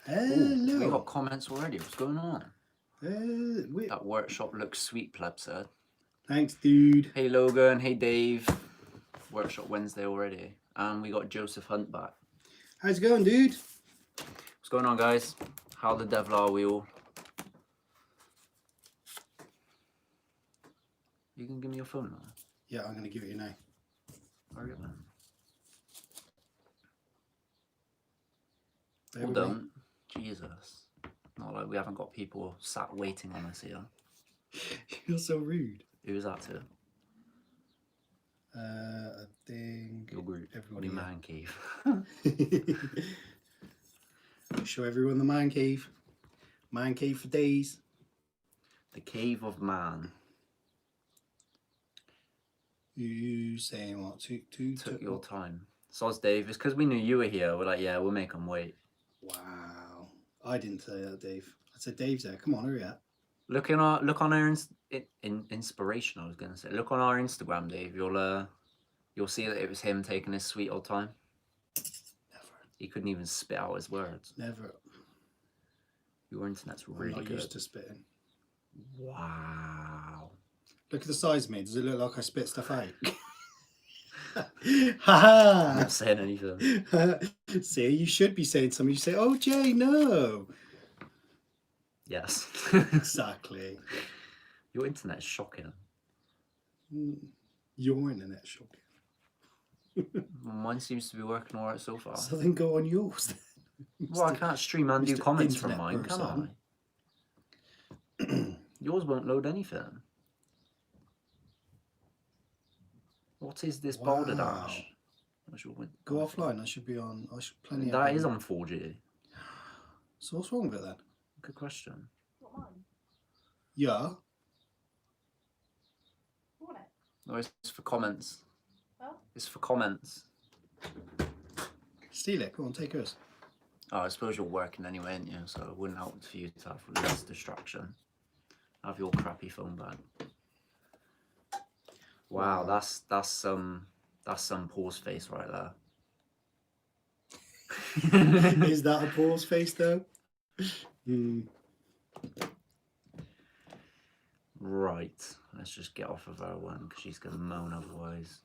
Hello. We got comments already. What's going on? Wait. That workshop looks sweet, pleb said. Thanks, dude. Hey Logan, hey Dave. Workshop Wednesday already. And we got Joseph Hunt back. How's it going, dude? What's going on, guys? How the devil are we all? You can give me your phone now. Yeah, I'm going to give it you now. Hurry up, man. There Well we go. done. Jesus. Not like we haven't got people sat waiting on us here. You're so rude. Who's that to? I think Your group. everybody. Your man cave. Show everyone the man cave. Man cave for days. The cave of man. You saying what? Took your time. Soz Dave, it's because we knew you were here. We're like, yeah, we'll make them wait. Wow. I didn't say that, Dave. I said Dave's there. Come on, hurry up. Look on our inspiration. I was gonna say, look on our Instagram, Dave. You'll see that it was him taking his sweet old time. Never. He couldn't even spit out his words. Never. Your internet's I'm really not good. used to spitting. Wow. Look at the size of me. Does it look like I spit stuff out? Ha I'm not saying anything. See, you should be saying something. You say, "Oh, Jay, no." Yes. Exactly. Your internet's shocking. Your internet's shocking. Mine seems to be working all right so far. So then go on yours. Well, I can't stream and do Mr. comments from Internet mine, can I? Yours won't load anything. What is this boulder dash? Go offline. I should be on. I should plenty. That is on 4G. So what's wrong with it then? Good question. What, mine? Yeah. What? No, it's for comments. Oh. It's for comments. Steal it. Go on, take yours. Oh, I suppose you're working anyway, aren't you? So it wouldn't help for you to have less distraction. Have your crappy phone back. Wow, that's some pause face right there. Is that a pause face though? Right, let's just get off of her one because she's gonna moan otherwise.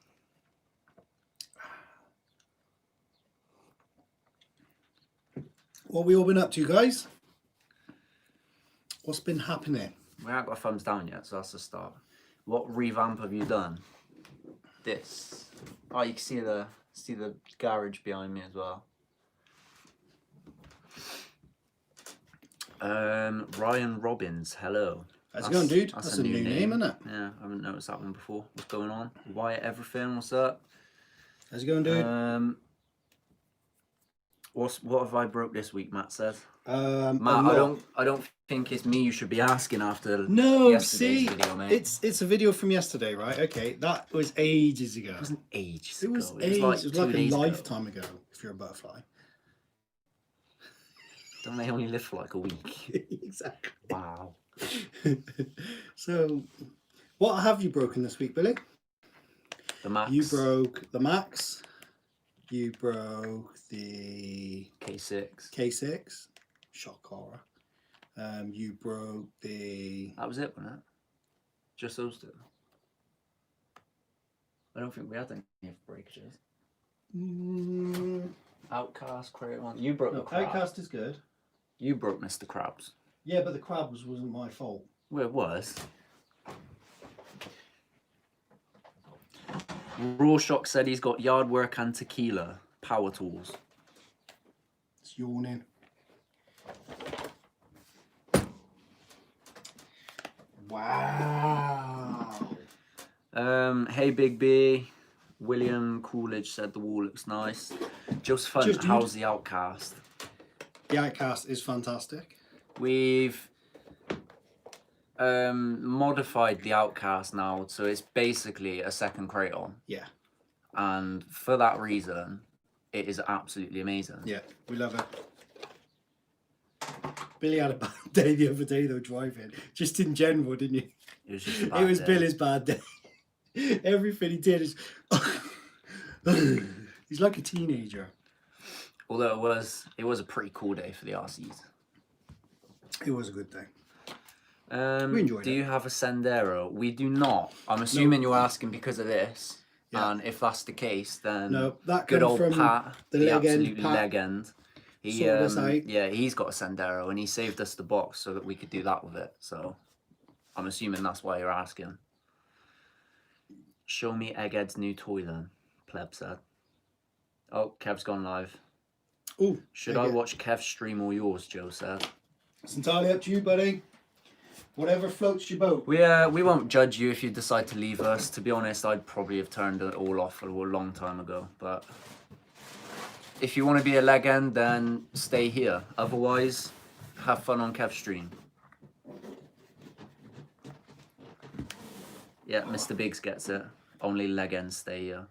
What have we all been up to, guys? What's been happening? We haven't got a thumbs down yet, so that's the start. What revamp have you done? This. Oh, you can see the garage behind me as well. Ryan Robbins, hello. How's it going, dude? That's a new name, isn't it? Yeah, I haven't noticed that one before. What's going on? Wyatt Everything, what's up? How's it going, dude? What have I broke this week? Matt says. Matt, I don't think it's me you should be asking after. No, yesterday's see, video, mate. it's a video from yesterday, right? Okay, that was ages ago. It wasn't ages It ago. was It was like a 2 lifetime ago. If you're a butterfly. Don't they only live for like a week? Exactly. Wow. So, what have you broken this week, Billy? The Max. You broke the Max. You broke the K6. K6. Shock horror. You broke the. That was it, wasn't it? Just those two. I don't think we had any breakages. Outcast, Crate One. You broke the crab. Outcast is good. You broke Mr. Krabs. Yeah, but the crab wasn't my fault. Well, it was. Rorschach said he's got yard work and tequila. Power tools. It's yawning. Wow. Hey Big B. William Coolidge said the wall looks nice. Joseph Hunt, how's the Outcast? The Outcast is fantastic. We've modified the Outcast now, so it's basically a second Kraton. Yeah. And for that reason, it is absolutely amazing. Yeah, we love it. Billy had a bad day the other day though, driving. Just in general, didn't you? It was just a bad It was day. Billy's bad day. Everything he did is... He's like a teenager. Although it was a pretty cool day for the RCs. It was a good day. We enjoyed do it. you have a Sendero? We do not. I'm assuming you're asking because of this. Yeah. And if that's the case, then No, that good comes old from Pat, the the leg end absolute Pat legend. He sorted us out. yeah, he's got a Sendero and he saved us the box so that we could do that with it. So I'm assuming that's why you're asking. Show me Egghead's new toy then, Pleb said. Oh, Kev's gone live. Ooh, Should I watch Kev's stream or yours, Joe said. It's entirely up to you, buddy. Whatever floats your boat. We won't judge you if you decide to leave us. To be honest, I'd probably have turned it all off a long time ago. But if you want to be a legend, then stay here. Otherwise, have fun on Kev's stream. Yeah, Mr. Biggs gets it. Only legends stay here.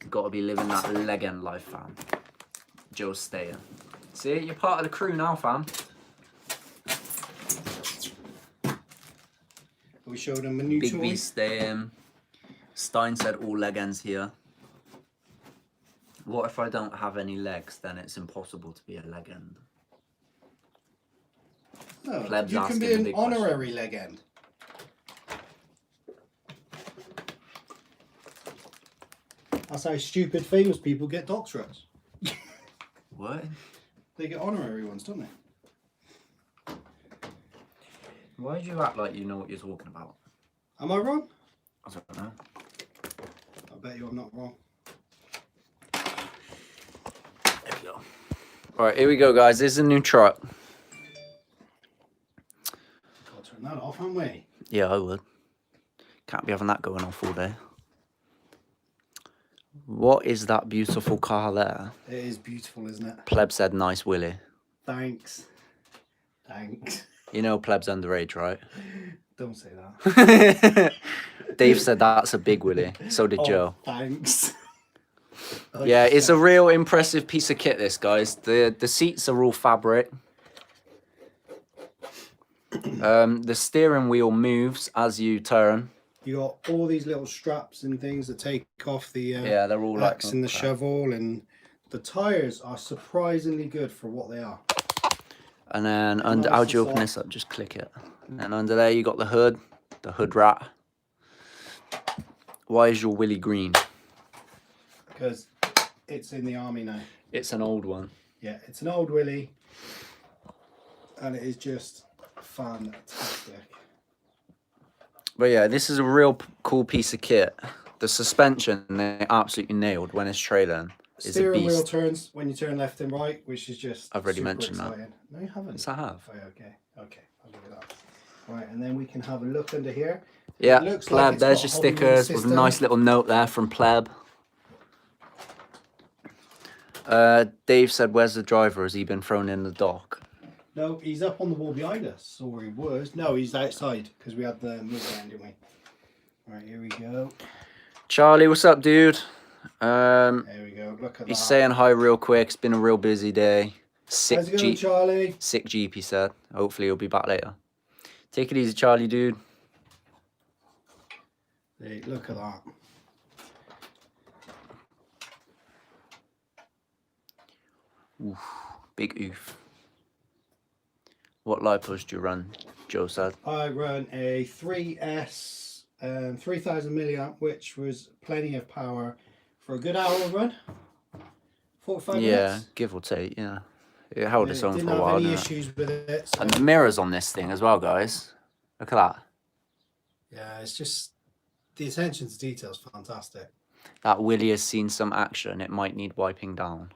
Got to be living that legend life, fam. Joe's staying. See, you're part of the crew now, fam. We showed him a new Big toy. B staying. Stein said all legends here. What if I don't have any legs? Then it's impossible to be a legend. No, Plebs you can asking be the an big honorary legend. That's how stupid famous people get doctorates. What? They get honorary ones, don't they? Why do you act like you know what you're talking about? Am I wrong? I don't know. I bet you I'm not wrong. There we go. Alright, here we go, guys. This is a new truck. Got to turn that off, haven't we? Yeah, I would. Can't be having that going off all day. What is that beautiful car there? It is beautiful, isn't it? Pleb said nice Willy. Thanks. Thanks. You know Pleb's underage, right? Don't say that. Dave said that's a big Willy. So did Joe. Thanks. Yeah, it's a real impressive piece of kit, this, guys. The seats are all fabric. The steering wheel moves as you turn. You got all these little straps and things that take off the yeah, they're all axe like and the shovel, and the tires are surprisingly good for what they are. And then under, how do you open this up? Just click it. And then under there you got the hood rat. Why is your Willy green? Because it's in the army now. It's an old one. Yeah, it's an old Willy, and it is just fantastic. But yeah, this is a real cool piece of kit. The suspension, they absolutely nailed when it's trailing. Is a Steering wheel beast. turns when you turn left and right, which is just I've already super mentioned exciting. that. No, you haven't. Yes, I have. Oh, okay, okay, I'll give it that. Right, and then we can have a look under here. Yeah, It looks Pleb, like it's there's got your a whole new stickers with a system. nice little note there from Pleb. Dave said, where's the driver? Has he been thrown in the dock? No, he's up on the wall behind us, or he was. No, he's outside, because we had the move around, didn't we? Right, here we go. Charlie, what's up, dude? There we go, look at He's that. saying hi real quick. It's been a real busy day. How's it going, Charlie? Sick Jeep, he said. Hopefully he'll be back later. Take it easy, Charlie, dude. Hey, look at that. Oof, big oof. What lipos do you run, Joe said? I run a 3S 3000 milliamp, which was plenty of power for a good hour run. 45 minutes. Give or take, yeah. It held its own Didn't for a have while, any didn't it? issues with it. So. And the mirrors on this thing as well, guys. Look at that. Yeah, it's just the attention to detail is fantastic. That Willy has seen some action. It might need wiping down.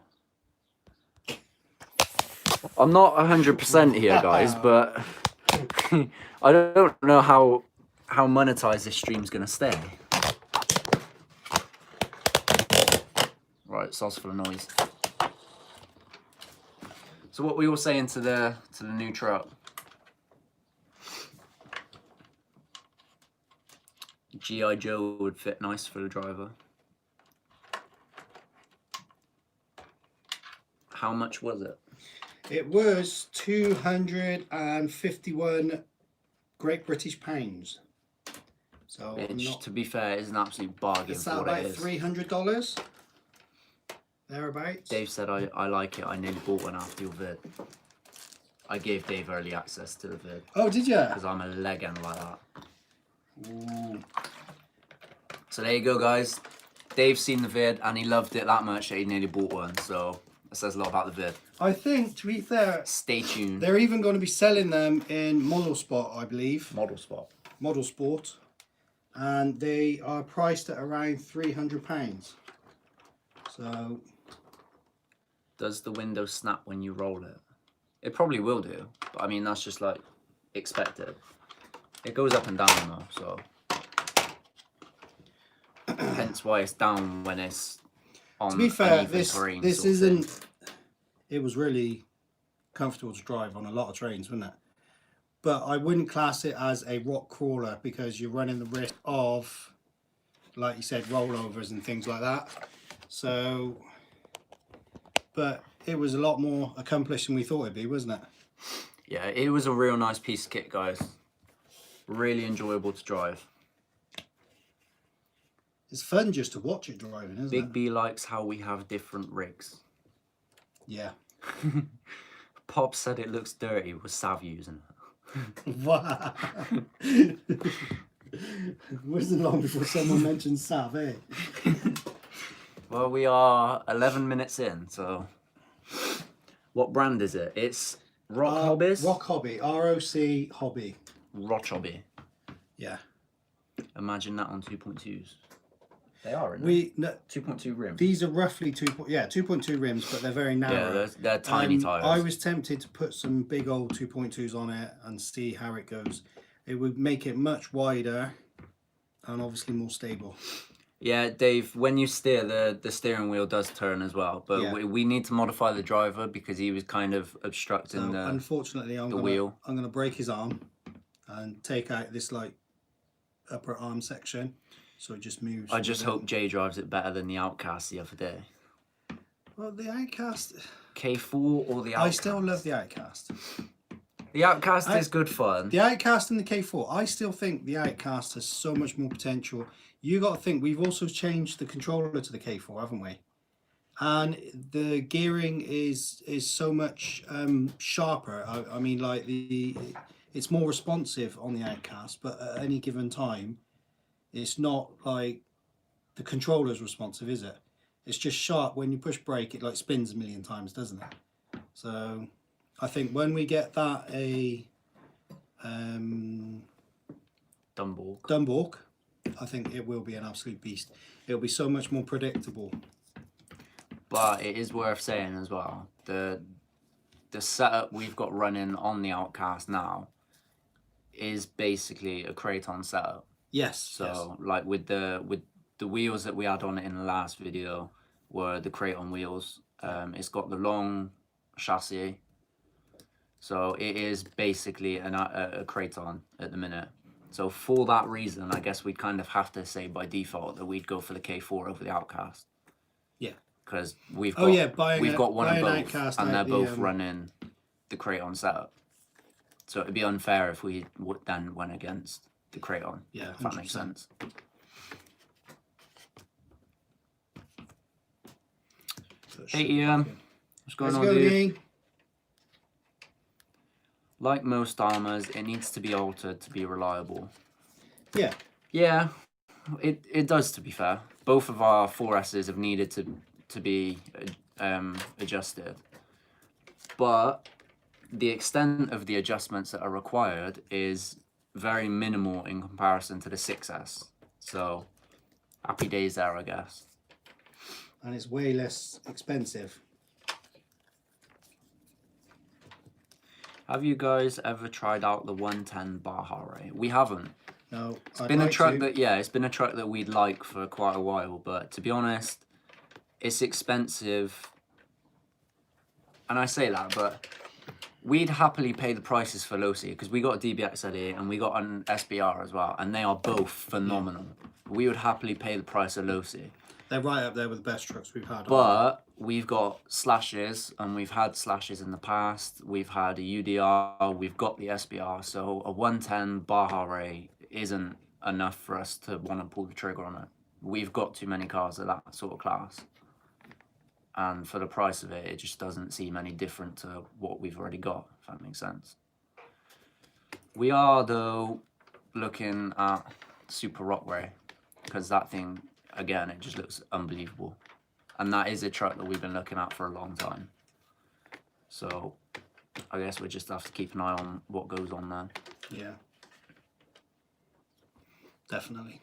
I'm not 100% here, guys, but I don't know how monetized this stream's gonna stay. Right, sauce for the noise. So what we all saying to the new truck? G.I. Joe would fit nice for the driver. How much was it? It was 251 Great British pounds. So which, to be fair, is an absolute bargain it's for that what about it is. $300 thereabouts. Dave said I like it. I nearly bought one after your vid. I gave Dave early access to the vid. Oh, did you? Because I'm a legend like that. Ooh. So there you go, guys. Dave's seen the vid and he loved it that much that he nearly bought one. So that says a lot about the vid. I think, to be fair, Stay tuned. they're even going to be selling them in Model Spot, I believe. Model Spot. Model Sport. And they are priced at around £300. So... Does the window snap when you roll it? It probably will do. But I mean, that's just like expected. It goes up and down though, so... Hence why it's down when it's on. To be fair, uneven this terrain this sort of thing. isn't. It was really comfortable to drive on a lot of trains, wasn't it? But I wouldn't class it as a rock crawler because you're running the risk of, like you said, rollovers and things like that. So, but it was a lot more accomplished than we thought it'd be, wasn't it? Yeah, it was a real nice piece of kit, guys. Really enjoyable to drive. It's fun just to watch it driving, isn't Big it? B likes how we have different rigs. Yeah. Pop said it looks dirty with Sav using it. Wow. Wasn't long before someone mentioned Sav, eh? Well, we are 11 minutes in, so... What brand is it? It's Rock Hobbies? Rock Hobby. ROC Hobby. Rock Hobby. Yeah. Imagine that on 2.2s. They are, isn't We no, 2.2 rims. These are roughly 2.2 rims, but they're very narrow. Yeah, they're tiny tires. I was tempted to put some big old 2.2s on it and see how it goes. It would make it much wider and obviously more stable. Yeah, Dave, when you steer, the steering wheel does turn as well. But Yeah. we need to modify the driver because he was kind of obstructing the Unfortunately, I'm gonna break his arm and take out this like upper arm section, so it just moves. I just hope Jay drives it better than the Outcast the other day. Well, the Outcast. K4 or the Outcast? I still love the Outcast. The Outcast is good fun. The Outcast and the K4. I still think the Outcast has so much more potential. You got to think we've also changed the controller to the K4, haven't we? And the gearing is so much sharper. I mean, like it's more responsive on the Outcast, but at any given time, it's not like the controller's responsive, is it? It's just sharp. When you push brake, it like spins a million times, doesn't it? So I think when we get that Dumborg, I think it will be an absolute beast. It'll be so much more predictable. But it is worth saying as well, the setup we've got running on the Outcast now is basically a Kraton setup. Yes. So like with the wheels that we had on it in the last video were the Kraton wheels. It's got the long chassis. So it is basically a Kraton at the minute. So for that reason, I guess we'd kind of have to say by default that we'd go for the K4 over the Outcast. Yeah. Because we've got one of both, Outcast and they're both running the Kraton setup. So it'd be unfair if we then went against the Kraton. Yeah, if that makes sense. Hey Ian, what's going on, dude? Like most armors, it needs to be altered to be reliable. Yeah. Yeah, it does, to be fair. Both of our 4S's have needed to be adjusted. But the extent of the adjustments that are required is very minimal in comparison to the 6S. So, happy days there, I guess. And it's way less expensive. Have you guys ever tried out the 110 Baja Ray? We haven't. No, it's been a truck that it's been a truck that we'd like for quite a while, but to be honest, it's expensive. And I say that, but we'd happily pay the prices for Losi because we got a DBX Eddy and we got an SBR as well, and they are both phenomenal. We would happily pay the price of Losi. They're right up there with the best trucks we've had. But we've got slashes, and we've had slashes in the past. We've had a UDR, we've got the SBR, so a 110 Baja Ray isn't enough for us to want to pull the trigger on it. We've got too many cars of that sort of class. And for the price of it, it just doesn't seem any different to what we've already got, if that makes sense. We are, though, looking at Super Rockway, because that thing, again, it just looks unbelievable. And that is a truck that we've been looking at for a long time. So I guess we just have to keep an eye on what goes on there. Yeah. Definitely.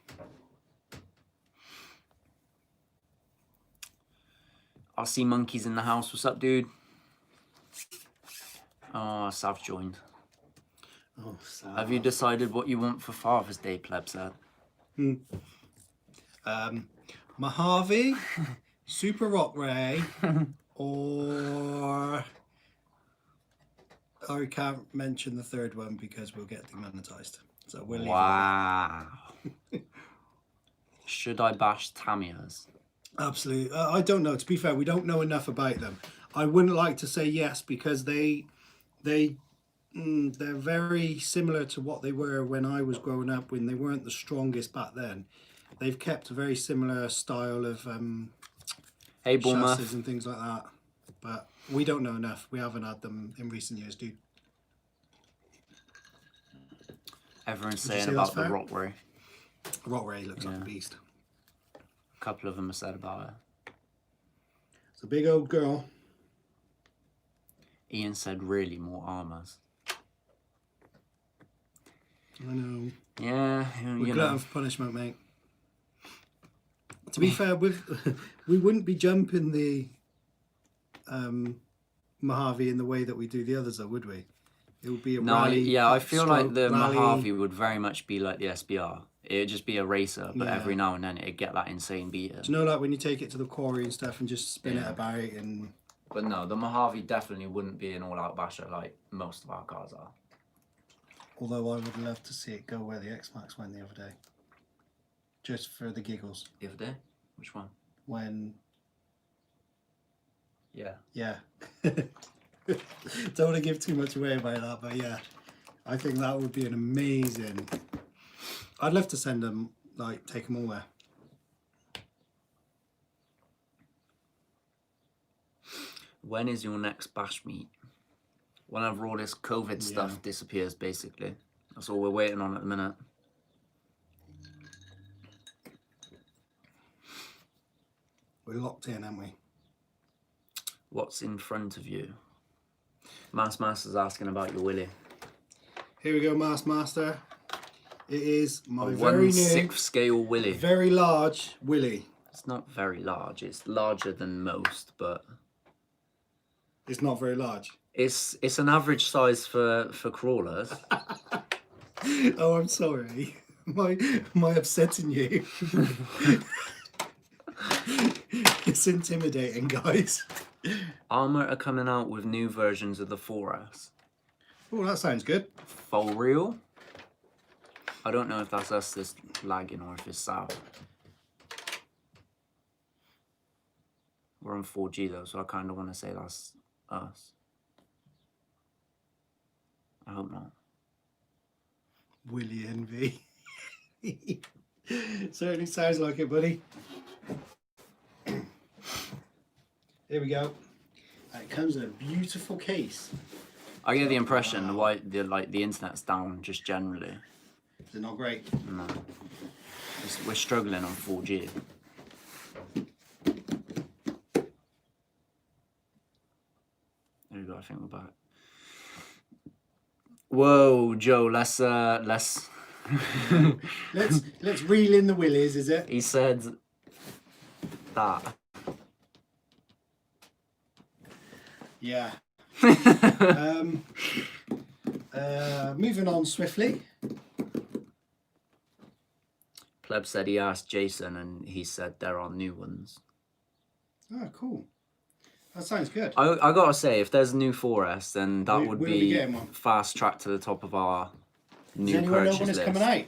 I see monkeys in the house. What's up, dude? Oh, Sav joined. Oh, Sav. Have you decided what you want for Father's Day, plebs? Mojave, Super Rockway, or I can't mention the third one because we'll get demonetized. So we'll leave Wow. Should I bash Tamiya's? Absolutely. I don't know. To be fair, we don't know enough about them. I wouldn't like to say yes because they're very similar to what they were when I was growing up, when they weren't the strongest back then. They've kept a very similar style of Hey, chassis Bournemouth. and things like that. But we don't know enough. We haven't had them in recent years, dude. Everyone's Would you saying say about that's the fair? Rockway. Rockway looks like Yeah. a beast. A couple of them have said about it. It's a big old girl. Ian said really more armors. I know. Yeah, We're you glutton know. for punishment, mate. To be fair, we wouldn't be jumping the Mojave in the way that we do the others, though, would we? It would be a No, rally. yeah, I feel like the rally. Mojave would very much be like the SBR. It'd just be a racer, but Yeah. every now and then it'd get that insane beater. Do you know, like when you take it to the quarry and stuff and just spin it Yeah. about and... But no, the Mojave definitely wouldn't be an all-out basher like most of our cars are. Although I would love to see it go where the X-Max went the other day. Just for the giggles. The other day? Which one? When... Yeah. Yeah. Don't want to give too much away about that, but yeah. I think that would be an amazing... I'd love to send them, like, take them all there. When is your next bash meet? Whenever all this COVID stuff disappears, basically. That's all we're waiting on at the minute. We're locked in, aren't we? What's in front of you? Master's asking about your Willy. Here we go, Master. It is my A very new, 1/6 scale Willy. very large Willy. It's not very large. It's larger than most, but It's not very large. it's an average size for crawlers. Oh, I'm sorry. Am I upsetting you? It's intimidating, guys. Armour are coming out with new versions of the 4S. Oh, that sounds good. For real? I don't know if that's us that's lagging or if it's Sav. We're on 4G though, so I kind of want to say that's us. I hope not. Willy envy. Certainly sounds like it, buddy. Here we go. It comes in a beautiful case. I get the impression the internet's down just generally. Is it not great? No. We're struggling on 4G. There we go, I think we're back. Whoa, Joe, let's Let's reel in the willies, is it? he said that. Yeah. Moving on swiftly. Pleb said he asked Jason and he said there are new ones. Oh, cool. That sounds good. I gotta say, if there's a new 4S, then that would We'll be be getting one. fast track to the top of our new Does anyone know purchase when it's list. coming out?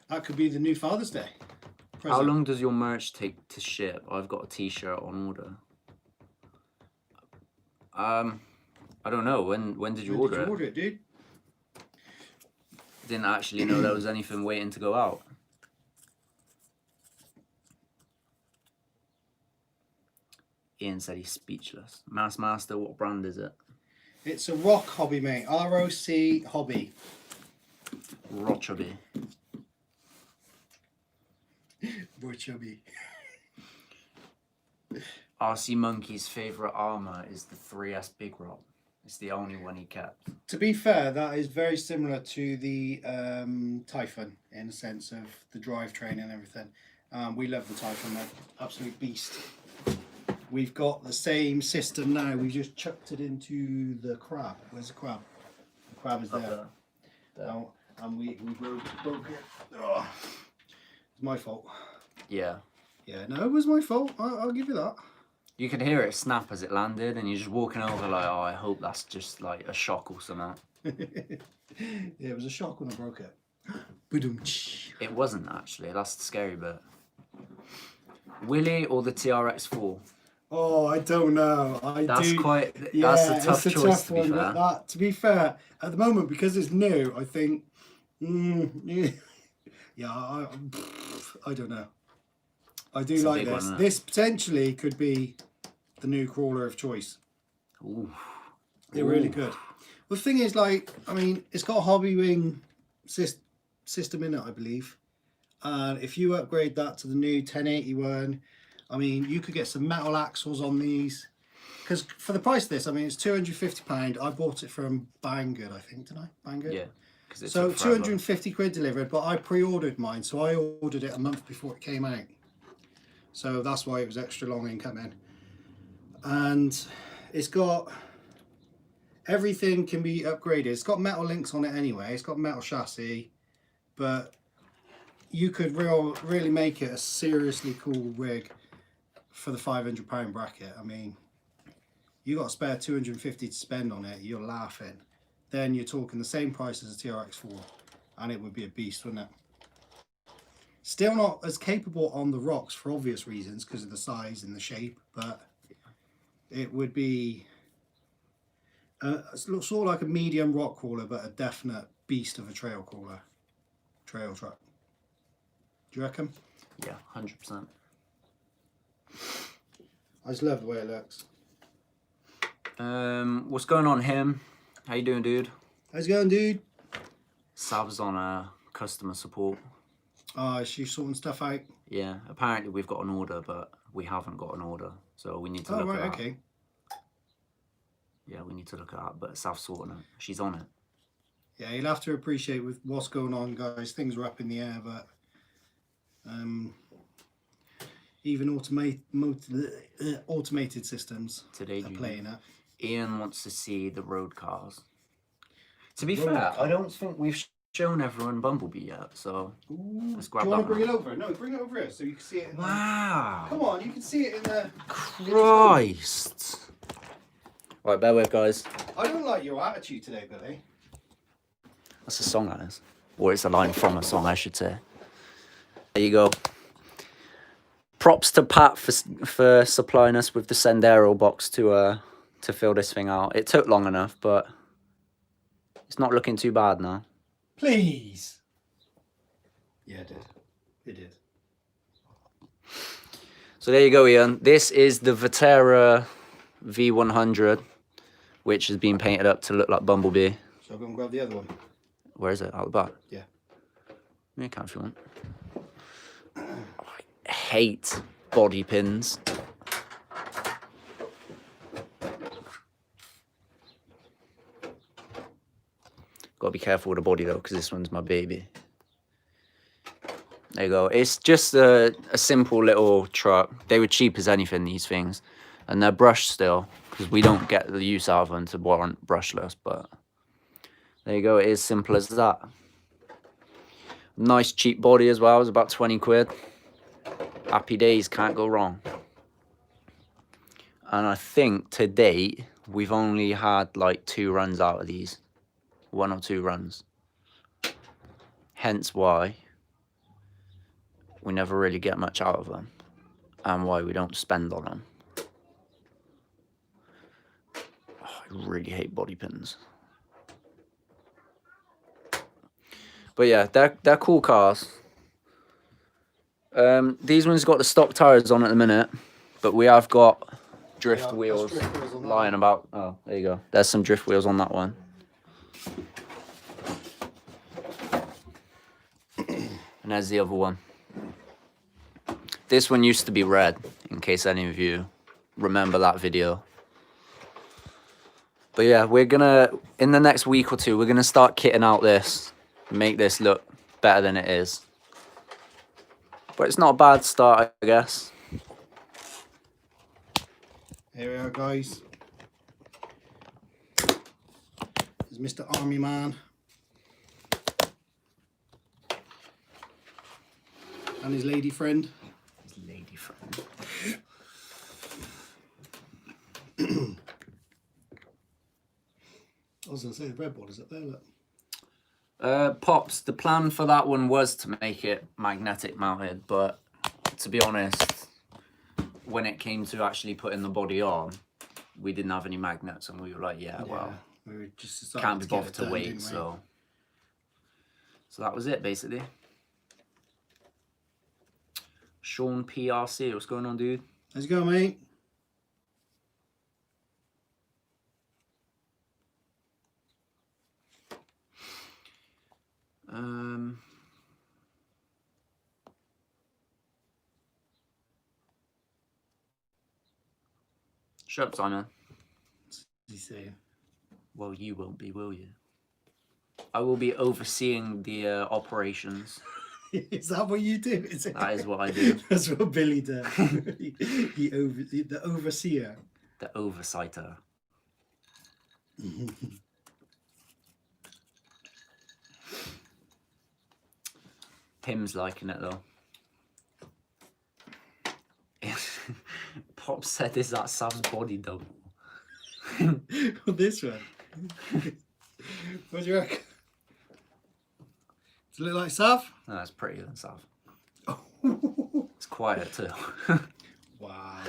That could be the new Father's Day present. How long does your merch take to ship? I've got a t-shirt on order. I don't know. When did you order it? Order it, dude? Didn't actually know there was anything waiting to go out. Ian said he's speechless. Master, what brand is it? It's a rock hobby, mate. ROC hobby. Rocheby. Rocheby. RC Monkey's favourite armour is the 3S Big Rock. It's the only one he kept. To be fair, that is very similar to the Typhon in the sense of the drivetrain and everything. We love the Typhon, they're absolute beast. We've got the same system now. We've just chucked it into the crab. Where's the crab? The crab is there. Oh, and we broke it. Oh, it's my fault. Yeah. Yeah, no, it was my fault. I'll give you that. You could hear it snap as it landed, and you're just walking over like, oh, I hope that's just like a shock or something. Yeah, it was a shock when I broke it. Ba-dum-tsh. It wasn't actually. That's the scary bit. Willie or the TRX4? Oh, I don't know. That's a tough choice, to be fair. To be fair, at the moment, because it's new, I think, yeah, I don't know. I do like this. This potentially could be the new crawler of choice. Ooh. They're really good. Well, the thing is, like, I mean, it's got a hobby wing system in it, I believe. And if you upgrade that to the new 1081, I mean, you could get some metal axles on these. Because for the price of this, I mean, it's £250. I bought it from Banggood, I think, didn't I? Banggood? Yeah. So 250 quid delivered, but I pre-ordered mine. So I ordered it a month before it came out. So that's why it was extra long in coming. And it's got... everything can be upgraded. It's got metal links on it anyway. It's got metal chassis. But you could really make it a seriously cool rig for the £500 bracket. I mean, you got a spare 250 to spend on it, you're laughing. Then you're talking the same price as a TRX4, and it would be a beast, wouldn't it? Still not as capable on the rocks for obvious reasons because of the size and the shape, but it would be sort of like a medium rock crawler, but a definite beast of a trail crawler, trail truck. Do you reckon? Yeah, 100%. I just love the way it looks. What's going on, him? How you doing, dude? How's it going, dude? Sav's on customer support. Oh, is she sorting stuff out? Yeah, apparently we've got an order, but we haven't got an order, so we need to look at that. Okay. Yeah, we need to look at that, but Sav's sorting it. She's on it. Yeah, you'll have to appreciate with what's going on, guys. Things are up in the air, but even automated systems Today, are playing up. Ian wants to see the road cars. To be fair, I don't think we've shown everyone Bumblebee yet, so let's grab that. Do you want to bring it over? No, bring it over here so you can see it. Wow. Come on, you can see it in the... Christ. Right, bear with, guys. I don't like your attitude today, Billy. That's a song, that is. Or it's a line from a song, I should say. There you go. Props to Pat for supplying us with the Sendero box to fill this thing out. It took long enough, but it's not looking too bad now. Please. Yeah, it did. It did. So there you go, Ian. This is the Vetera V100, which has been painted up to look like Bumblebee. So I'll go and grab the other one. Where is it? Out the back? Yeah. You can if you want. I hate body pins. Got to be careful with the body though, because this one's my baby. There you go. It's just a simple little truck. They were cheap as anything, these things. And they're brushed still, because we don't get the use out of them to warrant brushless. But there you go. It is simple as that. Nice cheap body as well. It was about 20 quid. Happy days, can't go wrong. And I think to date, we've only had like 2 runs out of these. 1 or 2 runs. Hence why we never really get much out of them. And why we don't spend on them. Oh, I really hate body pins. But yeah, they're cool cars. These ones got the stock tires on at the minute, but we have got drift Yeah, wheels there's drift wheels on that lying one. about. Oh, there you go. There's some drift wheels on that one. And there's the other one. This one used to be red, in case any of you remember that video. But yeah, we're gonna, in the next week or two, we're gonna start kitting out this, make this look better than it is. But it's not a bad start, I guess. Here we are, guys. There's Mr. Army Man. And his lady friend. His lady friend. I was going to say the red one is up there, look. Pops, the plan for that one was to make it magnetic mounted, but to be honest, when it came to actually putting the body on, we didn't have any magnets, and we were like, yeah, well, we were just can't be to get bothered it to done, wait, didn't we? so that was it, basically. Sean PRC, what's going on, dude? Let's go, mate. Shut up, Simon. What's he saying? Well, you won't be, will you? I will be overseeing the operations. Is that what you do? Is it? That is what I do. That's what Billy does. The overseer. The oversighter. Tim's liking it though. Pop said, "Is that Sam's body double?" Well, this one. What do you reckon? Does it look like Sav? No, it's prettier than Sav. Oh. It's quiet too. Wow.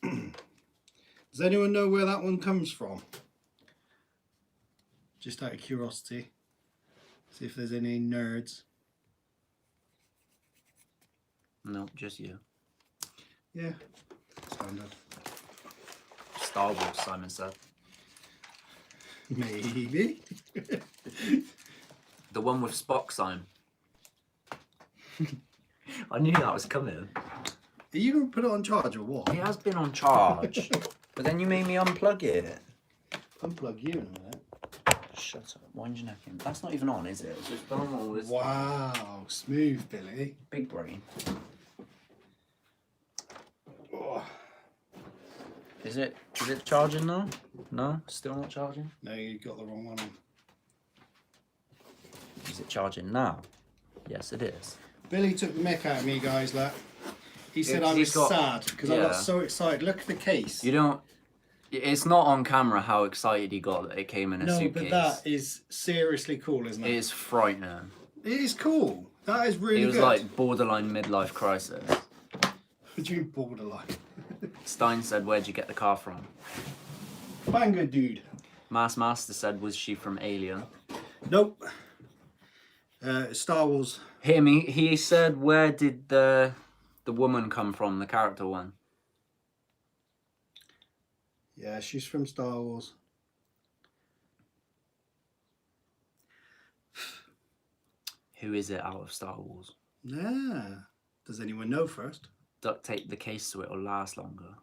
Does anyone know where that one comes from? Just out of curiosity. See if there's any nerds. No, just you. Yeah. Standard. Star Wars, Simon said. Maybe. The one with Spock, Simon. I knew that was coming. Are you going to put it on charge or what? It has been on charge. But then you made me unplug it. Unplug you in a minute. Shut up. Wind your neck in. That's not even on, is it? It's just done all this. Wow. Smooth, Billy. Big brain. Oh. Is it charging now? No? Still not charging? No, you got the wrong one on. Is it charging now? Yes, it is. Billy took the mick out of me, guys. Look. He said I he's was got- sad because I yeah. got so excited. Look at the case. You don't... It's not on camera how excited he got that it came in a No, suitcase. but that is seriously cool, isn't it? It is frightening. It is cool. That is really It was good. like borderline midlife crisis. What do you mean borderline? Stein said, "Where'd you get the car from?" Banger, dude. Master said, "Was she from Alien?" Nope. Star Wars. Hear me. He said, "Where did the woman come from? The character one." Yeah, she's from Star Wars. Who is it out of Star Wars? Yeah. Does anyone know first? Duct tape the case so it'll last longer.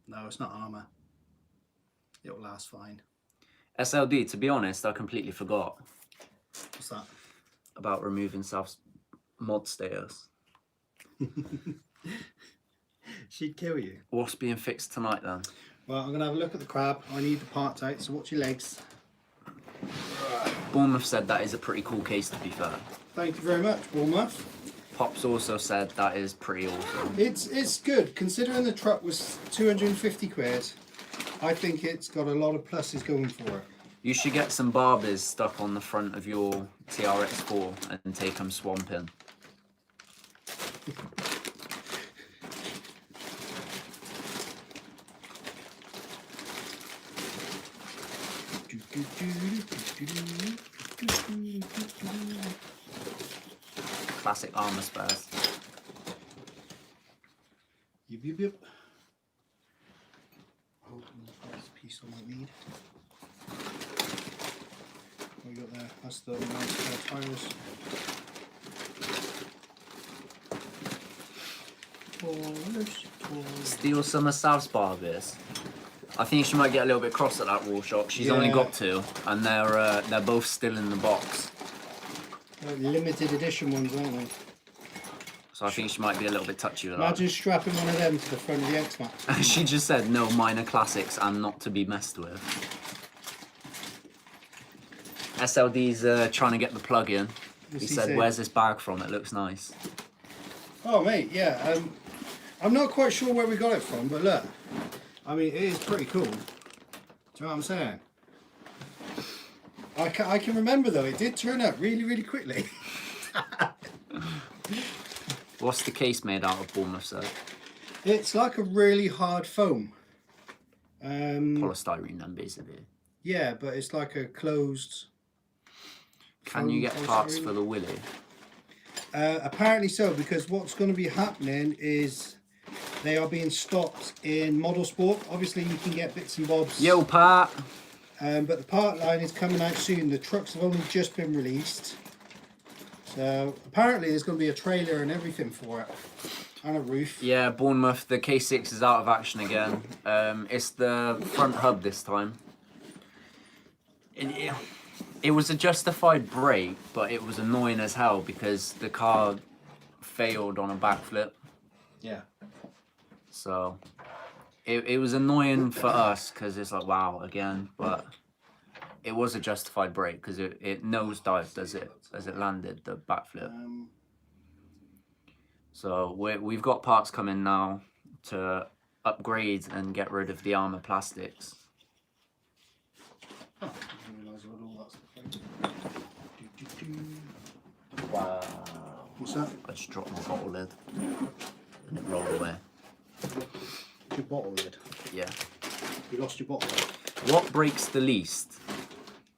No, it's not armor. It'll last fine. SLD, to be honest, I completely forgot What's that? about removing South's mod status. She'd kill you. What's being fixed tonight then? Well, I'm going to have a look at the crab. I need the parts out, so watch your legs. Bournemouth said that is a pretty cool case, to be fair. Thank you very much, Bournemouth. Pops also said that is pretty awesome. It's good, considering the truck was 250 quid. I think it's got a lot of pluses going for it. You should get some barbers stuck on the front of your TRX4 and take them swamping. Classic armor spares. Yep. Oh, there's a piece I might need. What we got there? That's the nice tires. Steal some of Sav's barbers. I think she might get a little bit cross at that wall shop. She's only got 2, and they're both still in the box. Limited edition ones, aren't they? So I think she might be a little bit touchy with Imagine strapping one of them to the front of the X-Max. that. She just said no minor classics and not to be messed with. SLD's trying to get the plug in. He said, "Where's this bag from? It looks nice." Oh mate, yeah. I'm not quite sure where we got it from, but look. I mean, it is pretty cool. Do you know what I'm saying? I can remember though, it did turn up really, really quickly. What's the case made out of, Bournemouth said? It's like a really hard foam. Polystyrene then, basically. Yeah, but it's like a closed... Can you get parts for the Willy? Apparently so, because what's going to be happening is they are being stocked in Model Sport. Obviously you can get bits and bobs. Yo, Pat! But the part line is coming out soon. The trucks have only just been released. So apparently there's going to be a trailer and everything for it. And a roof. Yeah, Bournemouth, the K6 is out of action again. It's the front hub this time. It was a justified break, but it was annoying as hell because the car failed on a backflip. Yeah. So it was annoying for us because it's like, wow, again, but it was a justified break because it nosedived as it landed the backflip. So we've got parts coming now to upgrade and get rid of the armor plastics. Oh, I didn't realise I had all that stuff. Wow. What's that? I just dropped my bottle lid and it rolled away. Your bottle lid? Yeah. You lost your bottle lid? What breaks the least?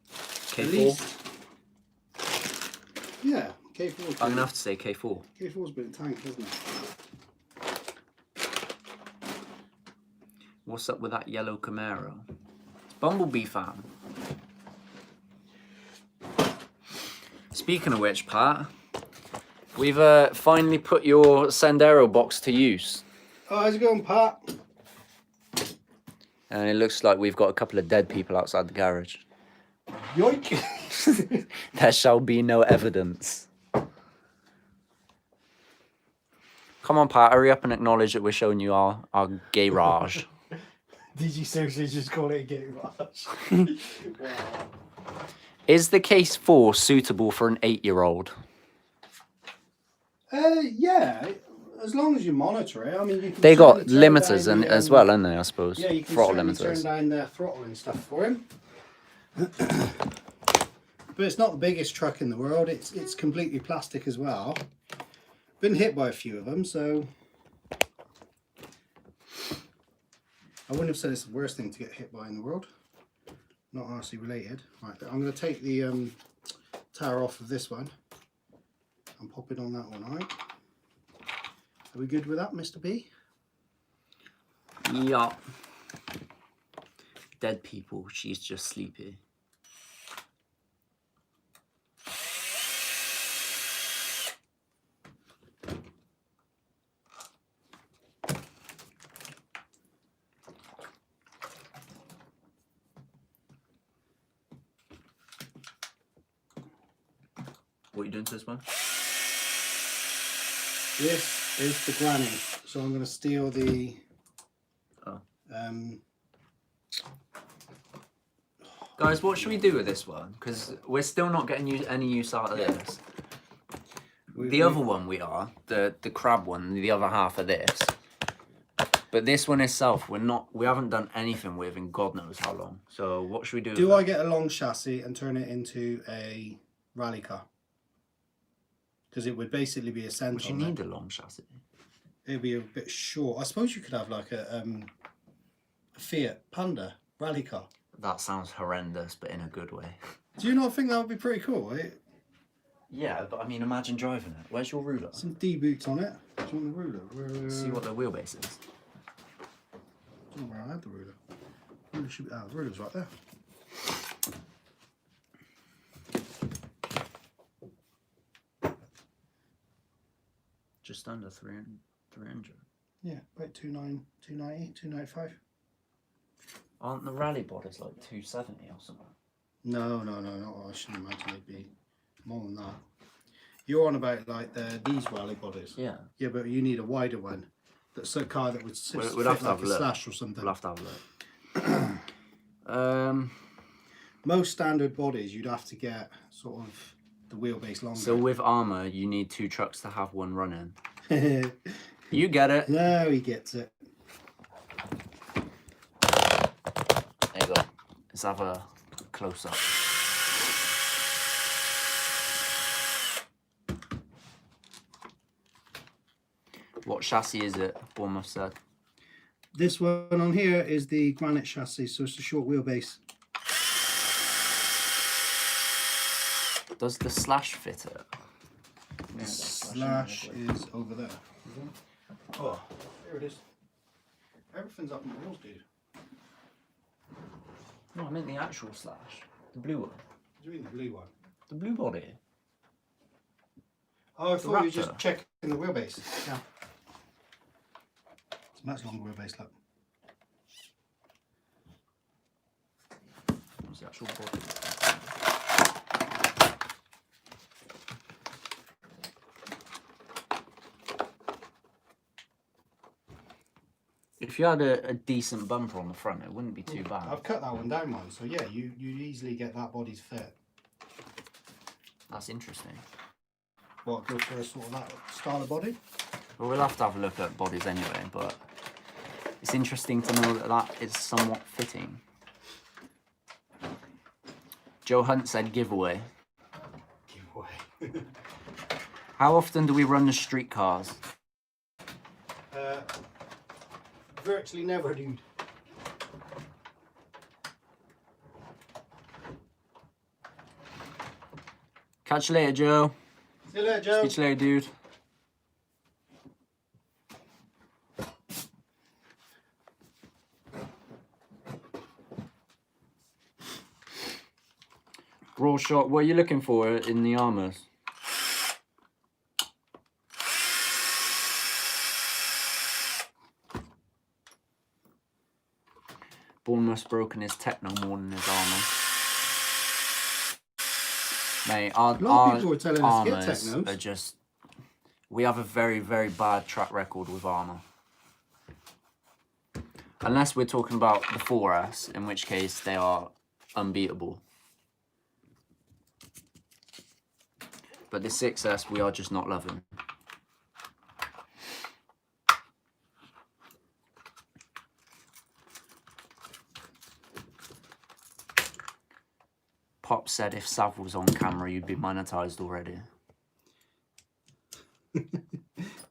K4? The least? Yeah, K4. I'm going to have to say K4. K4's been a tank, hasn't it? What's up with that yellow Camaro? It's Bumblebee fan. Speaking of which, Pat, we've finally put your Sandero box to use. Oh, how's it going, Pat? And it looks like we've got a couple of dead people outside the garage. Yoink! There shall be no evidence. Come on, Pat, hurry up and acknowledge that we're showing you our garage. Did you seriously just call it a garage? Wow. Is the Case 4 suitable for an 8-year-old? Yeah, as long as you monitor it. I mean, you can They got certainly turn limiters down and as well, haven't they, I suppose? Yeah, you can throttle certainly limiters. turn down the throttle and stuff for him. But it's not the biggest truck in the world. It's completely plastic as well. Been hit by a few of them, so I wouldn't have said it's the worst thing to get hit by in the world. Not RC related. Right, I'm going to take the tower off of this one and pop it on that one, alright? Are we good with that, Mr. B? Yeah. Dead people, she's just sleepy. What are you doing to this one? This is the granny, so I'm going to steal the Guys, what should we do with this one? Because we're still not getting any use out of this. The other one we are, the crab one, the other half of this. But this one itself, we haven't done anything with in God knows how long. So what should we do? Do I get a long chassis and turn it into a rally car? Because it would basically be a Centaur. Would you need a long chassis? It'd be a bit short. I suppose you could have like a Fiat Panda rally car. That sounds horrendous, but in a good way. Do you not think that would be pretty cool? Yeah, but I mean, imagine driving it. Where's your ruler? Some D boots on it. Do you want the ruler? See what the wheelbase is. I don't know where I had the ruler. Ruler should be, the ruler's right there. Just under 300. Yeah, about 290, 295. Aren't the rally bodies like 270 or something? No. I shouldn't imagine they'd be more than that. You're on about like these rally bodies. Yeah. Yeah, but you need a wider one. That's a car that would fit We'll have to like have a a look. Slash or something. We'll have to have a look. Most standard bodies, you'd have to get sort of the wheelbase longer. So with armour, you need 2 trucks to have one running. You get it. No, he gets it. There you go. Let's have a close-up. What chassis is it? Bournemouth said. This one on here is the granite chassis, so it's a short wheelbase. Does the Slash fit it? The Slash is over there. Oh, here it is. Everything's up in the walls, dude. No, I meant the actual Slash. The blue one. What do you mean the blue one? The blue body. Oh, I thought you were Raptor. just checking the wheelbase. Yeah. It's a much longer wheelbase, look. What's the actual body? If you had a decent bumper on the front, it wouldn't be too bad. I've cut that one down one, so yeah, you'd easily get that body to fit. That's interesting. What, go for a sort of that style of body? Well, we'll have to have a look at bodies anyway, but it's interesting to know that is somewhat fitting. Joe Hunt said giveaway. Giveaway. How often do we run the street cars? Virtually never, dude. Catch you later, Joe. See you later, Joe. Speak to you later, dude. Raw shot, what are you looking for in the armours? Bournemouth's broken his techno more than his armour. Mate, A lot of people were telling us to get armours technos. are just... We have a very, very bad track record with armour. Unless we're talking about the 4S, in which case they are unbeatable. But the 6S we are just not loving. Pop said if Sav was on camera, you'd be monetized already.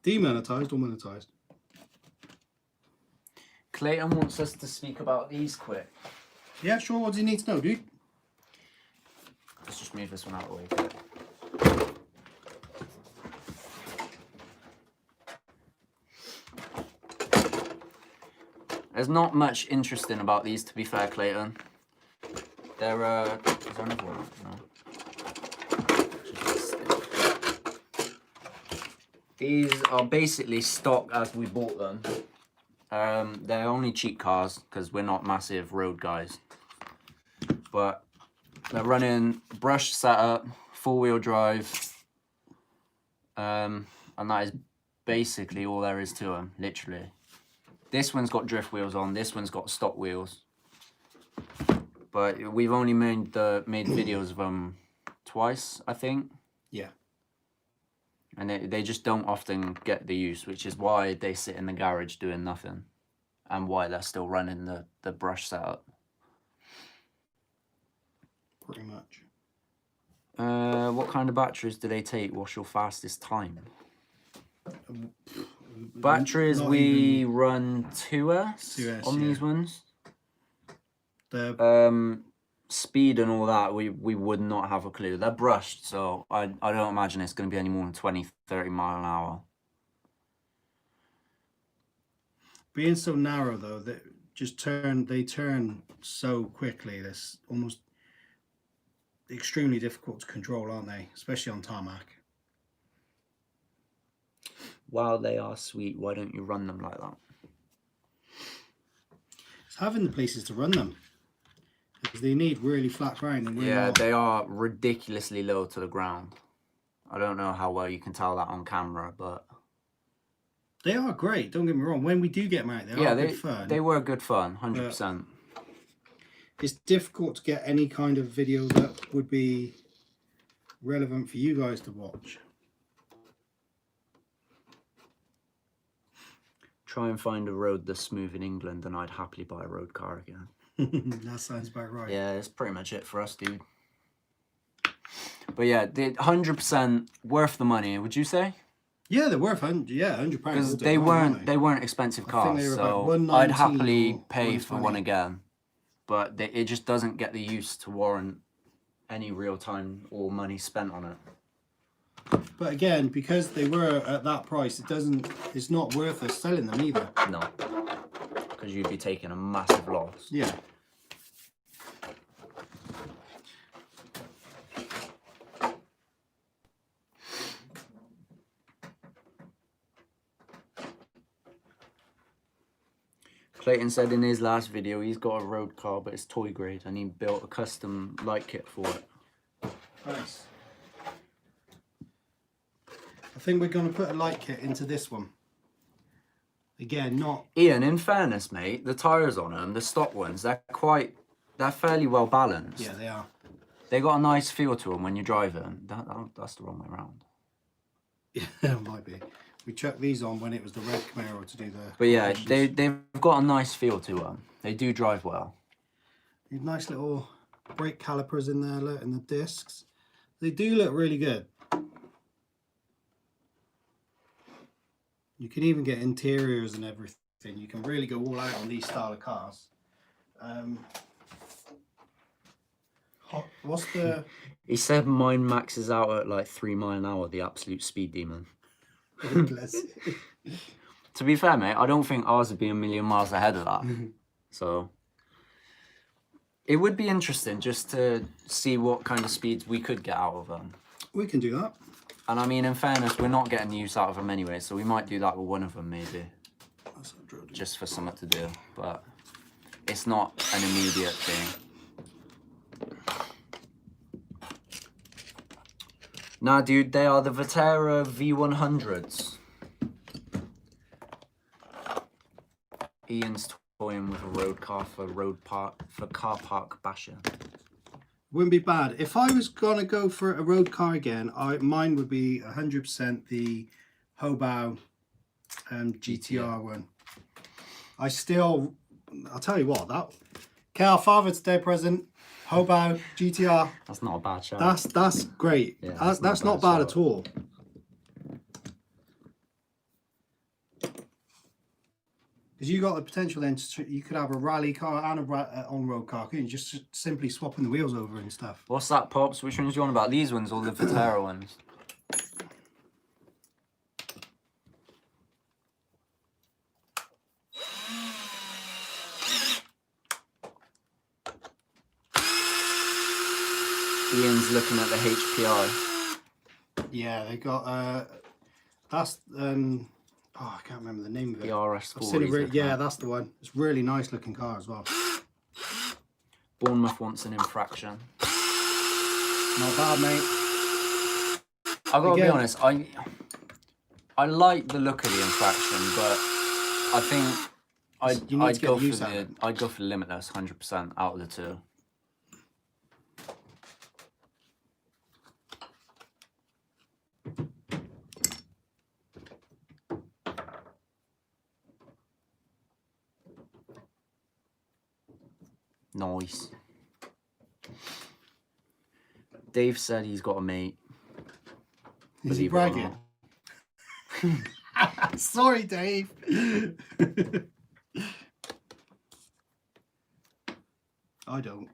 Demonetized or monetized? Clayton wants us to speak about these quick. Yeah, sure. What do you need to know, dude? Let's just move this one out of the way quick. There's not much interesting about these, to be fair, Clayton. They're, is there another one? No. These are basically stock as we bought them. They're only cheap cars because we're not massive road guys. But they're running brush setup, 4-wheel drive. And that is basically all there is to them, literally. This one's got drift wheels on, this one's got stock wheels. But we've only made videos of them twice, I think. Yeah. And they just don't often get the use, which is why they sit in the garage doing nothing. And why they're still running the brush setup. Pretty much. What kind of batteries do they take? What's your fastest time? Batteries, we run 2S on these ones. The Speed and all that, we would not have a clue. They're brushed, so I don't imagine it's going to be any more than 20, 30 mile an hour. being so narrow though, that they turn so quickly. That's almost extremely difficult to control, aren't they? Especially on tarmac. While they are sweet, why don't you run them like that? It's having the places to run them, because they need really flat ground. And Yeah, they are ridiculously low to the ground. I don't know how well you can tell that on camera, but they are great. Don't get me wrong. When we do get them out, they are good fun. They were good fun, 100%. It's difficult to get any kind of video that would be relevant for you guys to watch. Try and find a road that's smooth in England and I'd happily buy a road car again. That sounds about right. Yeah, that's pretty much it for us, dude. But yeah, 100% worth the money, would you say? Yeah, they're worth £100. Because they weren't expensive cars, so I'd happily pay for one again. But it just doesn't get the use to warrant any real time or money spent on it. But again, because they were at that price, it's not worth us selling them either. No, because you'd be taking a massive loss. Yeah. Clayton said in his last video he's got a road car, but it's toy grade, and he built a custom light kit for it. Nice. I think we're going to put a light kit into this one. Again, not... Ian, in fairness, mate, the tyres on them, the stock ones, they're fairly well balanced. Yeah, they are. They got a nice feel to them when you're driving. That's the wrong way around. Yeah, it might be. We chucked these on when it was the red Camaro to do the... But yeah, they've got a nice feel to them. They do drive well. These nice little brake calipers in there, look, and the discs. They do look really good. You can even get interiors and everything. You can really go all out on these style of cars. What's the... He said mine maxes out at like 3 miles an hour, the absolute speed demon. Bless you. To be fair, mate, I don't think ours would be a million miles ahead of that. So it would be interesting just to see what kind of speeds we could get out of them. We can do that. And I mean, in fairness, we're not getting use out of them anyway, so we might do that with one of them maybe. Just for something to do, but it's not an immediate thing. Nah, dude, they are the Vetera V100s. Ian's toying with a road car for car park bashing. Wouldn't be bad. If I was gonna go for a road car again, mine would be 100% the Hobau GTR one. I'll tell you what, our Father's Day present, Hobau GTR. That's not a bad shout. That's great. Yeah, that's not bad at all. Because you got the potential then you could have a rally car and a on-road car, couldn't you? Just simply swapping the wheels over and stuff. What's that, Pops? Which ones do you want about? These ones or the Vetera ones? Ian's looking at the HPI. Yeah, they got that's oh, I can't remember the name of it. The RS4. Yeah, that's the one. It's a really nice looking car as well. Bournemouth wants an infraction. Not bad, mate. I've got to be honest, I like the look of the infraction, but I think I'd go for the Limitless 100% out of the two. Nice. Dave said he's got a mate. Is he bragging? Sorry, Dave. I don't.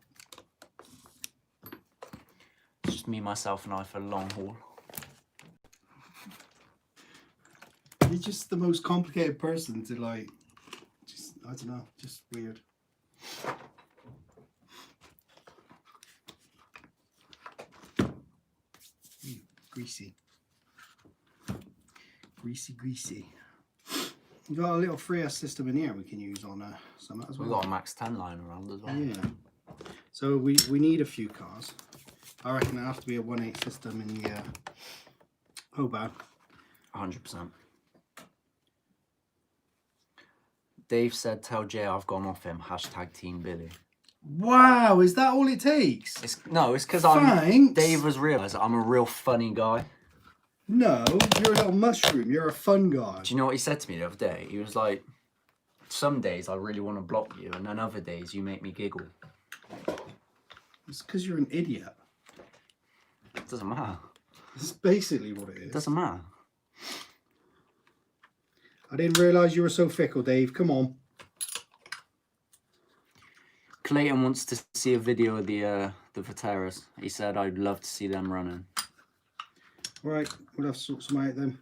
It's just me, myself, and I for a long haul. You're just the most complicated person to like. Just I don't know. Just weird. Greasy. Greasy. We've got a little 3S system in here we can use on some as well. We've got a Max 10 lying around as well. Yeah. So we need a few cars. I reckon it'll have to be a 1.8 system in the Hobart. 100%. Dave said, tell Jay I've gone off him. # Team Billy. Wow, is that all it takes? It's because Dave has realised that I'm a real funny guy. No, you're a little mushroom. You're a fun guy. Do you know what he said to me the other day? He was like, some days I really want to block you, and then other days you make me giggle. It's because you're an idiot. It doesn't matter. It's basically what it is. It doesn't matter. I didn't realise you were so fickle, Dave. Come on. Clayton wants to see a video of the Vateras. He said I'd love to see them running. Right, we'll have to sort some out then.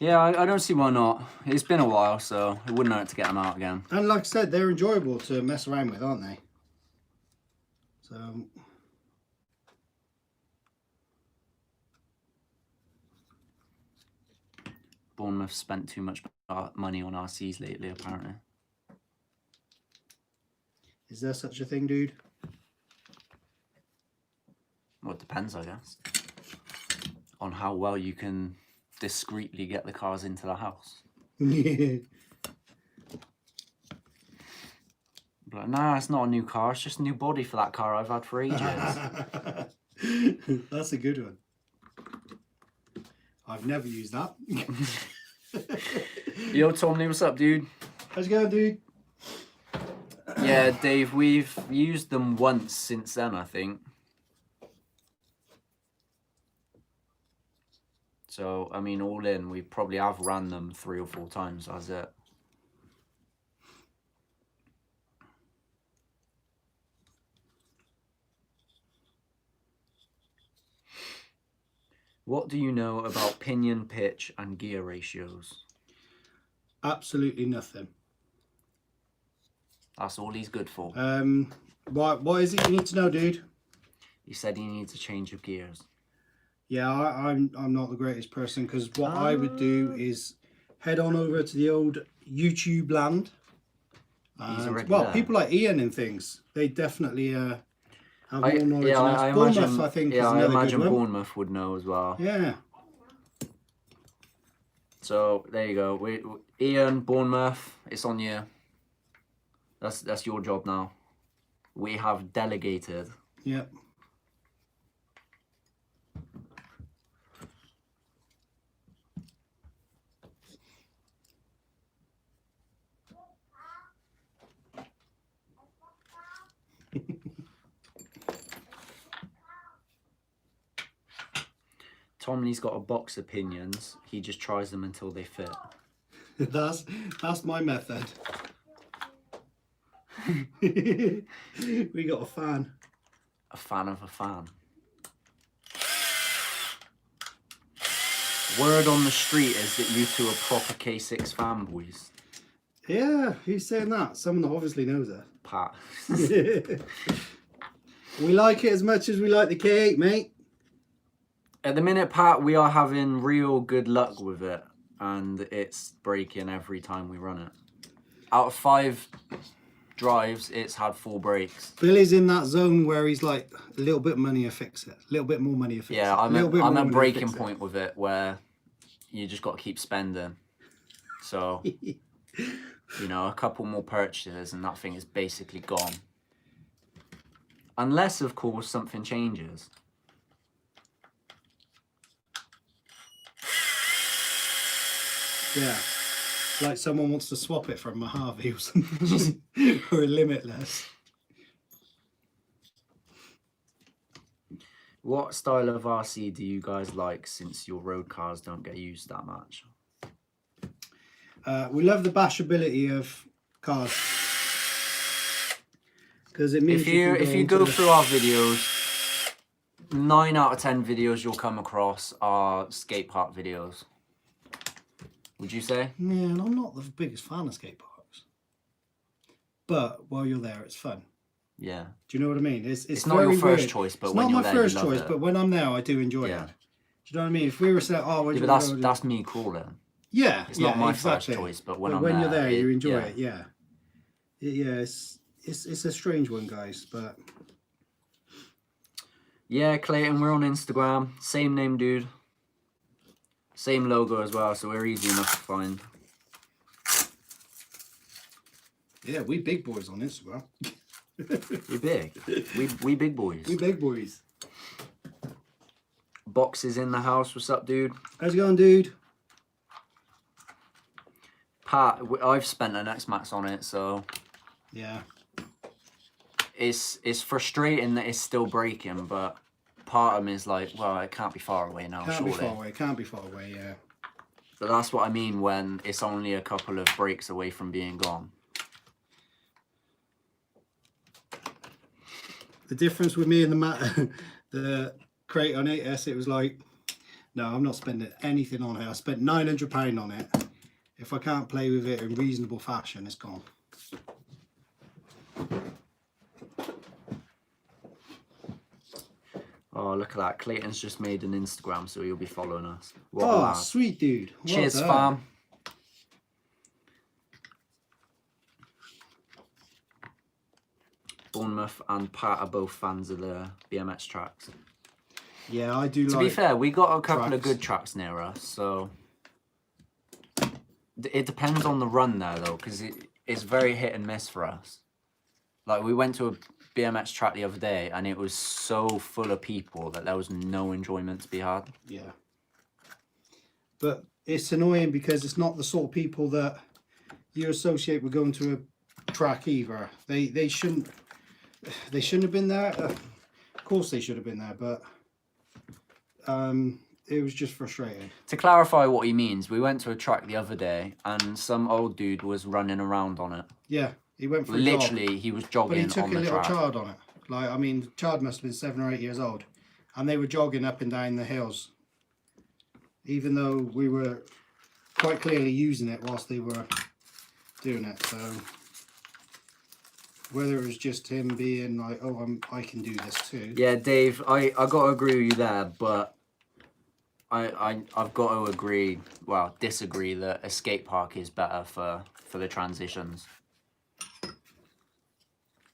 Yeah, I don't see why not. It's been a while, so it wouldn't hurt to get them out again. And like I said, they're enjoyable to mess around with, aren't they? So... Bournemouth spent too much money on RCs lately, apparently. Is there such a thing, dude? Well, it depends, I guess, on how well you can discreetly get the cars into the house. Yeah. But no, it's not a new car. It's just a new body for that car I've had for ages. That's a good one. I've never used that. Yo, Tommy, what's up, dude? How's it going, dude? Yeah, Dave, we've used them once since then, I think. So, I mean, all in, we probably have ran them 3 or 4 times, that's it. What do you know about pinion pitch and gear ratios? Absolutely nothing. That's all he's good for. What is it you need to know, dude? He said he needs a change of gears. Yeah, I'm not the greatest person, because what I would do is head on over to the old YouTube land. Well, people like Ian and things, they definitely have more knowledge. Yeah, I imagine. Bournemouth, I think, yeah, is I another imagine good one. Bournemouth would know as well. Yeah. So there you go. Ian, Bournemouth, it's on you. That's your job now. We have delegated. Yep. Tomley's got a box of pinions. He just tries them until they fit. That's my method. We got a fan. A fan of a fan. Word on the street is that you two are proper K6 fanboys. Yeah, who's saying that? Someone that obviously knows it. Pat. We like it as much as we like the K8, mate. At the minute, Pat, we are having real good luck with it, and it's breaking every time we run it. Out of 5 drives, it's had 4 breaks. Billy's in that zone where he's like, a little bit of money to fix it. A little bit more money to fix it. Yeah, I'm at breaking point with it where you just got to keep spending. So, you know, a couple more purchases and that thing is basically gone. Unless, of course, something changes. Yeah, like someone wants to swap it for a Mojave or something, or a Limitless. What style of RC do you guys like, since your road cars don't get used that much? We love the bashability of cars because it means if you go through our videos, 9 out of 10 videos you'll come across are skate park videos. Would you say? Yeah, and I'm not the biggest fan of skate parks, but while you're there, it's fun. Yeah. Do you know what I mean? It's not your very first weird. choice, but it's when not you're my there, first you love choice, it. but when I'm there, I do enjoy Yeah. it. Do you know what I mean? If we were saying, oh, Yeah, but that's me crawling. Yeah, It's not my exactly. first choice, but when you're there, you enjoy yeah. it. Yeah, yeah. It's a strange one, guys, but Yeah, Clayton, we're on Instagram. Same name, dude. Same logo as well, so we're easy enough to find. yeah, we big boys on Instagram. We big. We big boys. We big boys. Boxes in the house. What's up, dude? How's it going, dude? Pat, I've spent an X-Max on it, so Yeah. it's frustrating that it's still breaking, but part of me is like, well, it can't be far away now, Can't surely. be far away. Can't be far away. Yeah. But that's what I mean when it's only a couple of breaks away from being gone. The difference with me and the crate on it, yes, it was like, no, I'm not spending anything on it. I spent £900 on it. If I can't play with it in reasonable fashion, it's gone. Oh, look at that. Clayton's just made an Instagram, so he'll be following us. What a Oh, lad. sweet dude. Well Cheers, done. fam. Bournemouth and Pat are both fans of the BMX tracks. Yeah, I do To like. be fair, we got a couple of tracks. good tracks near us, so it depends on the run there though, because it's very hit and miss for us. Like we went to a BMX track the other day, and it was so full of people that there was no enjoyment to be had. Yeah. But it's annoying because it's not the sort of people that you associate with going to a track either. They shouldn't have been there. Of course they should have been there, but it was just frustrating. To clarify what he means, we went to a track the other day, and some old dude was running around on it. Yeah, he went for a Literally, jog, he was but jogging he took on a the little track. child on it. Like, I mean, the child must have been 7 or 8 years old, and they were jogging up and down the hills, even though we were quite clearly using it whilst they were doing it. So whether it was just him being like, oh, I can do this too. Yeah, Dave, I got to agree with you there, but I've got to agree, well, disagree that a skate park is better for the transitions.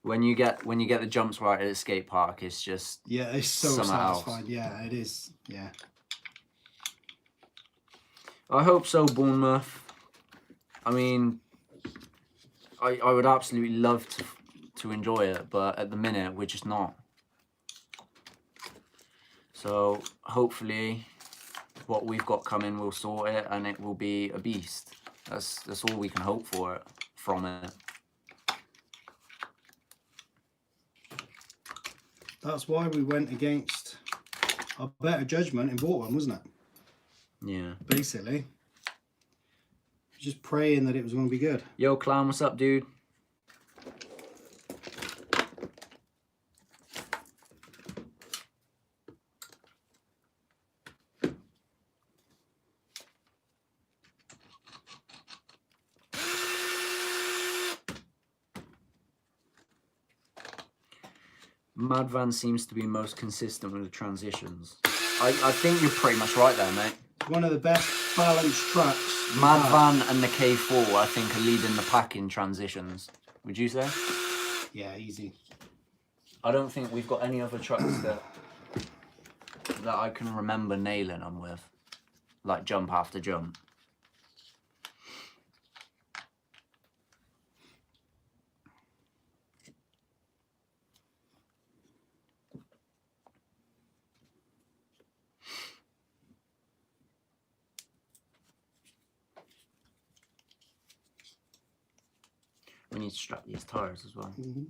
When you get the jumps right at a skate park, it's just Yeah, it's so something else. satisfying. Yeah, it is. Yeah. I hope so, Bournemouth. I mean, I would absolutely love to enjoy it, but at the minute we're just not. So hopefully, what we've got coming will sort it, and it will be a beast. That's all we can hope for it from it. That's why we went against our better judgment and bought one, wasn't it? Yeah. Basically. Just praying that it was going to be good. Yo, Clown, what's up, dude? Madvan seems to be most consistent with the transitions. I think you're pretty much right there, mate. One of the best balanced tracks. Madvan and the K4, I think, are leading the pack in transitions. Would you say? Yeah, easy. I don't think we've got any other trucks that I can remember nailing them with, like jump after jump. We need to strap these tires as well. Mm-hmm.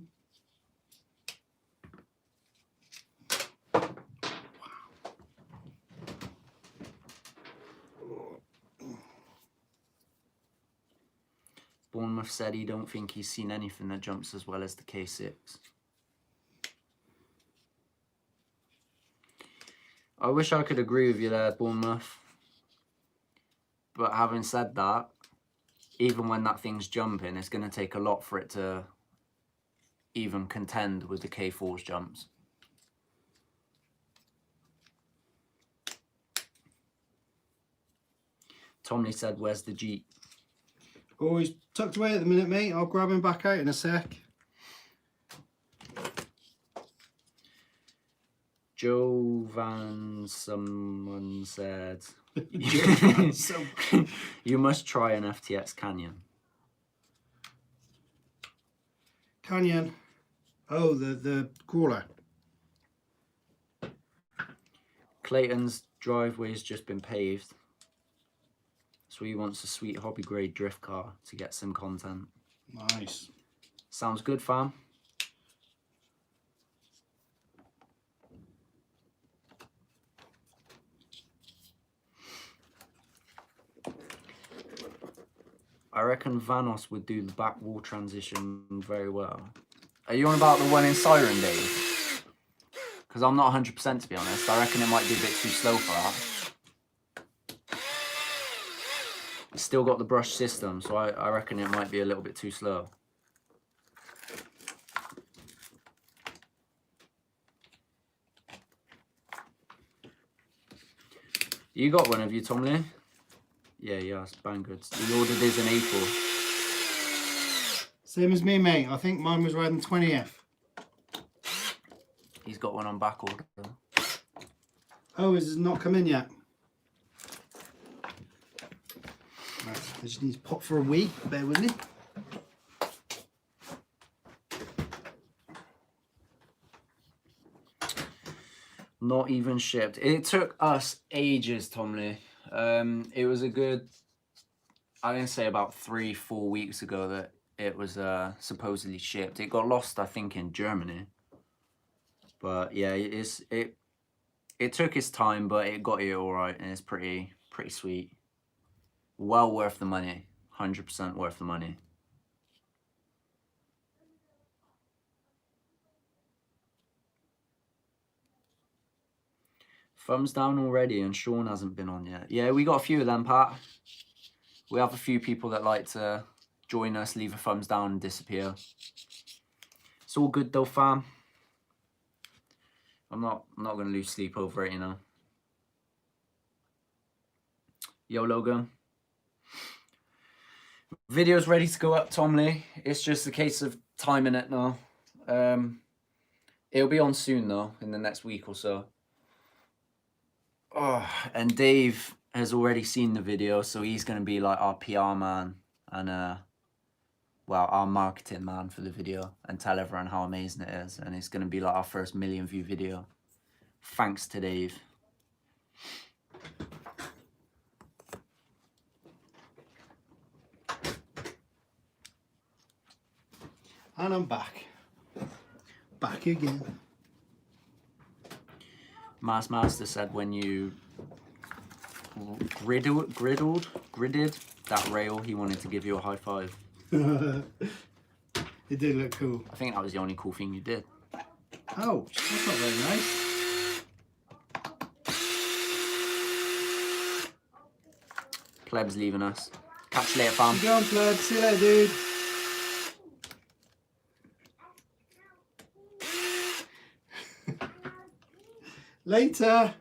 Bournemouth said he don't think he's seen anything that jumps as well as the K6. I wish I could agree with you there, Bournemouth. But having said that, even when that thing's jumping, it's going to take a lot for it to even contend with the K4's jumps. Tomley said, where's the Jeep? Oh, he's tucked away at the minute, mate. I'll grab him back out in a sec. Joe Van someone said, you must try an FTX Canyon. Canyon. Oh, the crawler. Clayton's driveway's just been paved, so he wants a sweet hobby grade drift car to get some content. Nice. Sounds good, fam. I reckon Vanos would do the back wall transition very well. Are you on about the one in Siren, Dave? Because I'm not 100% to be honest. I reckon it might be a bit too slow for that. It's still got the brush system, so I reckon it might be a little bit too slow. You got one, have you, Tomley? Yeah, it's bang good. He ordered his in April. Same as me, mate. I think mine was riding 20th. He's got one on back order. Oh, is it not come in yet? Right, I just need to pop for a wee. Bear with me. Not even shipped. It took us ages, Tomley. It was a good, I didn't say about 3-4 weeks ago that it was supposedly shipped. It got lost, I think, in Germany. But yeah, it took its time, but it got here all right, and it's pretty sweet. Well worth the money. 100% worth the money. Thumbs down already, and Sean hasn't been on yet. Yeah, we got a few of them, Pat. We have a few people that like to join us, leave a thumbs down and disappear. It's all good though, fam. I'm not gonna lose sleep over it, you know. Yo, Logan. Video's ready to go up, Tomley. It's just a case of timing it now. It'll be on soon though, in the next week or so. Oh, and Dave has already seen the video, so he's going to be like our PR man and, well, our marketing man for the video and tell everyone how amazing it is. And it's going to be like our first 1 million view video. Thanks to Dave. And I'm back. Back again. Master said when you gridded that rail, he wanted to give you a high five. It did look cool. I think that was the only cool thing you did. Oh, that's not very nice. Pleb's leaving us. Catch you later, fam. Go on, Pleb. See you later, dude. Later. I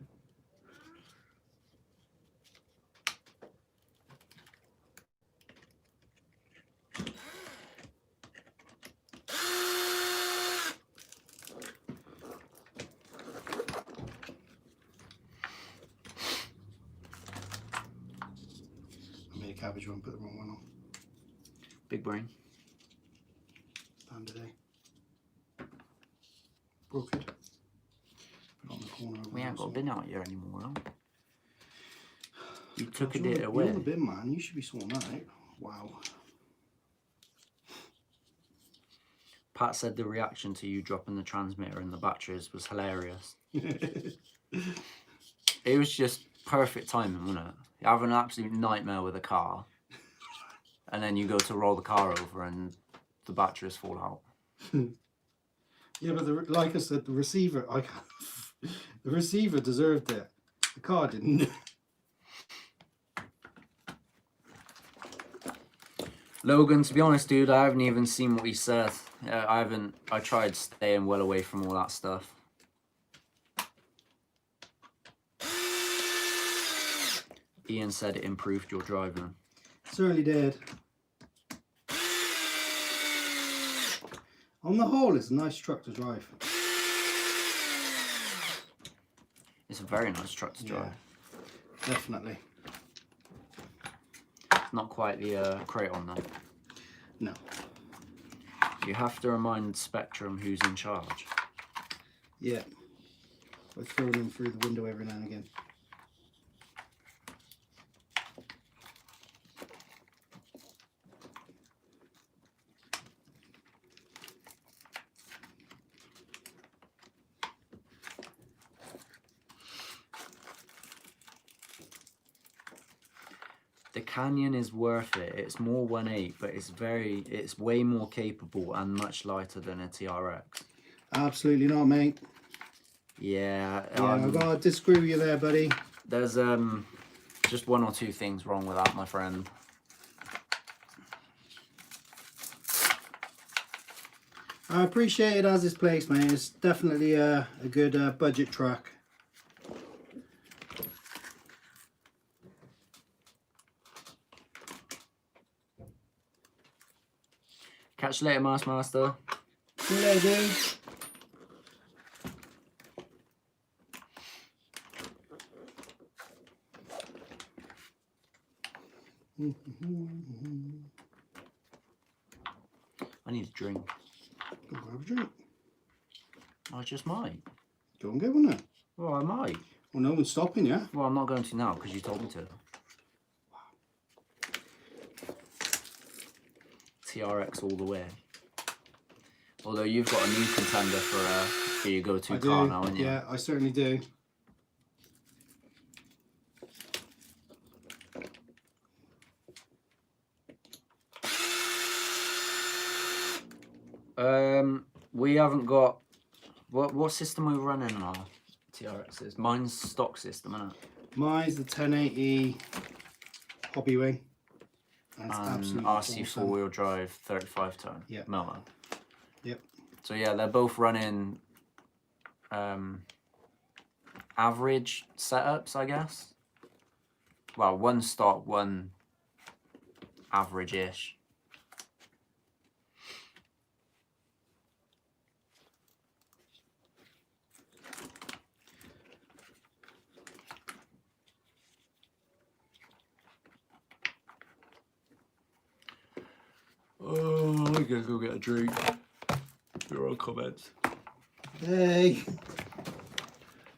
made a cabbage one, put the wrong one on. Big brain. Stand today. Broke it. On the corner over We there, ain't got a so. bin out here anymore, though. You took You're it away. You're the bin man. You should be sorting that out. Wow. Pat said the reaction to you dropping the transmitter and the batteries was hilarious. It was just perfect timing, wasn't it? You have an absolute nightmare with a car. and then you go to roll the car over and the batteries fall out. Yeah, but like I said, the receiver, the receiver deserved it. The car didn't. Logan, to be honest, dude, I haven't even seen what he said. I tried staying well away from all that stuff. Ian said it improved your driving. Certainly did. On the whole, it's a nice truck to drive. It's a very nice truck to drive. Yeah, definitely. It's not quite the Kraton though. No. You have to remind Spectrum who's in charge. Yeah. I throw them through the window every now and again. The Canyon is worth it. It's more 1.8, but it's way more capable and much lighter than a TRX. Absolutely not, mate. Yeah. I've got to disagree with you there, buddy. There's just one or two things wrong with that, my friend. I appreciate it as it's placed, mate. It's definitely a good budget truck. Catch you later, Master. See you later, dude. I need a drink. Go grab a drink. I just might. Go and get one then. Well, I might. Well, no one's stopping you. Well, I'm not going to now because you told me to. TRX all the way. Although you've got a new contender for your go-to car now, haven't you? Yeah, I certainly do. We haven't got what system are we running on our TRXs? Mine's stock system, isn't it? Mine's the 1080 Hobby Wing. That's absolutely RC awesome. 4-wheel drive 35 ton. Yep. Motor. Yep. So yeah, they're both running average setups, I guess. Well, one stock, one average-ish. Oh, I'm gonna go get a drink. Your own comments. Hey.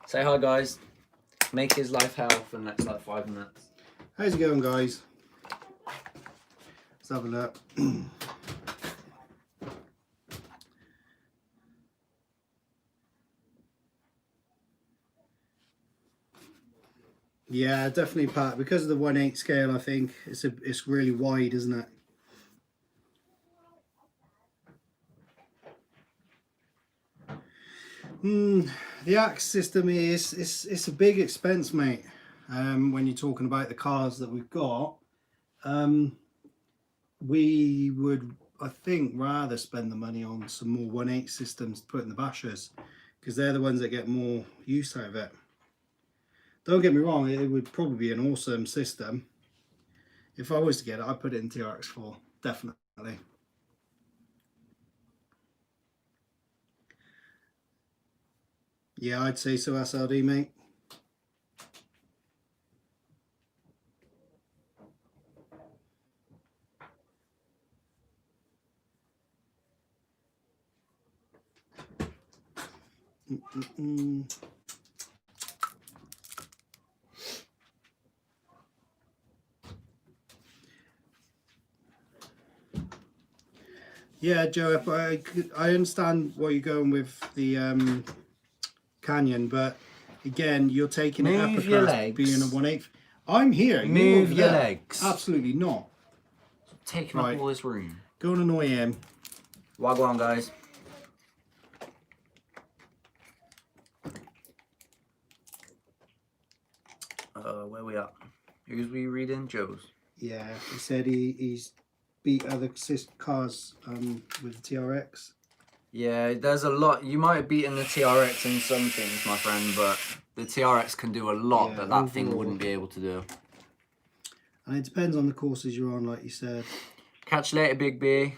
Say hi, guys. Make his life hell for the next like 5 minutes. How's it going, guys? Let's have a look. Yeah, definitely, Pat. Because of the 1/8 scale, I think it's really wide, isn't it? The axe system it's a big expense, mate. When you're talking about the cars that we've got, we would, I think, rather spend the money on some more 1/8 systems to put in the bashers, because they're the ones that get more use out of it. Don't get me wrong, it would probably be an awesome system. If I was to get it, I'd put it in TRX4, definitely. Yeah, I'd say so, SLD, mate. Yeah, Joe, I understand what you're going with the Canyon, but again, you're taking it Move your upperclass legs. being a 1/8. I'm here. Move you're your there. legs. Absolutely not. taking up all this room. Go and annoy him. Wagwan, guys. Where we at? Who's we reading? Joe's. Yeah, he said he's beat other cars with the TRX. Yeah, there's a lot. You might have beaten the TRX in some things, my friend, but the TRX can do a lot that thing wouldn't be able to do. And it depends on the courses you're on, like you said. Catch you later, Big B.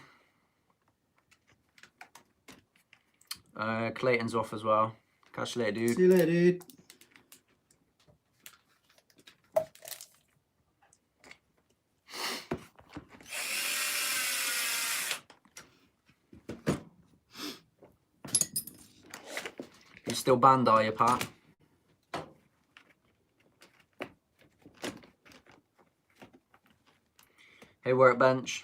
Clayton's off as well. Catch you later, dude. See you later, dude. You still banned, are you, Pat? Hey, workbench.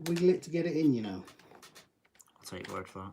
Wiggle it to get it in, you know. I'll take your word for that.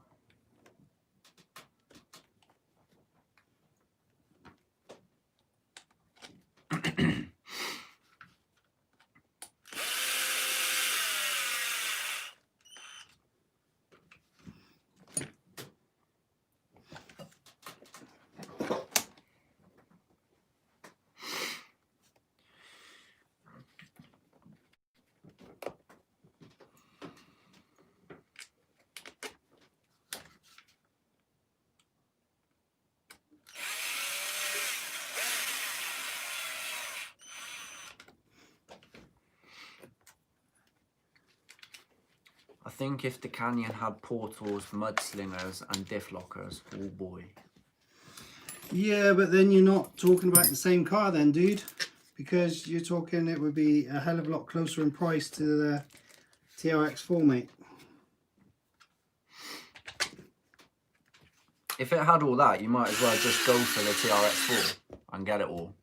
I think if the canyon had portals, mudslingers, and diff lockers, oh boy. Yeah, but then you're not talking about the same car then, dude. Because you're talking it would be a hell of a lot closer in price to the TRX4, mate. If it had all that, you might as well just go for the TRX4 and get it all.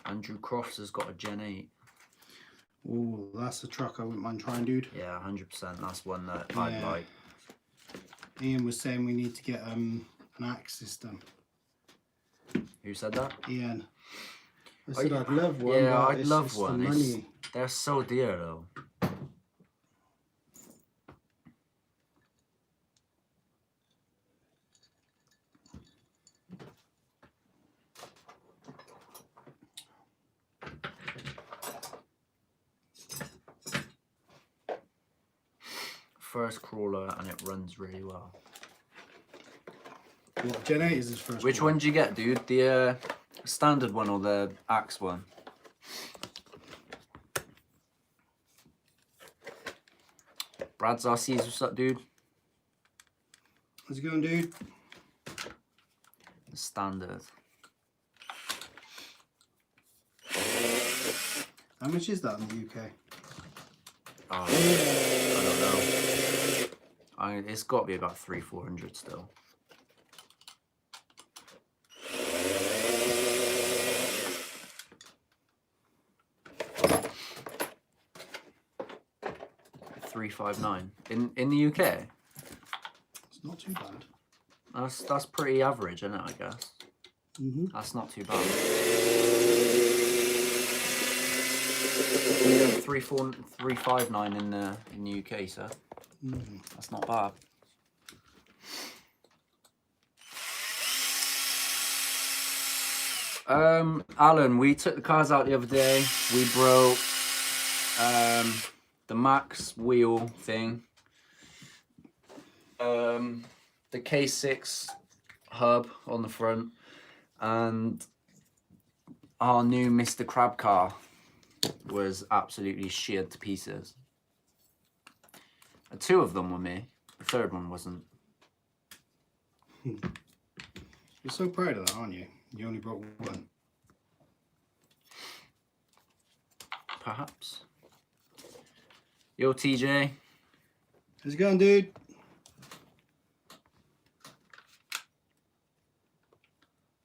Andrew Crofts has got a Gen 8. Oh, that's a truck I wouldn't mind trying, dude. Yeah, 100%. That's one that I'd like. Ian was saying we need to get an axe system. Who said that? Ian. I said I'd love one. Yeah, but I'd love the one. money. They're so dear though. First crawler and it runs really well. What, Gen 8 is his first Which one? one did you get, dude? The standard one or the axe one? Brad's RCs, what's up, dude? How's it going, dude? The standard. How much is that in the UK? Oh, I don't know. It's got to be about 300-400 still. $359 in the UK. It's not too bad. That's pretty average, isn't it? I guess. That's not too bad. 359 in the UK, sir. That's not bad. Alan, we took the cars out the other day. We broke the max wheel thing, the K6 hub on the front, and our new Mr. Crab car was absolutely sheared to pieces. And 2 of them were me. The 3rd one wasn't. You're so proud of that, aren't you? You only broke 1. Perhaps. Yo, TJ. How's it going, dude?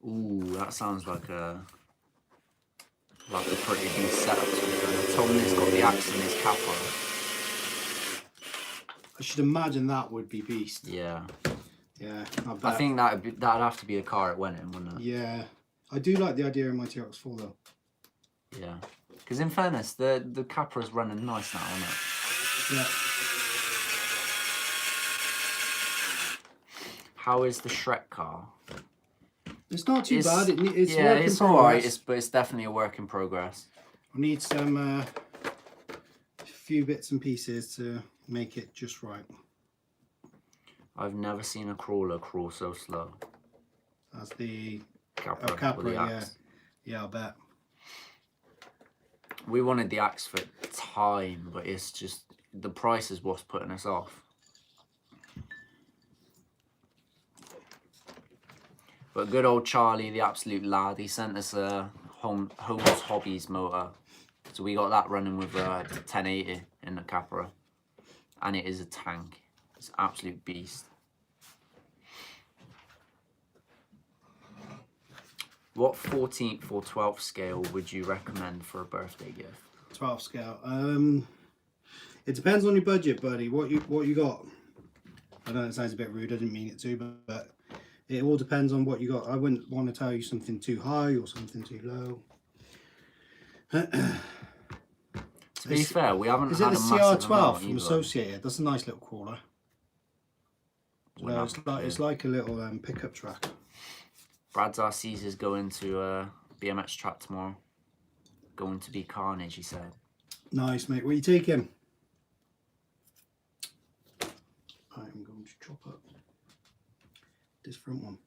Ooh, that sounds like a pretty good setup. Tom's got the axe in his capper. I should imagine that would be beast. Yeah. Yeah, I think that'd have to be a car it went in, wouldn't it? Yeah, I do like the idea of my TX4 though. Yeah, because in fairness, the Capra's running nice now, isn't it? Yeah. How is the Shrek car? It's not too bad. It's yeah, work in it's progress. alright. But it's definitely a work in progress. I need some few bits and pieces to make it just right. I've never seen a crawler crawl so slow. That's the Capra, yeah. Yeah, I bet. We wanted the axe for time, but it's just the price is what's putting us off. But good old Charlie, the absolute lad, he sent us a Home's Hobbies motor. So we got that running with a 1080 in the Capra. And it is a tank. It's an absolute beast. What 14th or 12th scale would you recommend for a birthday gift? 12 scale. It depends on your budget, buddy. What you got? I know it sounds a bit rude. I didn't mean it to, but it all depends on what you got. I wouldn't want to tell you something too high or something too low. To be fair, we haven't Is had it a the massive CR12 amount from either. Associated? That's a nice little crawler. No, it's like a little pickup truck. Brad's RCs is going to BMX track tomorrow. Going to be carnage, he said. Nice, mate. Where you taking? I'm going to chop up this front one.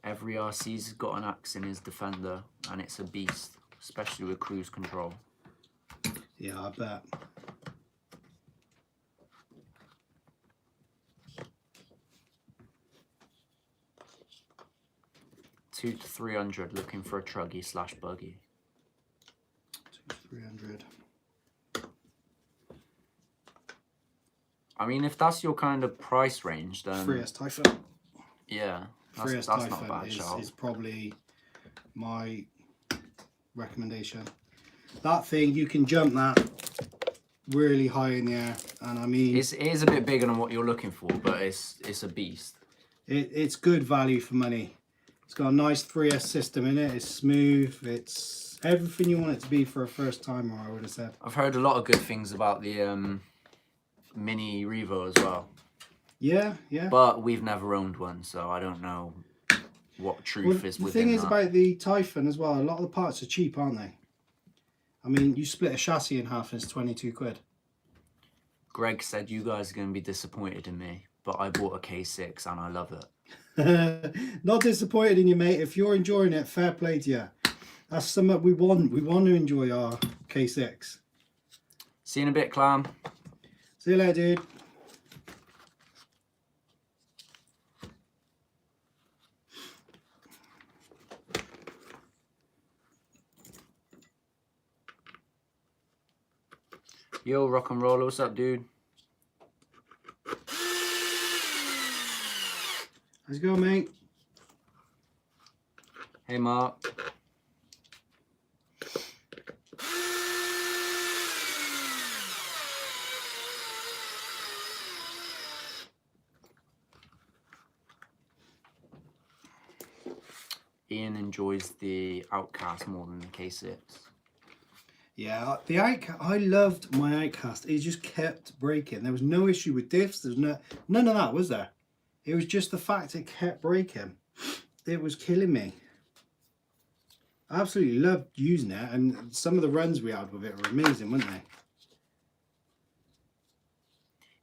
Every RC's got an axe in his Defender, and it's a beast, especially with cruise control. Yeah, I bet. $200 to $300 looking for a truggy / buggy. 300. I mean, if that's your kind of price range, then 3S Typhoon. yeah, that's not a bad shout. Is probably my recommendation. That thing, you can jump that really high in the air, and I mean, It is a bit bigger than what you're looking for, but it's a beast. it's good value for money. It's got a nice 3S system in it. It's smooth. It's everything you want it to be for a first timer, I would have said. I've heard a lot of good things about the Mini Revo as well. Yeah, yeah. But we've never owned one, so I don't know what truth is within that. The thing is about the Typhoon as well, a lot of the parts are cheap, aren't they? I mean, you split a chassis in half and it's 22 quid. Greg said you guys are going to be disappointed in me, but I bought a K6 and I love it. Not disappointed in you, mate. If you're enjoying it, fair play to you. That's something we want. We want to enjoy our K6. See you in a bit, Clam. See you later, dude. Yo, rock and roll, what's up, dude? How's it going, mate? Hey, Mark. Ian enjoys the Outcast more than the K6. Yeah, the I loved my Outcast. It just kept breaking. There was no issue with diffs. There's none of that, was there? It was just the fact it kept breaking. It was killing me. I absolutely loved using it, and some of the runs we had with it were amazing, weren't they?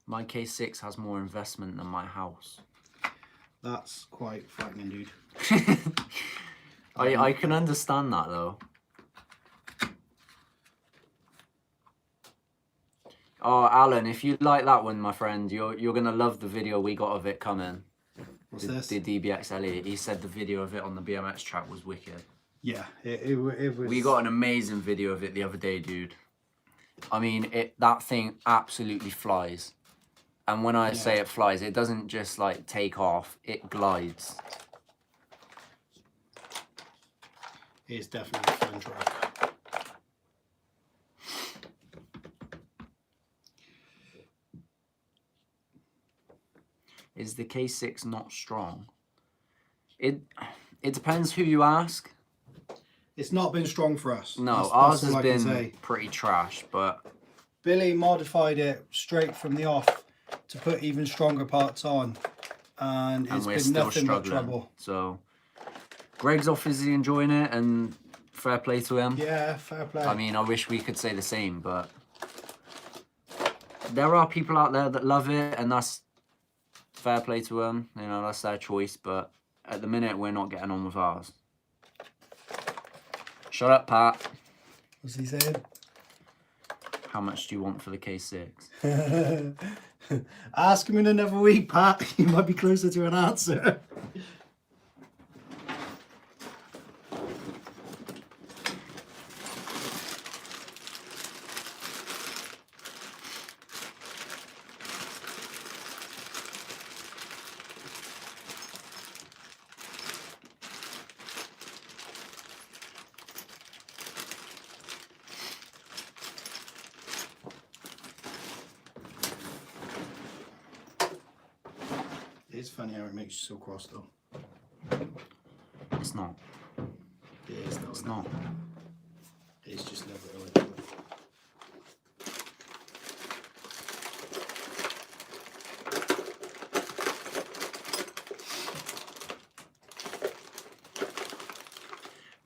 My K6 has more investment than my house. That's quite frightening, dude. I can understand that though. Oh, Alan, if you like that one, my friend, you're gonna love the video we got of it coming. What's this? The DBX LE. He said the video of it on the BMX track was wicked. Yeah, it was. We got an amazing video of it the other day, dude. I mean, that thing absolutely flies. And when I say it flies, it doesn't just like take off, it glides. It's definitely a fun track. Is the K6 not strong? It depends who you ask. It's not been strong for us. No, ours has been pretty trash, but Billy modified it straight from the off to put even stronger parts on, and it's been nothing but trouble. So Greg's obviously enjoying it, and fair play to him. Yeah, fair play. I mean, I wish we could say the same, but there are people out there that love it, and that's fair play to them. You know, that's their choice, but at the minute, we're not getting on with ours. Shut up, Pat. What's he saying? How much do you want for the K6? Ask him in another week, Pat. You might be closer to an answer. It's funny how it makes you so cross, though. It's not. It is, though. It's not. It's just never really.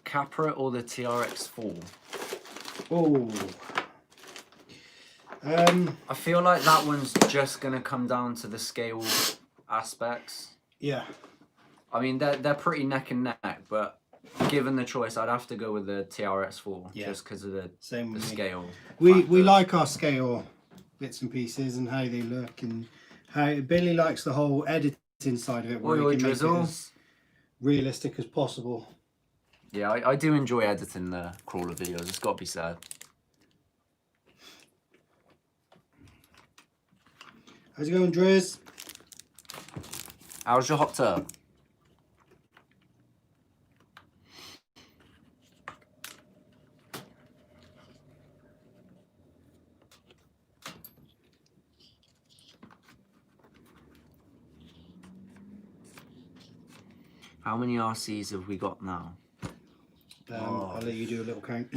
Capra or the TRX4? Oh. I feel like that one's just gonna come down to the scale aspects. Yeah. I mean, they're pretty neck and neck, but given the choice, I'd have to go with the TRX4 just because of the scale. We like our scale bits and pieces and how they look, and how Billy likes the whole editing side of it, where he can make it as realistic as possible. Yeah, I do enjoy editing the crawler videos. It's got to be said. How's it going, Driz? How's your hot tub? How many RCs have we got now? I'll let you do a little count.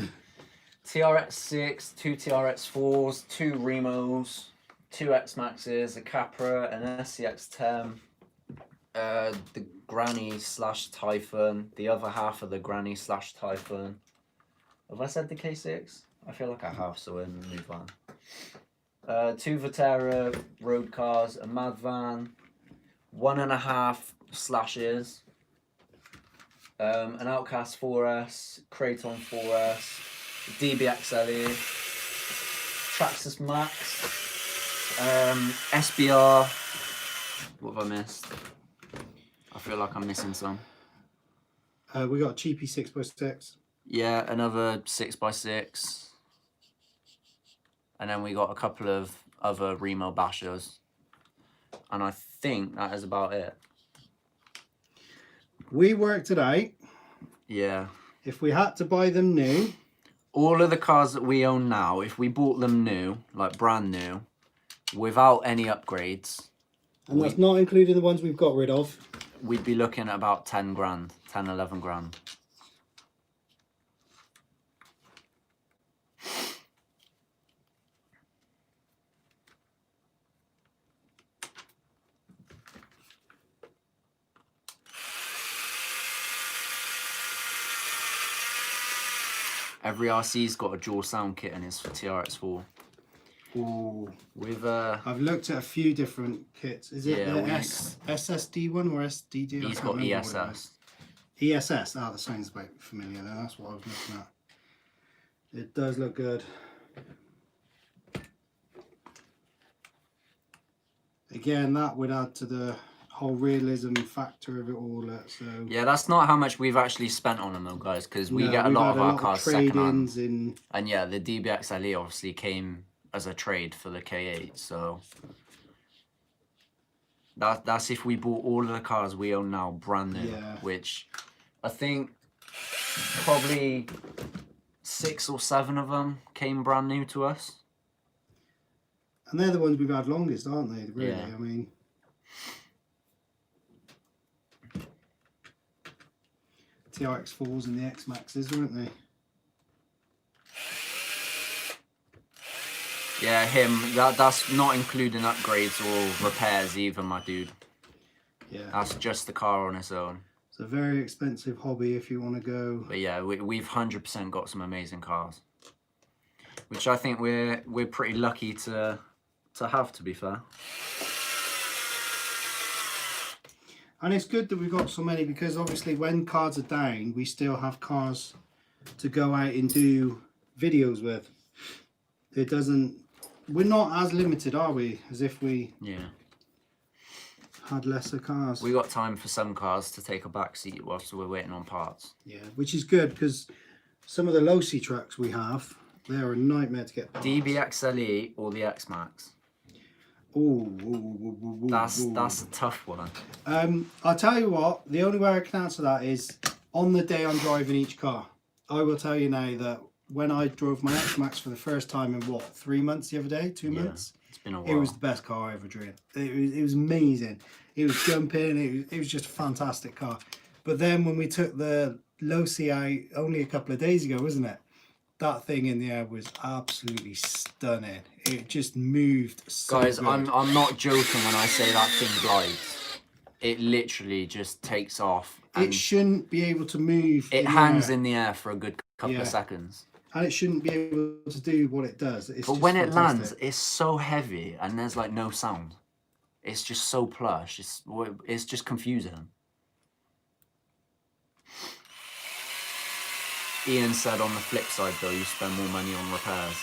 TRX6, 2 TRX4s, 2 Remos, 2 X-Maxes, a Capra, an SCX-10, the Granny / Typhon, the other half of the Granny / Typhon. Have I said the K6? I feel like I have, so we'll move on. 2 Vatera road cars, a Mad Van, 1.5 Slashes, an Outcast 4S, Kraton 4S, DBX LE, Traxxas Max, SBR. What have I missed? I feel like I'm missing some. We got a cheapy 6x6. Yeah, another 6x6. And then we got a couple of other Remo bashers. And I think that is about it. We worked it out. Yeah. If we had to buy them new, all of the cars that we own now, if we bought them new, like brand new, without any upgrades. And that's not including the ones we've got rid of. we'd be looking at about 10 grand, 10, 11 grand. Every RC's got a dual sound kit in his TRX4. Ooh. With I've looked at a few different kits. Is it Yeah, the SSD one or SDD? he's got ESS. ESS. Ah, that sounds about familiar. Then that's what I was looking at. It does look good. Again, that would add to the whole realism factor of it all. So yeah, that's not how much we've actually spent on them though, guys, because we get a we've lot had of our cars trade-ins secondhand. And yeah, the DBX LE obviously came as a trade for the K8, so that's if we bought all of the cars we own now brand new, which I think probably 6 or 7 of them came brand new to us. And they're the ones we've had longest, aren't they? Really, yeah. I mean, TRX4s and the X Maxes, weren't they? Yeah, that's not including upgrades or repairs either, my dude. Yeah. That's just the car on its own. It's a very expensive hobby if you want to go. But yeah, we've 100% got some amazing cars, which I think we're pretty lucky to have, to be fair. And it's good that we've got so many, because obviously when cars are down, we still have cars to go out and do videos with. It doesn't. We're not as limited, are we, as if we had lesser cars. We got time for some cars to take a back seat whilst we're waiting on parts. Yeah, which is good, because some of the low-C trucks we have, they're a nightmare to get parts. DBX LE or the X Max? Ooh, that's a tough one. I'll tell you what, the only way I can answer that is on the day I'm driving each car. I will tell you now that when I drove my X Max for the first time in 3 months the other day, 2 months? It's been a while. It was the best car I ever drove. It was amazing. It was jumping, it was just a fantastic car. But then when we took the low-C out only a couple of days ago, wasn't it? That thing in the air was absolutely stunning. It just moved so Guys, good. I'm not joking when I say that thing glides. It literally just takes off. It shouldn't be able to move. It hangs in the air for a good couple of seconds. And it shouldn't be able to do what it does. But when it lands, it's so heavy and there's like no sound. It's just so plush. It's just confusing. Ian said on the flip side though, you spend more money on repairs.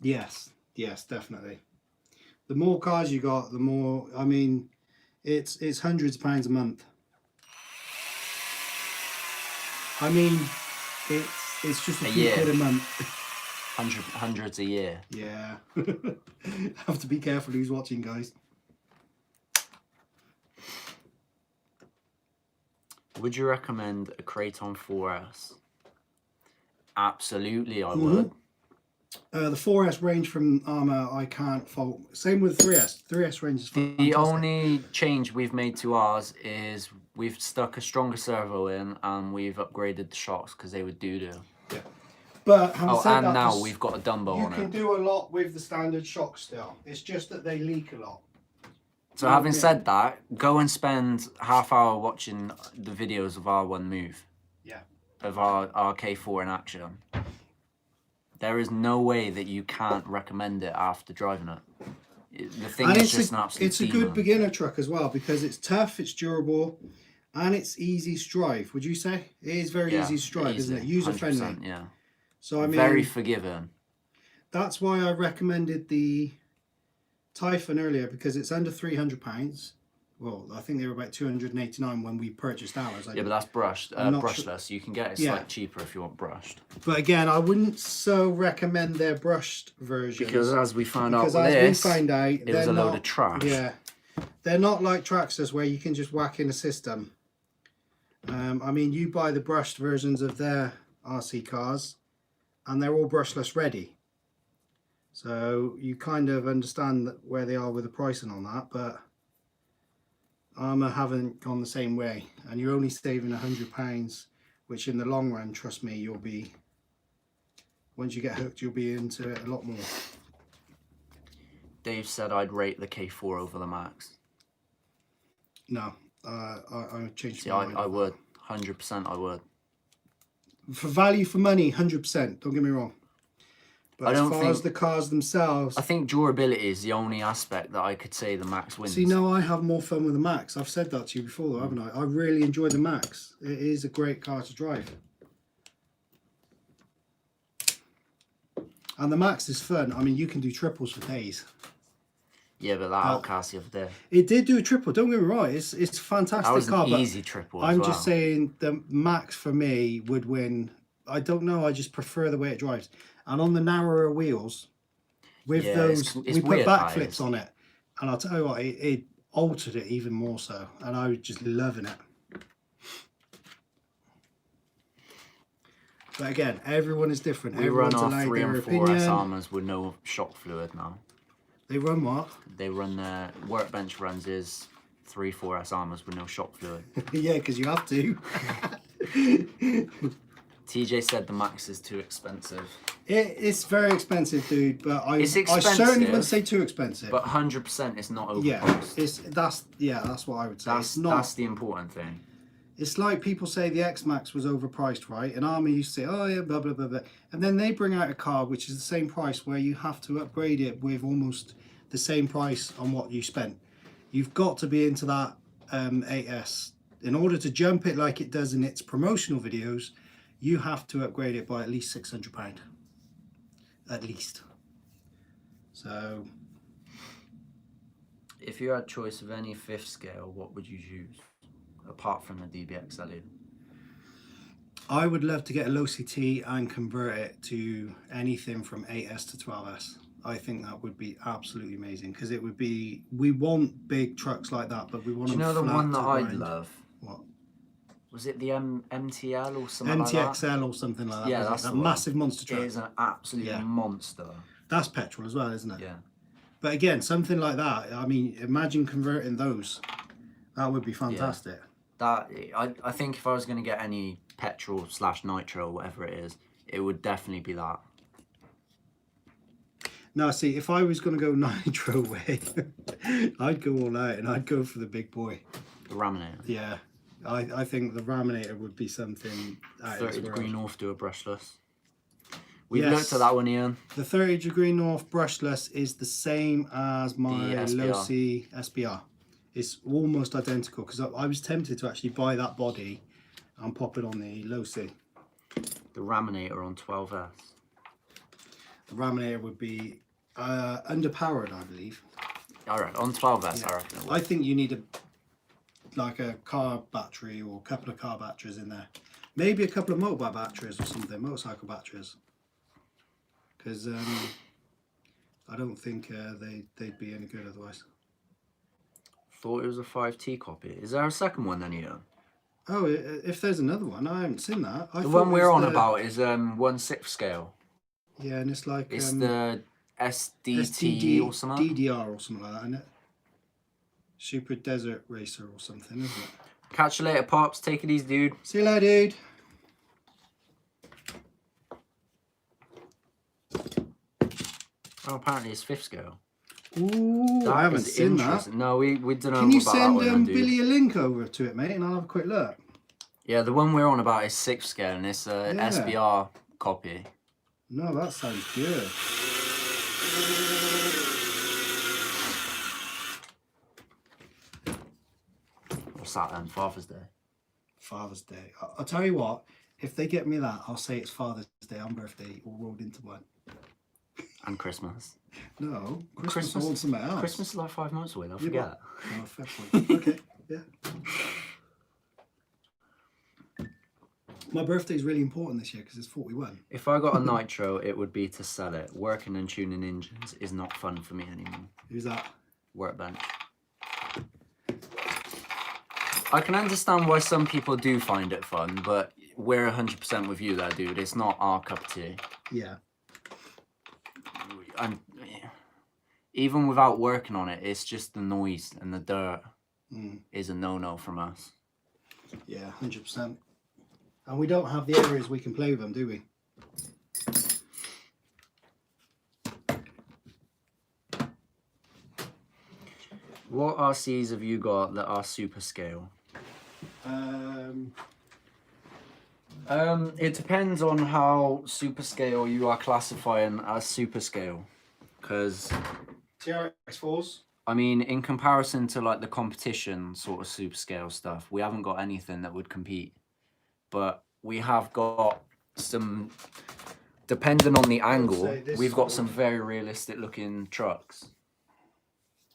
Yes, definitely. The more cars you got, the more, I mean, it's hundreds of pounds a month. I mean, it's just a few quid a month. Hundreds a year. Yeah. Have to be careful who's watching, guys. Would you recommend a Kraton 4S? Absolutely, I would. The 4S range from Armour, I can't fault. Same with 3S. 3S range is fantastic. The only change we've made to ours is we've stuck a stronger servo in and we've upgraded the shocks because they would doo-doo. Yeah. But and now we've got a Dumbo on it. You can do a lot with the standard shocks still. It's just that they leak a lot. So having said that, go and spend half hour watching the videos of R1 move. Yeah. Of our K4 in action. There is no way that you can't recommend it after driving it. The thing is just an absolute It's a good beginner truck as well because it's tough, it's durable, and it's easy to drive. Would you say? It is very easy to drive, isn't it? User friendly. Yeah. So I mean, very forgiving. That's why I recommended the Typhon earlier, because it's under £300. Well, I think they were about 289 when we purchased ours. Yeah, but that's brushed, brushless. You can get it slightly cheaper if you want brushed. But again, I wouldn't so recommend their brushed version. Because as we found out with this, it was a load of trash. Yeah, they're not like Traxxas where you can just whack in a system. I mean, you buy the brushed versions of their RC cars, and they're all brushless ready. So you kind of understand where they are with the pricing on that, but Armour haven't gone the same way, and you're only saving £100, which in the long run, trust me, you'll be, once you get hooked, you'll be into it a lot more. Dave said I'd rate the K4 over the Max. No, I changed See, my mind. I would. 100% I would. For value for money, 100%, don't get me wrong. But as far as the cars themselves... I think durability is the only aspect that I could say the Max wins. See, no, I have more fun with the Max. I've said that to you before, though, haven't I? I really enjoy the Max. It is a great car to drive. And the Max is fun. I mean, you can do triples for days. Yeah, but that outcast the other day. It did do a triple, don't get me wrong. It's a fantastic car. That was an easy triple I'm just saying the Max for me would win. I don't know, I just prefer the way it drives. And on the narrower wheels, with those, we put backflips on it. And I'll tell you what, it altered it even more so. And I was just loving it. But again, everyone is different. We Everyone's run our allowed 3 their and 4 opinion. S Armours with no shock fluid now. They run what? They run their workbench runs is 3 4S Armours with no shock fluid. Yeah, because you have to. TJ said the Max is too expensive. It's very expensive, dude. But I expensive, certainly wouldn't say too expensive. But 100% it's not overpriced. Yeah, that's what I would say. That's the important thing. It's like people say the X-Max was overpriced, right? And Army used to say, oh yeah, blah, blah, blah, blah. And then they bring out a car which is the same price where you have to upgrade it with almost the same price on what you spent. You've got to be into that 8S. In order to jump it like it does in its promotional videos, you have to upgrade it by at least £600. At least. So... If you had choice of any 5th scale, what would you choose? Apart from the DBXLE. I would love to get a low CT and convert it to anything from 8S to 12S. I think that would be absolutely amazing because it would be, we want big trucks like that, but we want Do you know the one that I'd love? What? Was it the MTL or something MTXL like that? or something like that? Yeah, that's a massive monster truck. It is an absolute monster. That's petrol as well, isn't it? Yeah. But again, something like that, I mean, imagine converting those. That would be fantastic. Yeah. I think if I was going to get any petrol / nitro, whatever it is, it would definitely be that. Now, see, if I was going to go nitro way, I'd go all out and I'd go for the big boy. The Raminator. Yeah, I think the Raminator would be something. 30 degree north do a brushless. We've looked at that one, Ian. The 30 degree north brushless is the same as my Losi SBR. It's almost identical because I was tempted to actually buy that body and pop it on the Losi. The Raminator on 12S. The Raminator would be underpowered, I believe. Alright, on 12S, yeah. I reckon it would. I think you need like a car battery or a couple of car batteries in there. Maybe a couple of motorbike batteries or something, motorcycle batteries. Because I don't think they'd be any good otherwise. Thought it was a 5T copy. Is there a second one then, Ian? Oh, if there's another one, I haven't seen that. The one we're on about is 1/6 scale. Yeah, and it's like it's the SDT or something. DDR or something like that, isn't it? Super Desert Racer or something, isn't it? Catch you later, Pops. Take it easy, dude. See you later, dude. Oh, apparently it's 5th scale. Ooh, I haven't seen that. No, we don't know. Can you send Billy a link over to it, mate, and I'll have a quick look? Yeah, the one we're on about is 6th scale, and it's a SBR copy. No, that sounds good. What's that then? Father's Day. Father's Day. I'll tell you what. If they get me that, I'll say it's Father's Day and birthday all rolled into one. And Christmas. No, Christmas is something else. Christmas is like 5 months away, don't forget. Oh, fair point. Okay, yeah. My birthday's really important this year because it's 41. If I got a nitro, it would be to sell it. Working and tuning engines is not fun for me anymore. Who's that? Workbench. I can understand why some people do find it fun, but we're 100% with you there, dude. It's not our cup of tea. Yeah. And even without working on it, it's just the noise and the dirt. is a no-no from us. Yeah, 100%. And we don't have the areas we can play with them, do we? What RCs have you got that are super scale? It depends on how super scale you are classifying as super scale, because TRX4s. I mean, in comparison to like the competition sort of super scale stuff, we haven't got anything that would compete, but we have got some, depending on the angle, we've got some very realistic looking trucks.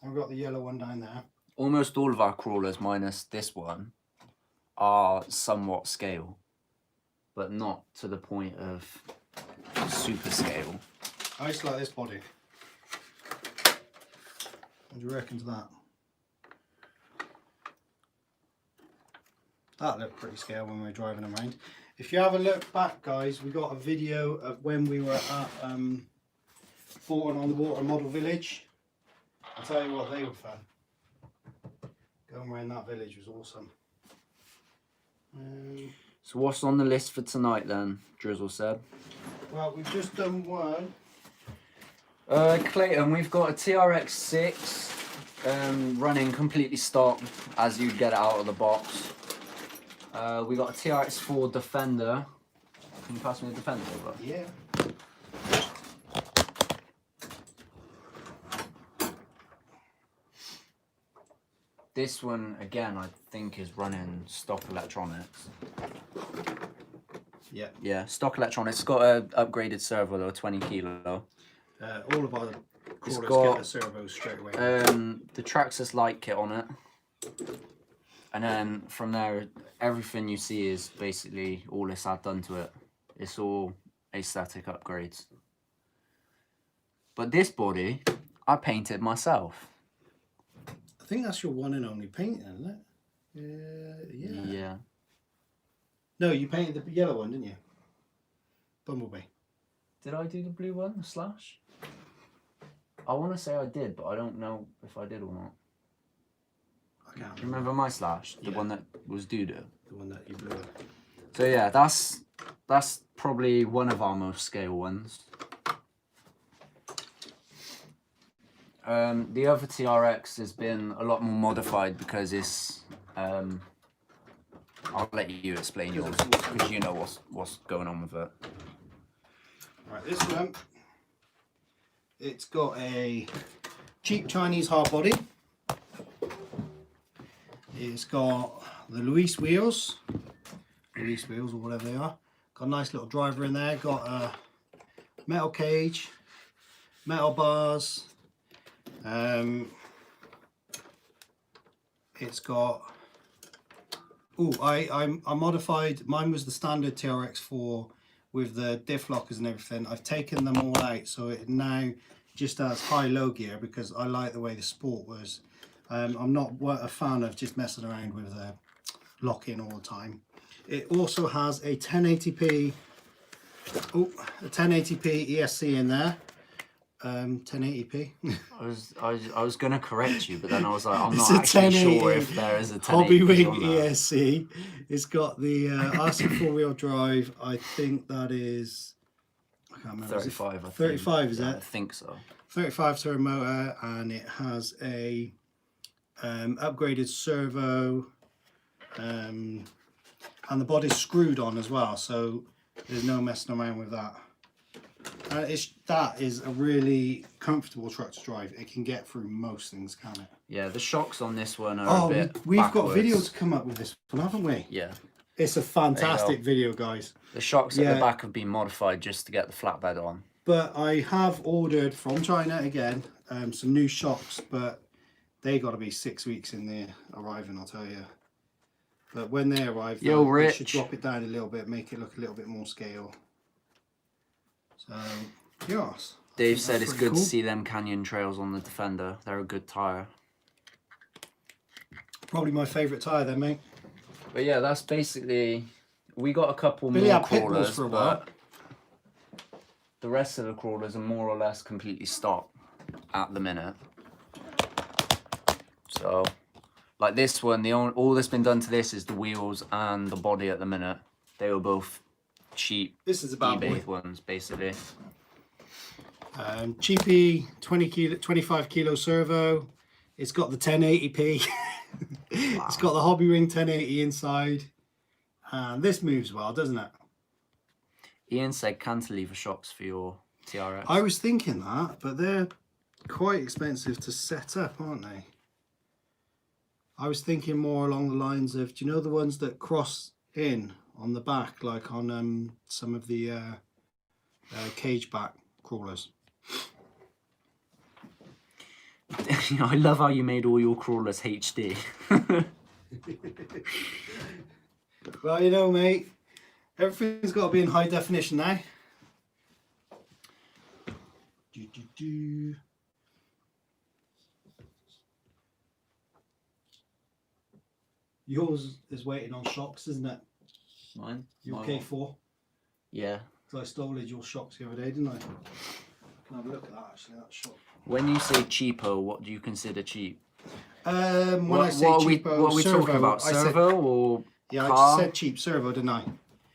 I've got the yellow one down there. Almost all of our crawlers, minus this one, are somewhat scale, but not to the point of super scale. I just like this body. What do you reckon to that? That looked pretty scale when we were driving around. If you have a look back, guys, we got a video of when we were at Thornton on the Water Model Village. I'll tell you what, they were fun. Going around that village was awesome. So what's on the list for tonight then, Drizzle said? Well, we've just done one. Clayton, we've got a TRX6 running completely stock as you'd get it out of the box. We got a TRX4 Defender. Can you pass me the Defender over? Yeah. This one, again, I think is running stock electronics. Yeah. Yeah, stock electronics. It's got a upgraded servo though, 20 kilo. All of our crawlers got, get the servos straight away. The Traxxas light kit on it. And then from there, everything you see is basically all it's had done to it. It's all aesthetic upgrades. But this body, I painted myself. I think that's your one and only painting, isn't it? Yeah. Yeah. No, you painted the yellow one, didn't you? Bumblebee. Did I do the blue one, the slash? I want to say I did, but I don't know if I did or not. I can't Do you remember my slash? The one that was doo-doo? The one that you blew up. So yeah, that's probably one of our most scale ones. The other TRX has been a lot more modified because it's I'll let you explain yours because you know what's going on with it. Right, this one, it's got a cheap Chinese hard body. It's got the Luis wheels or whatever they are. Got a nice little driver in there. Got a metal cage, metal bars. It's got. Oh, I modified. Mine was the standard TRX4 with the diff lockers and everything. I've taken them all out, so it now just has high-low gear because I like the way the Sport was. I'm not a fan of just messing around with the lock-in all the time. It also has a 1080p ESC in there. 1080p. I was gonna correct you, but then I was like, I'm It's not actually 1080 sure if there is a 1080p Hobbywing on that. ESC. It's got the RC four-wheel drive. I think that is. I can't remember. 35. I think. 35 is yeah, it? I think so. 35 turbo motor, and it has a upgraded servo, and the body's screwed on as well, so there's no messing around with that. That is a really comfortable truck to drive. It can get through most things, can it? Yeah, the shocks on this one are a bit we've backwards. got video to come up with this one, haven't we? Yeah. It's a fantastic video, guys. The shocks at the back have been modified just to get the flatbed on. But I have ordered from China again some new shocks, but they got to be 6 weeks in there arriving, I'll tell you. But when they arrive, they should drop it down a little bit, make it look a little bit more scale. So, yes. Dave said it's good to see them canyon trails on the Defender. They're a good tyre. Probably my favourite tyre then, mate. But yeah, that's basically... We got a couple more crawlers, for a while. but the rest of the crawlers are more or less completely stock at the minute. So Like this one, all that's been done to this is the wheels and the body at the minute. They were both cheap This is a bad eBay boy. ones, basically. Cheapy 25 kilo servo. It's got the 1080p. Wow. It's got the Hobby Ring 1080 inside. And this moves well, doesn't it? Ian said cantilever shocks for your TRX. I was thinking that, but they're quite expensive to set up, aren't they? I was thinking more along the lines of, do you know the ones that cross in on the back, like on some of the cage back crawlers? I love how you made all your crawlers HD. Well, you know, mate, everything's got to be in high definition now. Yours is waiting on shocks, isn't it? Mine? Your My K4. Yeah. So I stole your shocks the other day, didn't I? Can I have a look at that actually, that shock. When you say cheapo, what do you consider cheap? When What, I say what cheapo, are we servo, talking about? I said, Servo or yeah, car? I just said cheap servo, didn't I?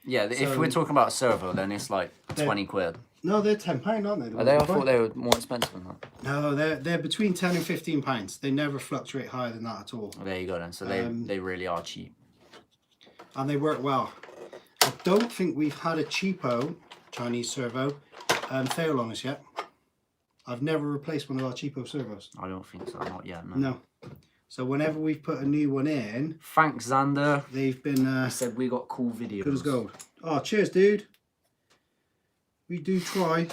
Yeah, if So- we're talking about servo, then it's like 20 quid. No, they're £10, aren't they? Are they? I thought they were more expensive than that. No, they're between £10 and £15. They never fluctuate higher than that at all, Oh, there you go then. So they really are cheap. and they work well. I don't think we've had a cheapo Chinese servo fail on us yet. I've never replaced one of our cheapo servos. I don't think so. Not yet. No. No. So whenever we've put a new one in, Thanks, Xander. they've been He said we got cool videos. good as gold. Oh, cheers, dude. We do try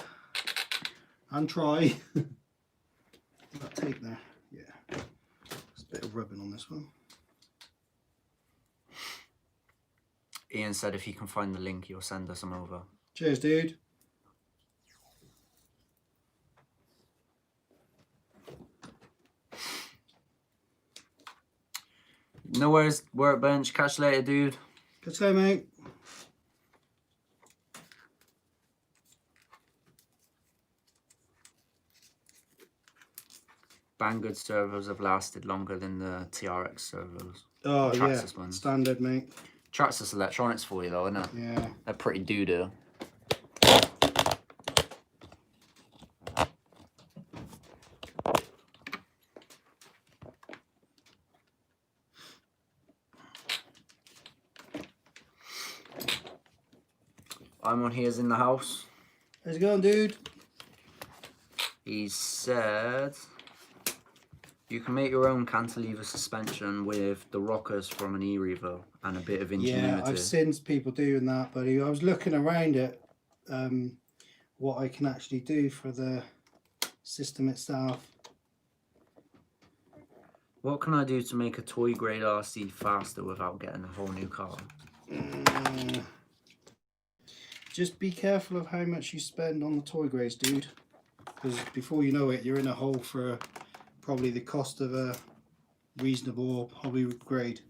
and try. That tape there, yeah. There's a bit of rubbing on this one. Ian said if he can find the link, he'll send us some over. Cheers, dude. No worries, workbench. Catch you later, dude. Good day, mate. Banggood servos have lasted longer than the TRX servos. Oh, Traxxas yeah. ones. Standard, mate. Traxxas electronics for you though, isn't it? Yeah. They're pretty doo-doo. I'm on here's in the house. How's it going, dude? He said you can make your own cantilever suspension with the rockers from an e-revo and a bit of ingenuity. Yeah, I've seen people doing that, buddy. I was looking around at what I can actually do for the system itself. What can I do to make a toy grade RC faster without getting a whole new car? Just be careful of how much you spend on the toy grades, dude. Because before you know it, you're in a hole for probably the cost of a reasonable hobby grade.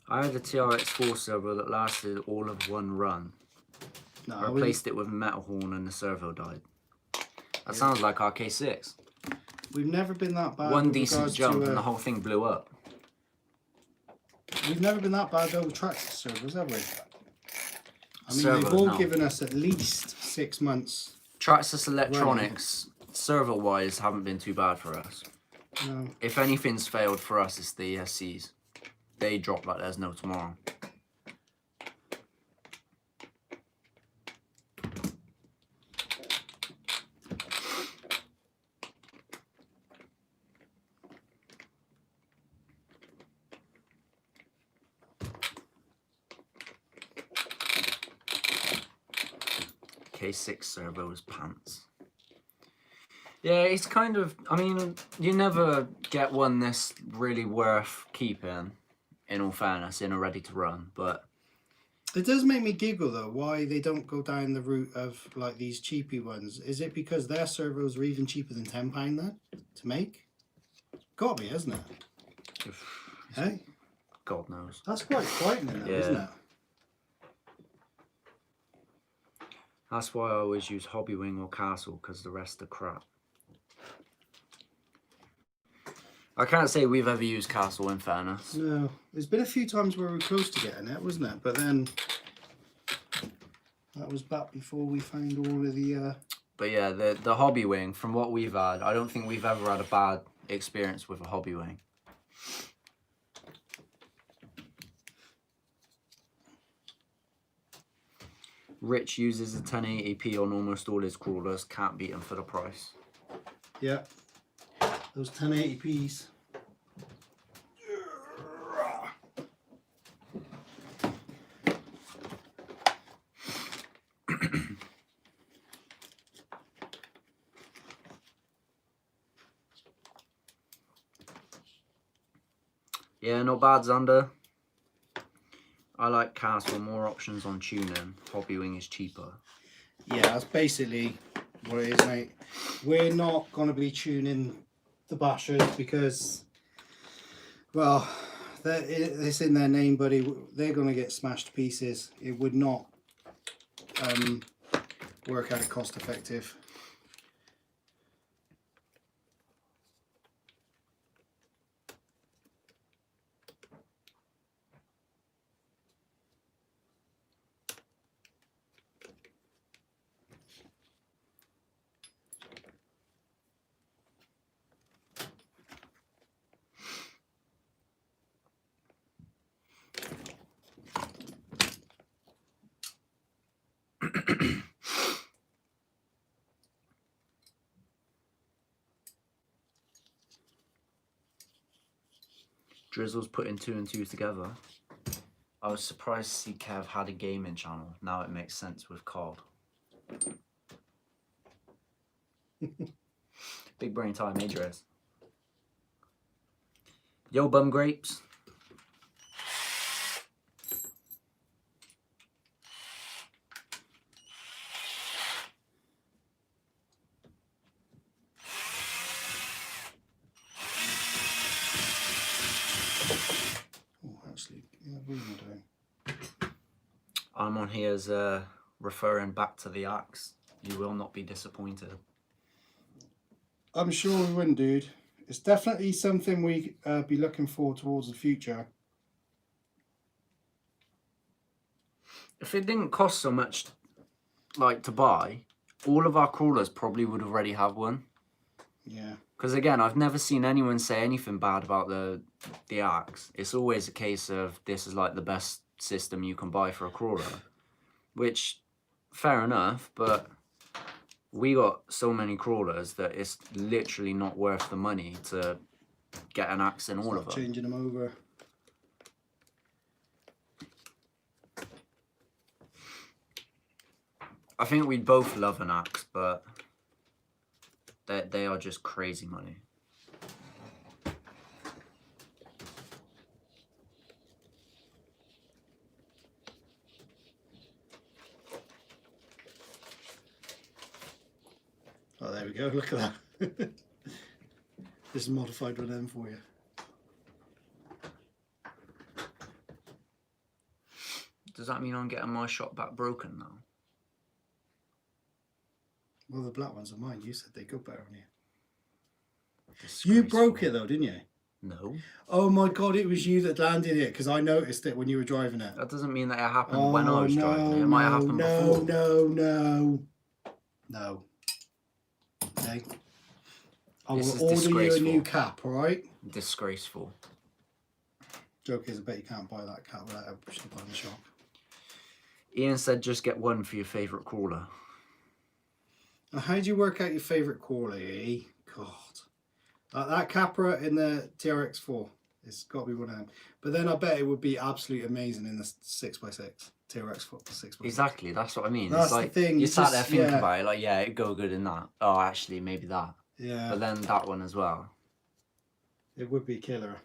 I had a TRX4 servo that lasted all of one run. No, I replaced it with a metal horn and the servo died. That sounds like our K6. we've never been that bad. One with decent regards jump to, and the whole thing blew up. We've never been that bad though with Traxxas servos, have we? I mean, Servos, they've all no. given us at least 6 months. Traxxas electronics, servo-wise, haven't been too bad for us. No. If anything's failed for us, it's the ESCs. They drop like there's no tomorrow. K6 servos pants. Yeah, it's kind of, I mean, you never get one that's really worth keeping, in all fairness, in a ready to run, but It does make me giggle though, why they don't go down the route of like these cheapy ones. Is it because their servos are even cheaper than £10 then to make? Gotta be, isn't it? Hey, God knows. that's quite frightening though, isn't Yeah. it? That's why I always use Hobbywing or Castle, because the rest are crap. I can't say we've ever used Castle, in fairness. No, there's been a few times where we were close to getting it, wasn't it? But then that was back before we found all of the. But yeah, the Hobbywing, from what we've had, I don't think we've ever had a bad experience with a Hobbywing. Rich uses a 1080p on almost all his crawlers. Can't beat him for the price. Yeah, those 1080p's. Yeah, not bad, Xander. I like Castle, more options on tuning. Hobbywing is cheaper. Yeah, that's basically what it is, mate. We're not going to be tuning the bashers because, well, it's in their name, buddy. They're going to get smashed to pieces. It would not work out cost effective. Drizzle's putting 2 and 2 together. I was surprised to see Kev had a gaming channel. Now it makes sense with COD. Big brain time, eh, Driz? Yo, bum grapes. I'm on here as referring back to the axe. You will not be disappointed. I'm sure we wouldn't, dude. It's definitely something we be looking forward towards the future. If it didn't cost so much, like, to buy, all of our crawlers probably would already have one. Yeah. Because again, I've never seen anyone say anything bad about the axe. It's always a case of this is like the best system you can buy for a crawler, which fair enough, but we got so many crawlers that it's literally not worth the money to get an axe in all of them. Changing them over. I think we both love an axe, but they are just crazy money. Oh, there we go. Look at that. This is modified with them for you. Does that mean I'm getting my shot back broken now? Well, the black ones are mine. You said they go better on you. You broke it though, didn't you? No. Oh my God, it was you that landed it because I noticed it when you were driving it. That doesn't mean that it happened when I was driving it. It might have happened before. No. Okay. I This will is order you a disgraceful. new cap, alright? Disgraceful. Joke is, I bet you can't buy that cap without ever pushing the button in the shop. Ian said just get one for your favourite crawler. Now, how do you work out your favourite crawler, eh? God. That Capra in the TRX4. It's got to be one of them. But then I bet it would be absolutely amazing in the 6x6. TRX4 6x6. Exactly, that's what I mean. That's it's like the thing. you sat just, there thinking yeah. about it, like, yeah, it'd go good in that. Oh, actually, maybe that. Yeah. But then that one as well. It would be killer.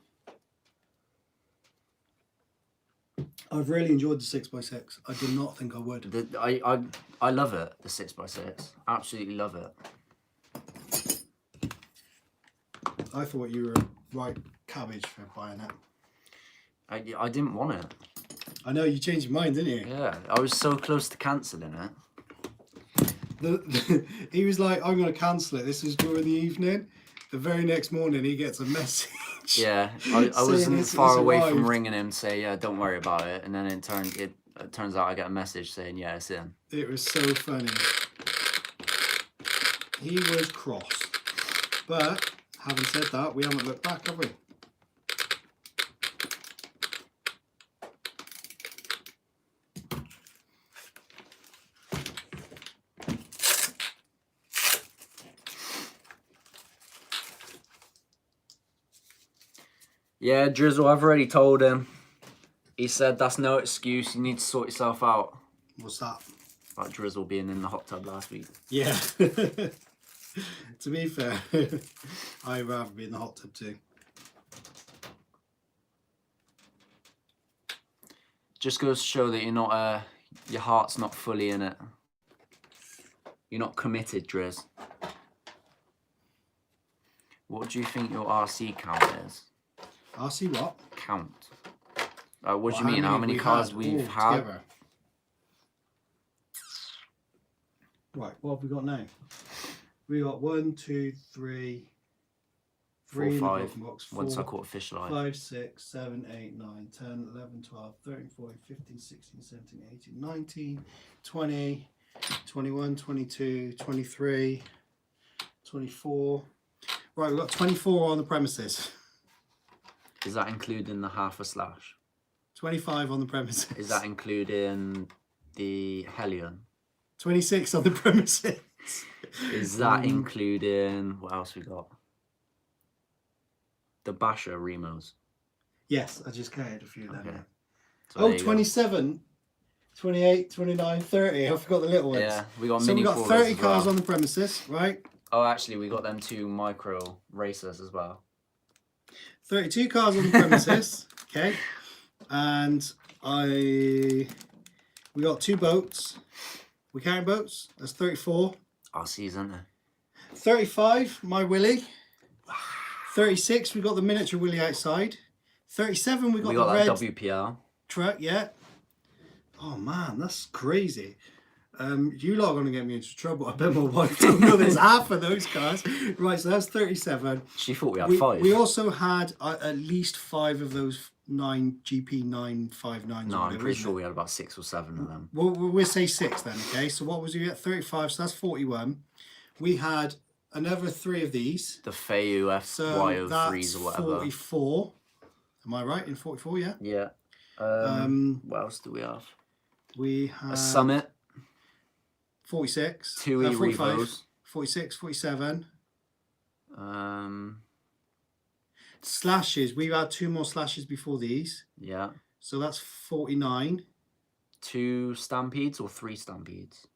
I've really enjoyed the 6x6. I did not think I would. I love it, the 6x6. Absolutely love it. I thought you were right cabbage for buying it. I didn't want it. I know, you changed your mind, didn't you? Yeah, I was so close to cancelling it. He was like, I'm going to cancel it. This is during the evening. The very next morning, he gets a message. Yeah, I wasn't it's far away from arrived. ringing him to say, yeah, don't worry about it. And then it turns out I get a message saying, yeah, it's in. It was so funny. He was cross. But, having said that, we haven't looked back, have we? Yeah, Drizzle, I've already told him. He said that's no excuse. You need to sort yourself out. What's that? About Drizzle being in the hot tub last week. Yeah. To be fair, I'd rather be in the hot tub too. Just goes to show that you're not, your heart's not fully in it. You're not committed, Driz. What do you think your RC count is? RC what? Count. What do you mean? How many cars we've had? Together. Right, what have we got now? We got 1, 2, 3, 4, in the 5. bottom box, 4, Once I caught a fish alive. 5, 6, 7, 8, 9, 10, 11, 12, 13, 14, 15, 16, 17, 18, 19, 20, 21, 22, 23, 24. Right, we've got 24 on the premises. Is that including the half a slash? 25 on the premises. Is that including the Hellion? 26 on the premises. Is that including, what else we got? The Basher Remos. Yes, I just counted a few of them. Okay. Yeah. So Oh, there you 27, 28, 29, 30. I forgot the little go. ones. Yeah, we got So mini we got crawlers 30 as cars well. on the premises, right? Oh, actually, we got them 2 micro racers as well. 32 cars on the premises, okay? And we got 2 boats. We carrying boats? That's 34. RCs, isn't there? 35, my Willy. 36, we got the miniature Willy outside. 37, we got the red that WPR. truck, yeah. Oh man, that's crazy. You lot are going to get me into trouble. I bet my wife don't know there's half of those cars. Right, so that's 37. She thought we had 5. We also had at least 5 of those 9 GP 959s. No, I'm pretty sure we had about 6 or 7 of them. Well, we'll say 6 then, okay? So what was you at? 35, so that's 41. We had another 3 of these. The Feu So FYO3s that's or whatever. 44. Am I right in 44, yeah? Yeah. What else do we have? We had A Summit. 46. 2 45, Revos. 46, 47. Um, Slashes. We've had 2 more slashes before these. yeah. So that's 49. 2 Stampedes or 3 Stampedes?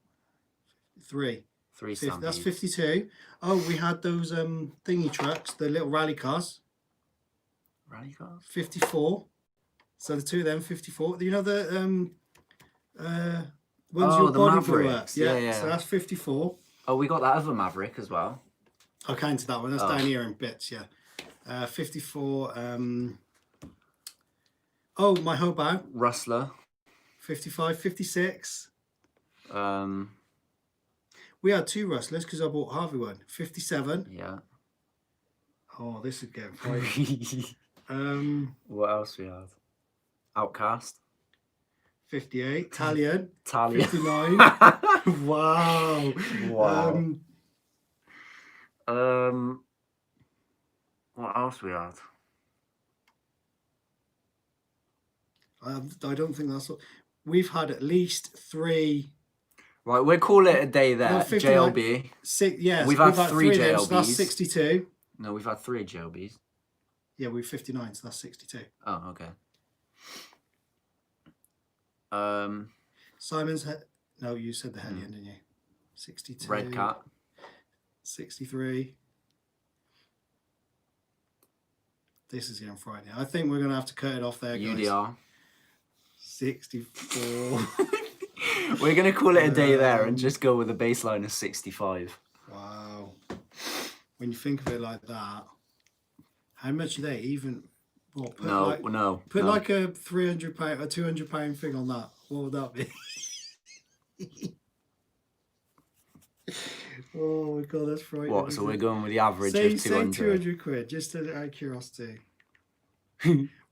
3. 3 Stampedes. That's 52. Oh, we had those thingy trucks, the little rally cars. Rally cars? 54. So the 2 of them, 54. You know the ones Oh, your the body blew up. Mavericks. Yeah, yeah. So that's 54. Oh, we got that other Maverick as well. I counted that one. That's Oh. down here in bits, yeah. 54. Oh, my Hobo. Rustler. 55, 56. Um, We had 2 Rustlers because I bought Harvey one. 57. yeah. Oh, this is getting fine. What else we had? Outcast. 58. Italian. Talia. 59. Wow. Wow. What else we had? I don't think that's all. We've had at least 3. Right, we'll call it a day there. No, 59. JLB. 6. Yes, We've had had 3 of them, so that's JLBs. 62. No, we've had 3 JLBs. Yeah, we've 59, so that's 62. Oh, okay. Simon's no, you said the Hellion, didn't you? 62. Red Cat. 63. This is getting Friday. I think we're gonna have to cut it off there, guys. UDR. 64. We're gonna call it a day there and just go with a baseline of 65. Wow. When you think of it like that, how much are they even? What, put No, like, no. Put no. like a £300, a £200 thing on that. What would that be? Oh my god, that's frightening. What? So we're going with the average say, of 200. Say 200 quid, just out of curiosity.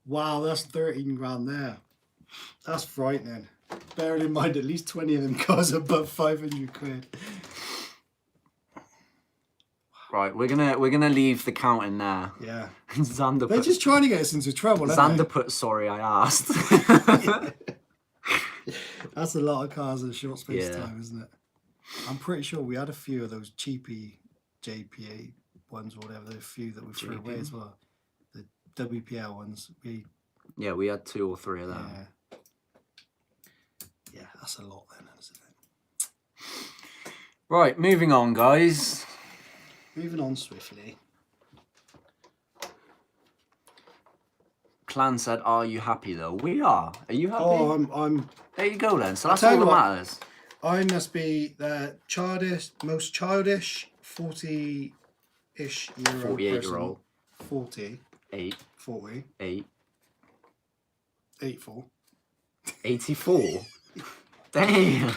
Wow, that's 13 grand there. That's frightening. Bearing in mind, at least 20 of them cars are above 500 quid. Right, we're gonna leave the counting there. Yeah. Xander They're just trying to get us into trouble, aren't Xander put sorry I asked. That's a lot of cars in a short space of Yeah. time, isn't it? I'm pretty sure we had a few of those cheapy JPA ones or whatever. There's a few that we threw away as well. The WPL ones. Yeah, we had 2 or 3 of them. Yeah. Yeah, that's a lot then, isn't it? Right, moving on, guys. Moving on swiftly. Clan said, "Are you happy though?" We are. Are you happy? Oh, I'm. There you go then. So that's tell all you that what, matters. I must be the most childish 40-ish year old 48-year-old. 40. 8. 40. 8. 84. 84. Damn.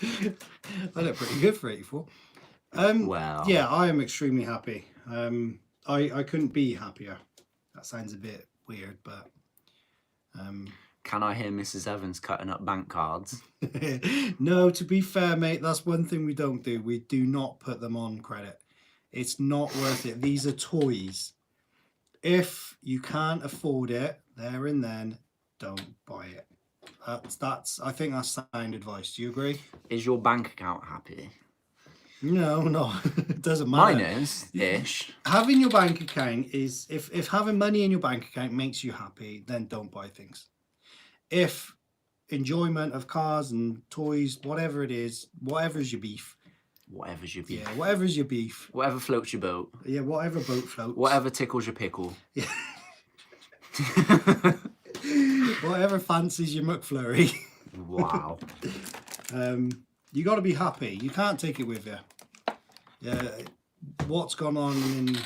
I look pretty good for 84. Wow. Yeah, I am extremely happy. I couldn't be happier. That sounds a bit weird, but Can I hear Mrs. Evans cutting up bank cards? no, to be fair, mate, that's one thing we don't do. We do not put them on credit. It's not worth it. These are toys. If you can't afford it there and then, don't buy it. I think that's sound advice. Do you agree? Is your bank account happy? No, it doesn't matter. Mine is ish. Having your bank account is if having money in your bank account makes you happy, then don't buy things. If enjoyment of cars and toys, whatever it is, whatever's your beef. Whatever's your beef. Yeah, whatever's your beef. Whatever floats your boat. Yeah, whatever boat floats. Whatever tickles your pickle. Yeah. Whatever fancies your McFlurry. Wow. You got to be happy. You can't take it with you. Yeah, what's gone on in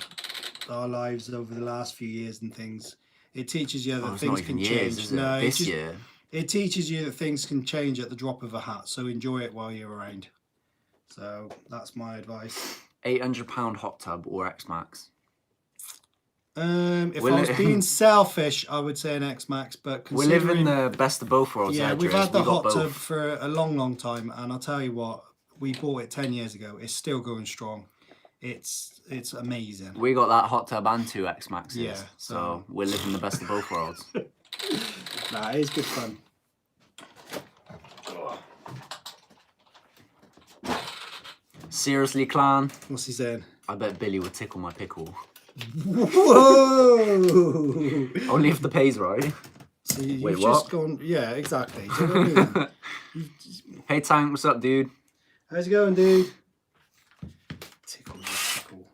our lives over the last few years and things, it teaches you that things can change. No, this year. It teaches you that things can change at the drop of a hat. So enjoy it while you're around. So that's my advice. £800 hot tub or X-Max? If I was being selfish, I would say an X-Max, but we're living the best of both worlds. Yeah, there, we've had the hot tub both. for a long time, and I'll tell you what, we bought it 10 years ago. It's still going strong. It's amazing. We got that hot tub and 2 X-Maxes. Yeah, so we're living the best of both worlds. Nah, it's good fun. Seriously, clan? What's he saying? I bet Billy would tickle my pickle. Whoa! Only if the pay's right. So you've Wait, just what? gone. Yeah, exactly. Do you know what I mean? Hey Tank, what's up, dude? How's it going, dude? Tickle, tickle.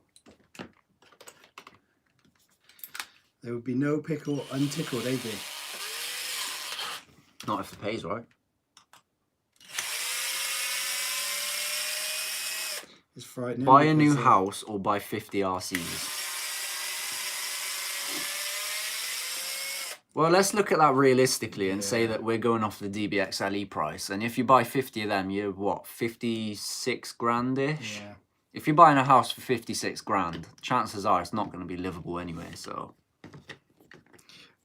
There would be no pickle untickled, AD. Not if the pay's right. It's frightening. Buy a new because, house or buy 50 RCs. Well, let's look at that realistically and say that we're going off the DBXLE price. And if you buy 50 of them, you're what, 56 grand-ish? Yeah. If you're buying a house for 56 grand, chances are it's not going to be livable anyway, so.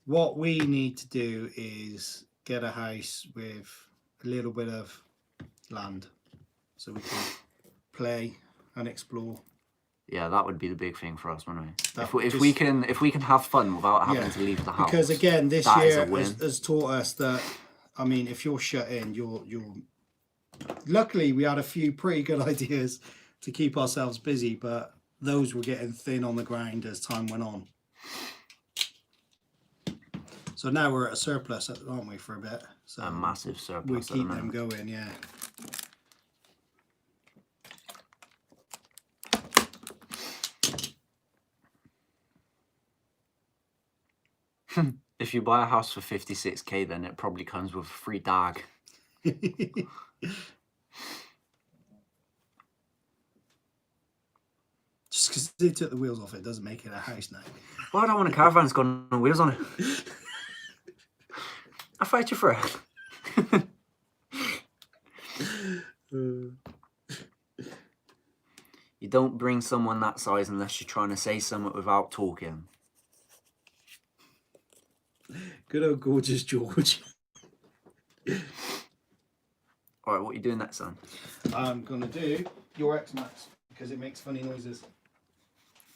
What we need to do is get a house with a little bit of land so we can play and explore. Yeah, that would be the big thing for us, wouldn't That we? If we can have fun without having to leave the house. Because again, this that is a year win. has taught us that, I mean, if you're shut in, you're. Luckily, we had a few pretty good ideas to keep ourselves busy, but those were getting thin on the ground as time went on. So now we're at a surplus, aren't we, for a bit? So A massive surplus. we at the keep them moment. going, yeah. If you buy a house for 56k, then it probably comes with a free dog. Just because they took the wheels off it doesn't make it a house now. Well, I don't want a caravan that's got no wheels on it. I fight you for it. You don't bring someone that size unless you're trying to say something without talking. Good old gorgeous George. Alright, what are you doing next, son? I'm gonna do your X-Max because it makes funny noises.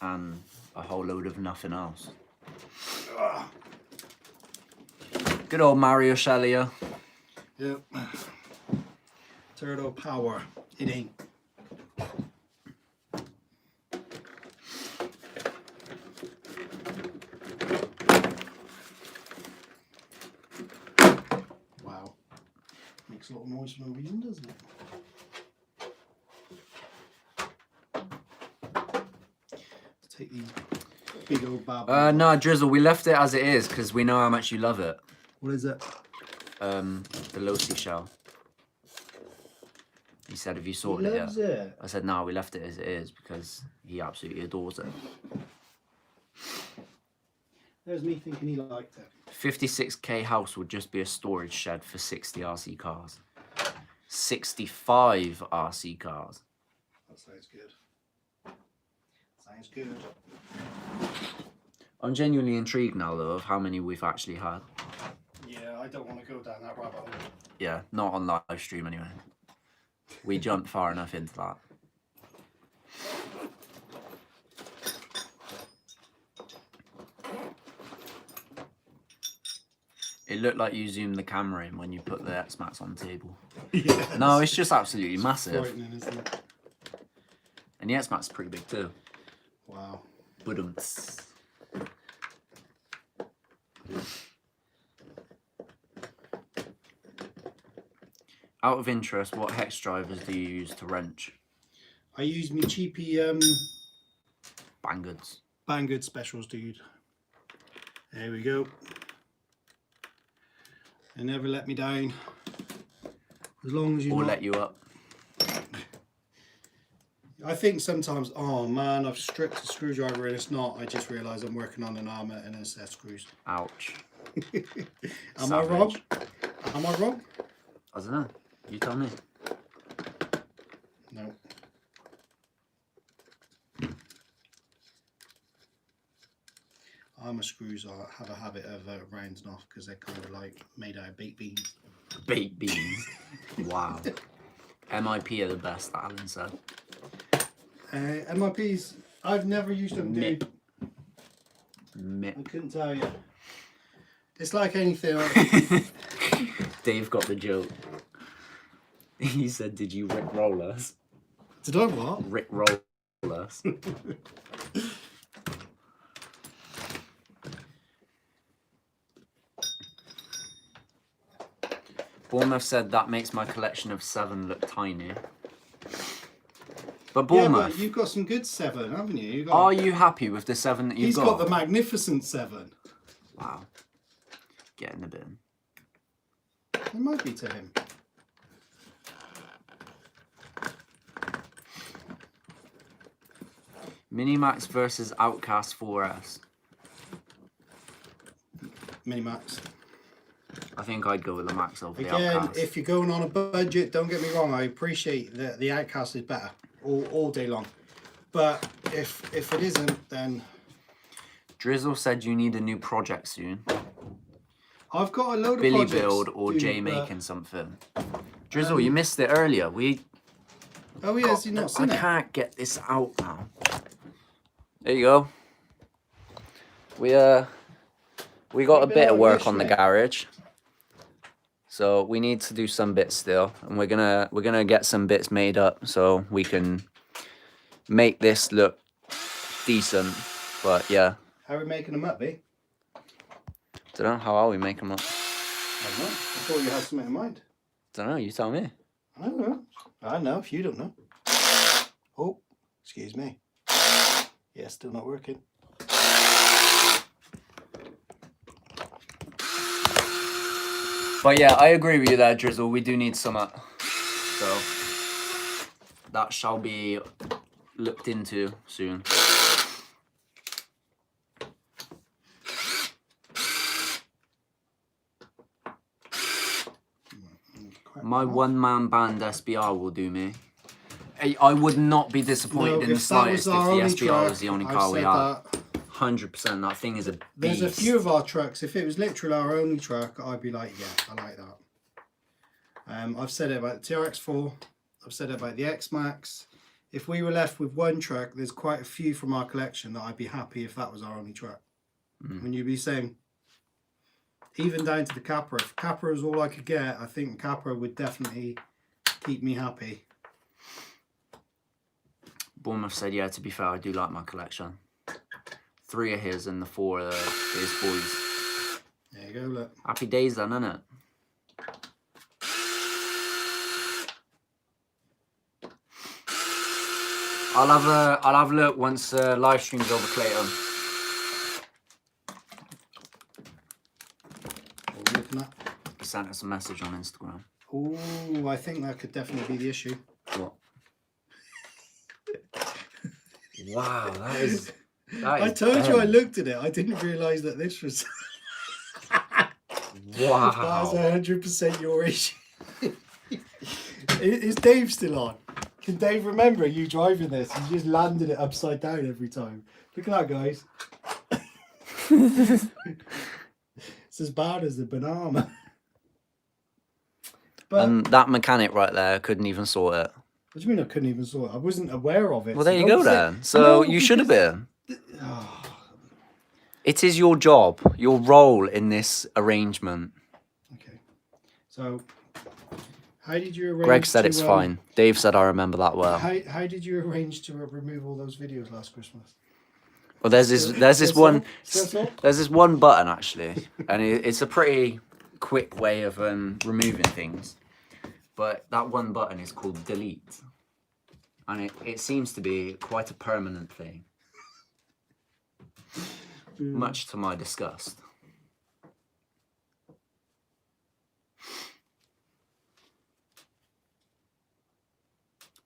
And a whole load of nothing else. Ugh. Good old Mario Shalia. Yep. Turtle power. It ain't. Wow. Makes a lot of noise for no reason, doesn't it? Let's take these big old bad No, Drizzle, we left it as it is because we know how much you love it. What is it? The Losi shell. He said, have you He sorted it yet? loves it. I said, no, we left it as it is because he absolutely adores it. There's me thinking he liked it. 56k house would just be a storage shed for 60 RC cars. 65 RC cars. That sounds good. Sounds good. I'm genuinely intrigued now, though, of how many we've actually had. Yeah, I don't want to go down that rabbit hole. Yeah, not on live stream anyway. We jumped far enough into that. It looked like you zoomed the camera in when you put the X-Max on the table. Yes. No, it's just absolutely It's massive. frightening, isn't it? And the X-Max is pretty big too. Wow. Budumts. Out of interest, what hex drivers do you use to wrench? I use me cheapy Bangoods. Banggood specials, dude. There we go. They never let me down. As long as you Or let you up. I think sometimes, oh man, I've stripped a screwdriver and it's not. I just realise I'm working on an armour and it's set screws. Ouch. Am I wrong? Am I wrong? I don't know. You tell me. No. Armour screws have a habit of rounding off because they're kind of like made out of baked beans. Baked beans. Wow. MIP are the best, Alan said. MIPs, I've never used them, dude. Mip. I couldn't tell you. It's like anything. Dave got the joke. He said, did you Rick roll us? Did I what? Rick roll us. Bournemouth said that makes my collection of 7 look tiny. But Bournemouth, Yeah, but you've got some good 7, haven't you? are you happy with the 7 that you've He's got the magnificent 7. Wow. Get in the bin. It might be to him. Minimax versus Outcast 4S. Minimax. I think I'd go with the Max over the Again, Outcast. if you're going on a budget, don't get me wrong, I appreciate that the Outcast is better all day long. But if it isn't, then Drizzle said you need a new project soon. I've got a load of Billy projects, build or dude, Jay but- making something. Drizzle, you missed it earlier. Oh yeah, has he not I seen it? can't get this out now. There you go. We got a bit of work on the garage. So we need to do some bits still, and we're gonna get some bits made up so we can make this look decent. But yeah, How are we making them up, eh? don't know, how are we making them up? I don't know. I thought you had something in mind. Don't know, you tell me. I don't know. I know if you don't know. Oh, excuse me. Yeah, still not working. But yeah, I agree with you there, Drizzle. We do need some up. So that shall be looked into soon. My one-man band SBR will do me. I would not be disappointed No, in the if that was slightest if our the only SBR truck, was the only I've car we said had. that. 100%. That thing is a beast. There's a few of our trucks. If it was literally our only truck, I'd be like, yeah, I like that. I've said it about the TRX4. I've said it about the X-Max. If we were left with one truck, there's quite a few from our collection that I'd be happy if that was our only truck. When you'd be saying, even down to the Capra. If Capra is all I could get, I think Capra would definitely keep me happy. Bournemouth said, yeah, to be fair, I do like my collection. 3 are his and the 4 are his boys. There you go, look. Happy days then, innit? I'll have a look once live stream's over, Clayton. What are we looking at? He sent us a message on Instagram. Oh, I think that could definitely be the issue. What? Wow, that is I told you I looked at it. I didn't realise that this was. Wow. That's 100% your issue. Is Dave still on? Can Dave remember you driving this? You just landed it upside down every time. Look at that, guys. It's as bad as the banana. But And that mechanic right there couldn't even sort it. what do you mean I couldn't even saw it? I wasn't aware of it. Well, so there you don't go say- then. So No, you should have because- been. Oh, It is your job, your role in this arrangement. okay. So, how did you arrange? Greg said to, it's fine. Dave said I remember that well. How did you arrange to remove all those videos last Christmas? Well, there's this one button actually, and it's a pretty quick way of removing things. But that one button is called delete, and it seems to be quite a permanent thing. Much to my disgust.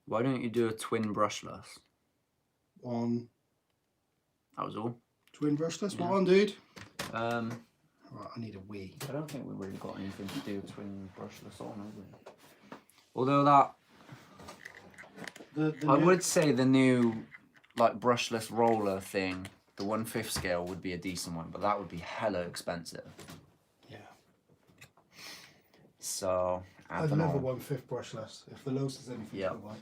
Why don't you do a twin brushless? On That was all. twin brushless. Yeah. What on, dude? Um, Right, I need a wee. I don't think we've really got anything to do with twin brushless on, have we? Although that, I would say the new like brushless roller thing, the 1/5 scale would be a decent one, but that would be hella expensive. Yeah. So I I'd don't never know. 1/5 brushless. If the Lowe's is anything, Yeah. to buy.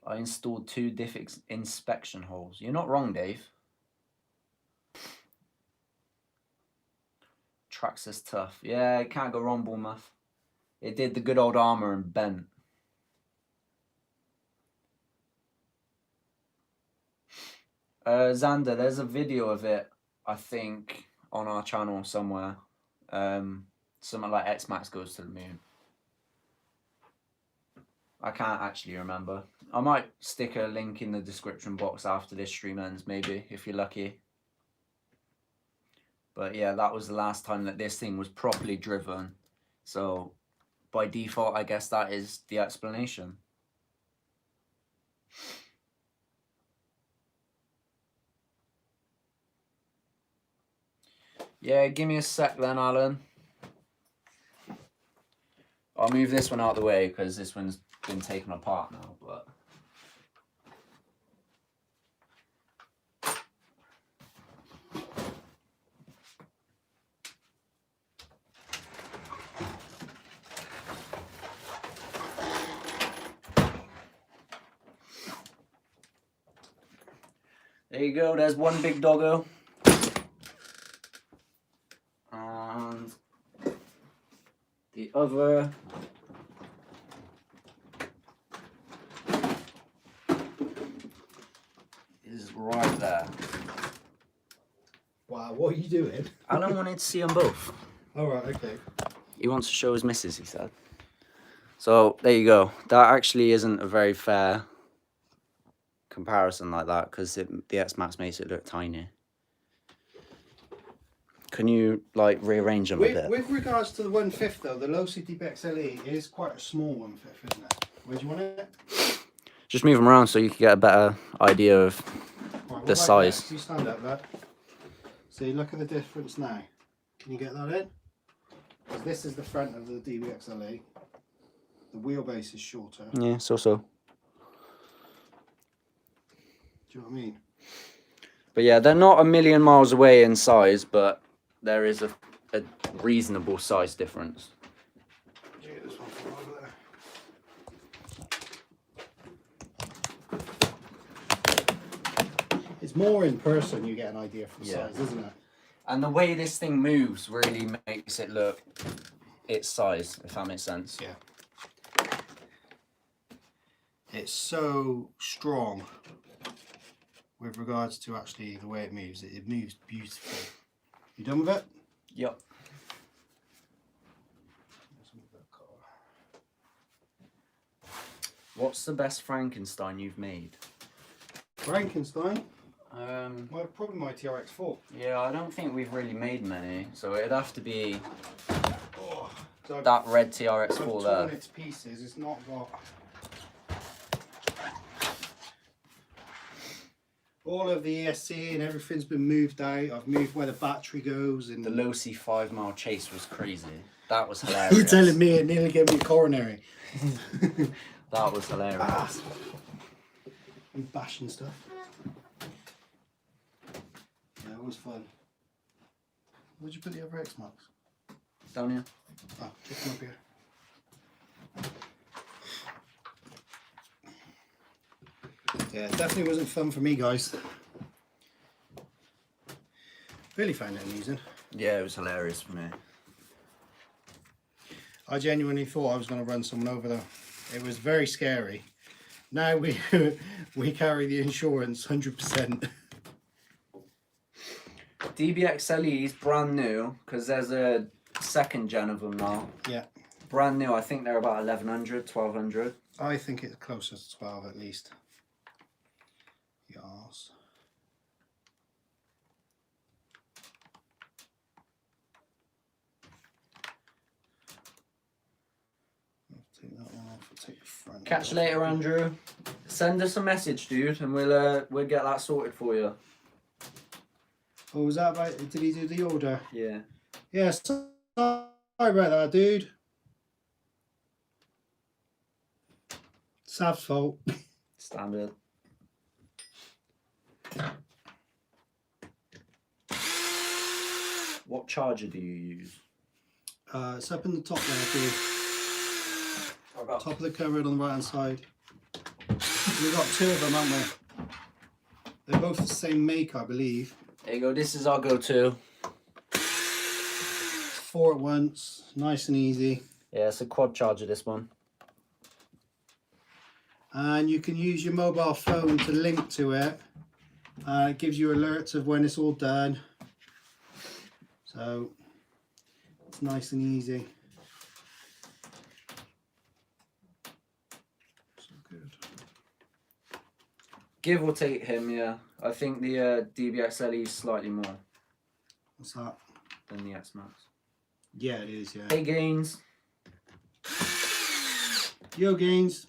I installed 2 diff inspection holes. You're not wrong, Dave. Tracks is tough. Yeah, it can't go wrong, Bournemouth. It did the good old armour and bent. Xander, there's a video of it, I think, on our channel somewhere. Something like X-Max goes to the moon. I can't actually remember. I might stick a link in the description box after this stream ends, maybe, if you're lucky. But yeah, that was the last time that this thing was properly driven. So by default, I guess that is the explanation. Yeah, give me a sec then, Alan. I'll move this one out of the way because this one's been taken apart now, but there you go, there's one big doggo. And the other is right there. Wow, what are you doing? Alan wanted to see them both. All right, okay. He wants to show his missus, he said. So there you go. That actually isn't a very fair comparison like that because the X-Max makes it look tiny. Can you like rearrange them a bit? With regards to the 1/5 though, the Lowe's Deep XLE is quite a small 1/5, isn't it? Where do you want it? Just move them around so you can get a better idea of Right, what the about size. this? You stand up, lad. See, look at the difference now. Can you get that in? Because this is the front of the DBXLE. The wheelbase is shorter. Yeah, so. Do you know what I mean? But yeah, they're not a million miles away in size, but there is a reasonable size difference. Yeah, this one from over there. It's more in person you get an idea for the size, isn't it? And the way this thing moves really makes it look its size, if that makes sense. Yeah. It's so strong with regards to actually the way it moves. It moves beautifully. You done with it? Yep. What's the best Frankenstein you've made? Frankenstein? Well, probably my TRX4. Yeah, I don't think we've really made many, so it'd have to be So that red I've TRX4 torn there. its pieces. It's not got all of the ESC and everything's been moved out. I've moved where the battery goes. And The Losi 5-mile chase was crazy. That was hilarious. you're telling me it nearly gave me a coronary. That was hilarious. And bashing stuff. Yeah, it was fun. Where'd you put the other X marks? Down here. Oh, take them up here. Yeah, it definitely wasn't fun for me, guys. Really found it amusing. Yeah, it was hilarious for me. I genuinely thought I was going to run someone over though. It was very scary. Now we we carry the insurance 100%. DBXLE is brand new because there's a second gen of them now. Yeah. Brand new, I think they're about 1100, 1200. I think it's closer to 12 at least. Yes. Take that one off. I'll take the front. Catch you later, Andrew. Send us a message, dude, and we'll get that sorted for you. Oh, was that right? Did he do the order? Yeah. Yeah, sorry about that, dude. Sav's fault. Standard. What charger do you use? It's up in the top there, dude. Top of the cupboard on the right hand side. We've got two of them, haven't we? They're both the same make, I believe. There you go, this is our go-to. 4 at once, nice and easy. Yeah, it's a quad charger, this one. And you can use your mobile phone to link to it. It gives you alerts of when it's all done. So it's nice and easy. So good. Give or take him, yeah. I think the DBXLE is slightly more What's that? than the X-Max. Yeah, it is, yeah. Hey, Gaines. Yo, Gaines.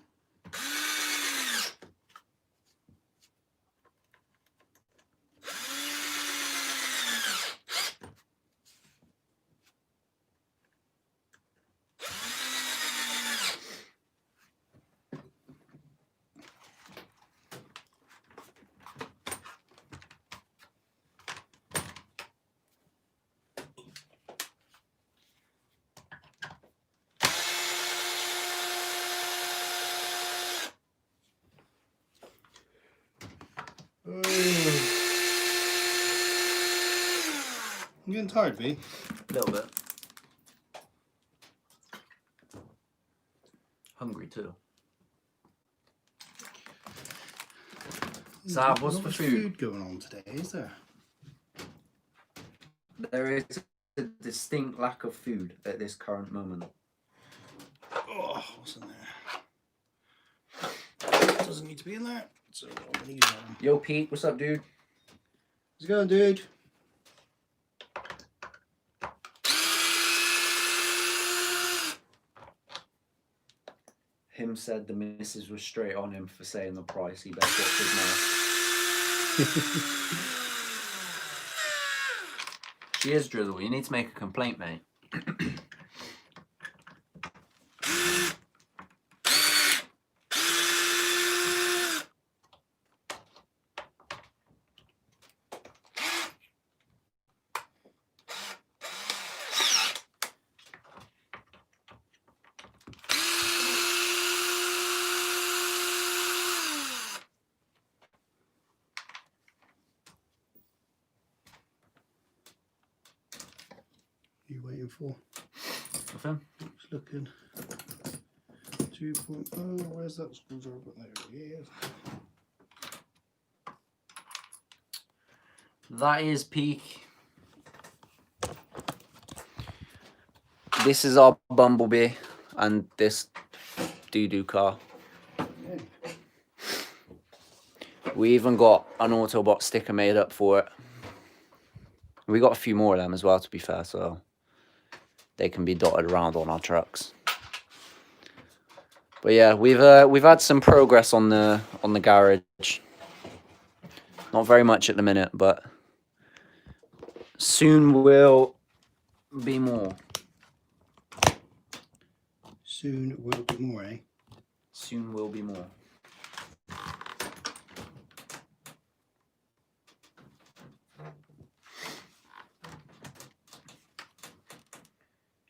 You getting tired, B? A little bit. Hungry too. Sav, what's Not for much food? going on today, is there? There is a distinct lack of food at this current moment. Oh, what's in there? Doesn't need to be in there. So I'm gonna use that one. Yo, Pete, what's up, dude? How's it going, dude? Him said the missus was straight on him for saying the price. He best watch his mouth. She is Drizzle. You need to make a complaint, mate. looking for? Nothing. Just looking. 2.0. Where's that screwdriver? There it is. That is peak. This is our Bumblebee and this doo-doo car. We even got an Autobot sticker made up for it. We got a few more of them as well, to be fair, so they can be dotted around on our trucks. But yeah, we've had some progress on the garage. Not very much at the minute, but soon will be more. Soon will be more, eh? Soon will be more.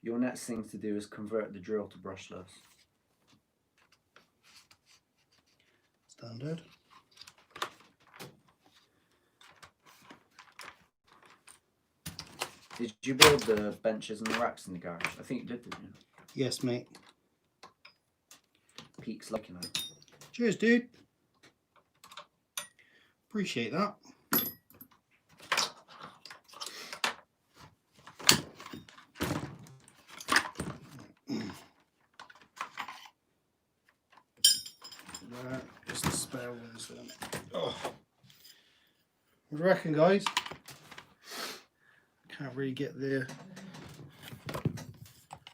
Your next thing to do is convert the drill to brushless. Standard. Did you build the benches and the racks in the garage? I think you did, didn't you? Yes, mate. Peak's looking at. Cheers, dude. Appreciate that. Right, just the spare ones then. Oh. What do you reckon, guys? Can't really get there.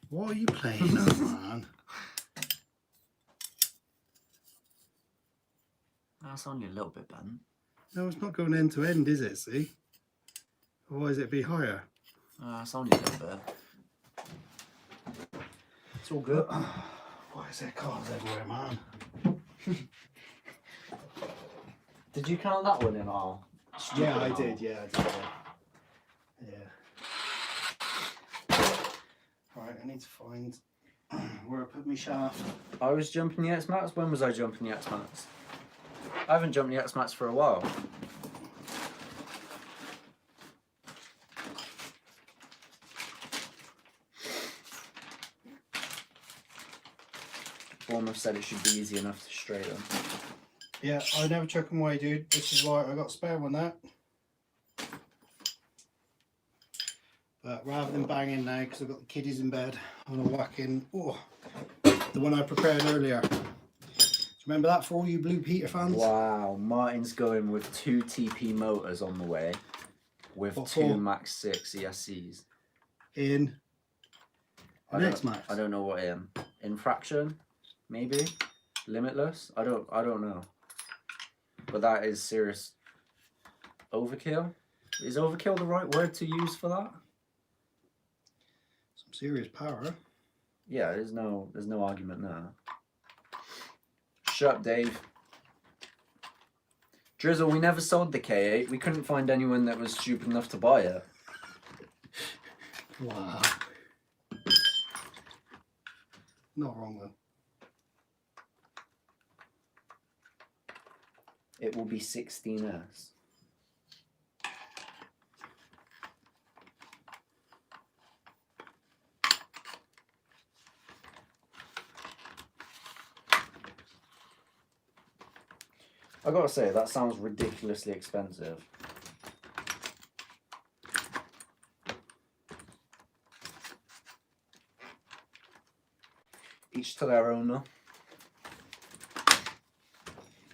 What are you playing at, man? That's only a little bit bent. No, it's not going end to end, is it? See? Otherwise it'd be higher. It's only a little bit. It's all good. Why is there cars everywhere, man? Did you count that one in all? Yeah, I did. Yeah, I did. Yeah. Right, I need to find where I put my shaft. I was jumping the X-Max. When was I jumping the X-Max? I haven't jumped the X-Max for a while. Bournemouth said it should be easy enough to straighten. Yeah, I never chuck them away, dude. This is why I got a spare one there. But rather than banging now, because I've got the kiddies in bed, I'm going to whack in the one I prepared earlier. Remember that for all you Blue Peter fans? Wow, Martin's going with 2 TP motors on the way with What 2 for? Max 6 ESCs. In an X-Max. I don't know what in. Infraction, maybe? Limitless? I don't know. But that is serious overkill. Is overkill the right word to use for that? Some serious power. Yeah, there's no argument there. Shut up, Dave. Drizzle, we never sold the K8. We couldn't find anyone that was stupid enough to buy it. Wow. Not wrong though. It will be 16S. I gotta say, that sounds ridiculously expensive. Each to their own, though.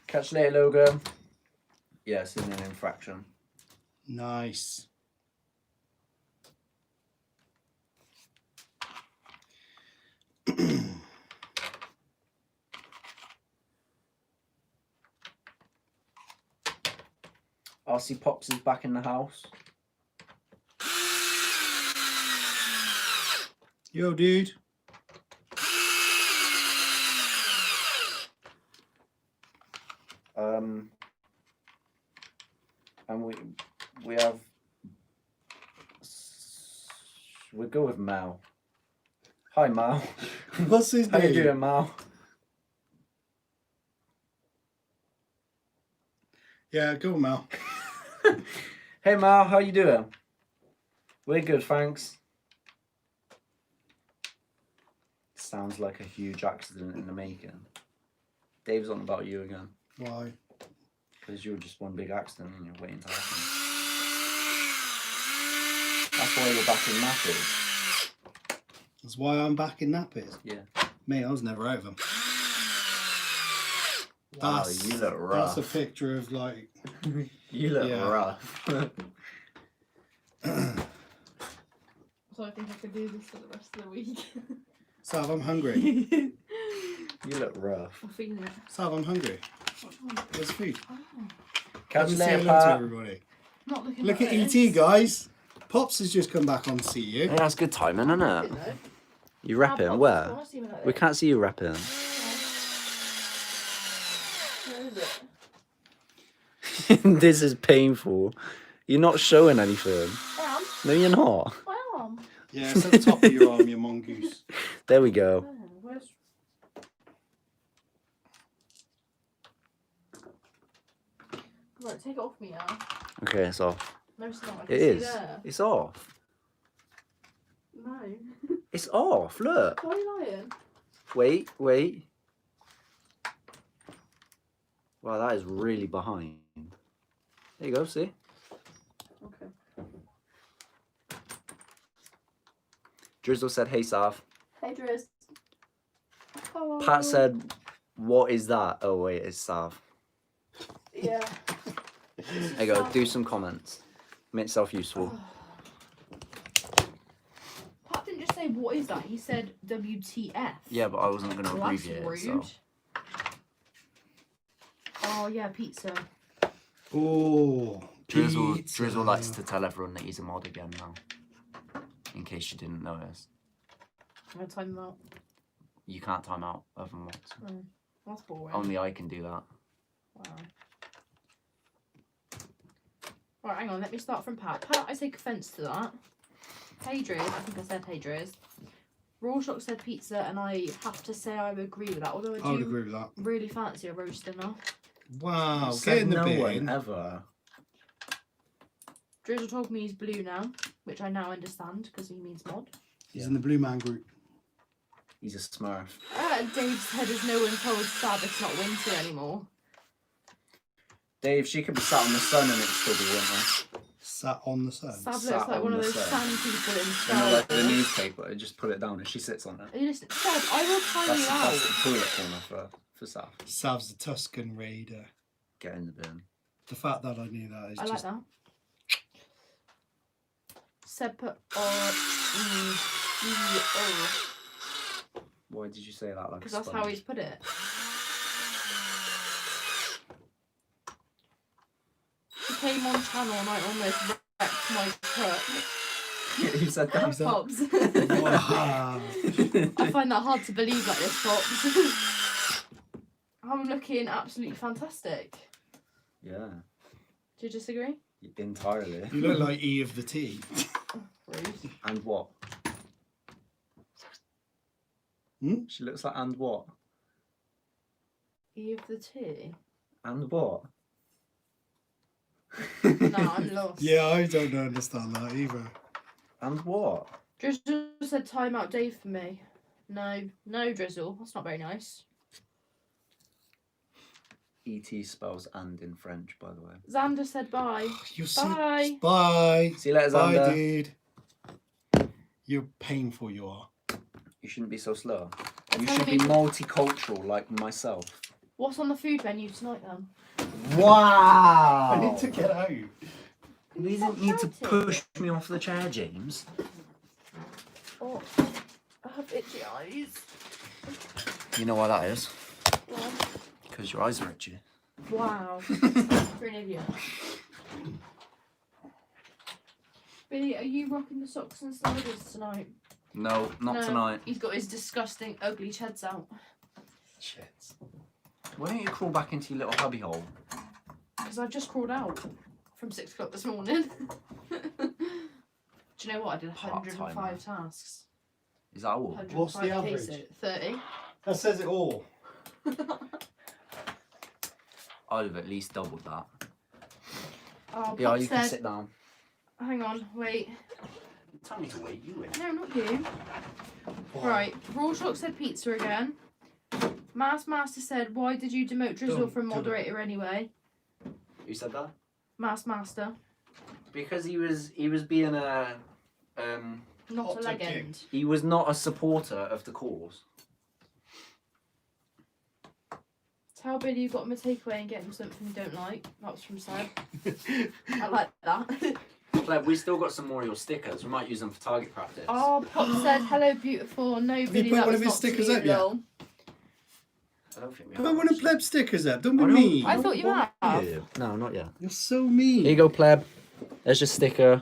Catch you later, logo. Yes, in an infraction. Nice. RC Pops is back in the house. Yo, dude. And we have. We'll go with Mal. Hi, Mal. What's his How name? you doing, Mal? Yeah, go on, Mal. Hey, Mal. How you doing? We're good, thanks. sounds like a huge accident in the making. Dave's on about you again. Why? Because you're just one big accident and you're waiting to happen. That's why you're back in nappies. That's why I'm back in nappies. Yeah. Me, I was never out of them. Wow, you look rough. That's a picture of like. You look rough. So I think I could do this for the rest of the week. Sav, I'm hungry. You look rough. I'm feeling it. Sav, I'm hungry. What's wrong? There's food. Oh, Catch Come you and say later, hello to Pat. everybody. not looking Look like at this. ET, guys. Pops has just come back on to see you. Yeah, that's good timing, isn't it? Though. You rapping? Pops, I Where? wanna see me like We this. can't see you rapping. Where is it? This is painful. You're not showing anything. I am. No, you're not. My arm. Yeah, it's at the top of your arm, you mongoose. There we go. Oh, where's... Right, take it off me now. Okay, it's off. No, it's not. I can It see is. there. It's off. No. It's off. Look. Why are you lying? Wait, wait. Wow, that is really behind. There you go, see? Okay. Drizzle said, hey, Sav. Hey, Driz. Hello. Pat said, what is that? Oh, wait, it's Sav. Yeah. There you go, do some comments. Make yourself useful. Pat didn't just say, what is that? He said, WTF. Yeah, but I wasn't going to Well, that's abbreviate it, rude. so. Oh, yeah, pizza. Oh, Drizzle likes to tell everyone that he's a mod again now. In case you didn't notice. I'm going to time them out. You can't time out other mods. Oh, that's boring. Only I can do that. Wow. Alright, hang on, let me start from Pat. Pat, I take offence to that. Hey Driz, I think I said hey Driz. Rawshock said pizza, and I have to say I would agree with that, although I would do agree with that. really fancy a roast dinner. Wow, Said get in the no bin. one ever. Drizzle told me he's blue now, which I now understand because he means mod. He's in the Blue Man group. He's a smurf. Dave said, has no one told Sav it's not winter anymore? Dave, she could be sat on the sun and it'd still be winter. Sat on the sun. Sav Sat looks like on one of the those sun. sand people in You know, like the Star Wars. newspaper, just put it down and she sits on it. Are you listening? Sav, I will time you That's the out. toilet corner for Sav. Sav's the Tuscan Raider. Get in the bin. The fact that I knew that is I like just... that. Seb put Why did you say that like because a that's sponge? how he's put it. He came on channel and I almost wrecked my truck. You said that? Who's that? Pops. Wow. I find that hard to believe like this, Pops. I'm looking absolutely fantastic. Yeah, Do you disagree? entirely. You look like E of the T. Rude. And what? Hmm? She looks like and what? E of the T? And what? No, I'm lost. Yeah, I don't understand that either. And what? Drizzle said time out Dave for me. No, Drizzle. That's not very nice. E.T. spells and in French, by the way. Xander said bye. You're Bye. Bye. See you later, Bye, Xander. dude. You're painful, you are. You shouldn't be so slow. They're You telling should be me- multicultural like myself. What's on the food menu tonight then? Wow! I need to get out. You didn't need to push me off the chair, James. Oh, I have itchy eyes. You know why that is? Well, Because your eyes are itchy. wow. You're an idiot. Billy, are you rocking the socks and sliders tonight? No, not No, tonight. He's got his disgusting, ugly cheds out. Shit. Why don't you crawl back into your little hubby hole? Because I've just crawled out from 6 o'clock this morning. Do you know what? I did Part-timer. 105 tasks. Is that all? 105 What's the average? cases. 30. That says it all. I'd have at least doubled that. Oh, Yeah, Pop you can said, sit down. hang on, wait. Tell me to wait, you win. No, not you. Right, Raw Shock said pizza again. Master said, why did you demote Drizzle Don't from do that. moderator anyway? Who said that? Master. Because he was being a Not Hot a tub legend. he was not a supporter of the cause. Tell Billy you got him a takeaway and get him something you don't like. That was from Seb. I like that. Pleb, we still got some more of your stickers. We might use them for target practice. Oh, Pop said, hello, beautiful. No, you Billy, put that one was of his not to stickers you, up yet? lol. I don't think we Put have. one of pleb stickers up. Don't be I don't- mean. I thought you had. No, not yet. You're so mean. Here you go, pleb. There's your sticker.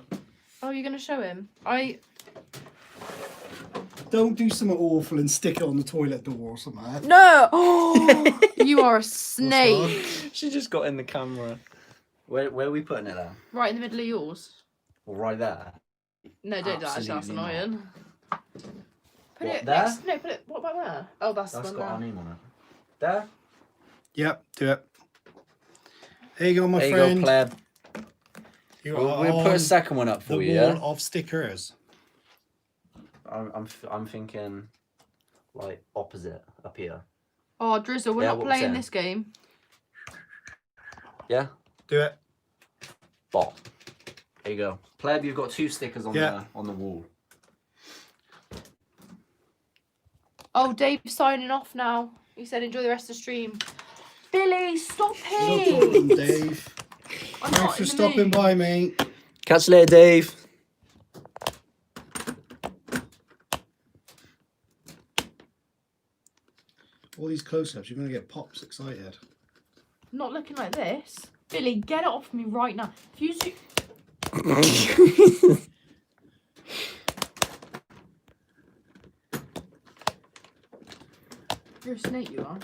Oh, you're going to show him? Don't do something awful and stick it on the toilet door or something. No! Oh, you are a snake. She just got in the camera. Where are we putting it at? Right in the middle of yours. Well, right there. No, don't do that. That's Absolutely not. annoying. Put What, it there? next. No, put it. What about there? Oh, that's That's the got our one there. name on it. There? Yep, do it. Here you go, my There you friend. go, pleb. You We'll are put a on second one up the for wall you, yeah? of stickers. I'm thinking, like, opposite up here. Oh, Drizzle, we're Yeah, not what was playing that? this game. Yeah? Do it. Bot. There you go. Pleb, you've got 2 stickers on the wall. Oh, Dave's signing off now. He said enjoy the rest of the stream. Billy, stop No it! problem, Dave. I'm Thanks not for in the stopping mood. by, mate. Catch you later, Dave. All these close-ups, you're going to get Pops excited. Not looking like this. Billy, get it off me right now. If you do... You're a snake, you are.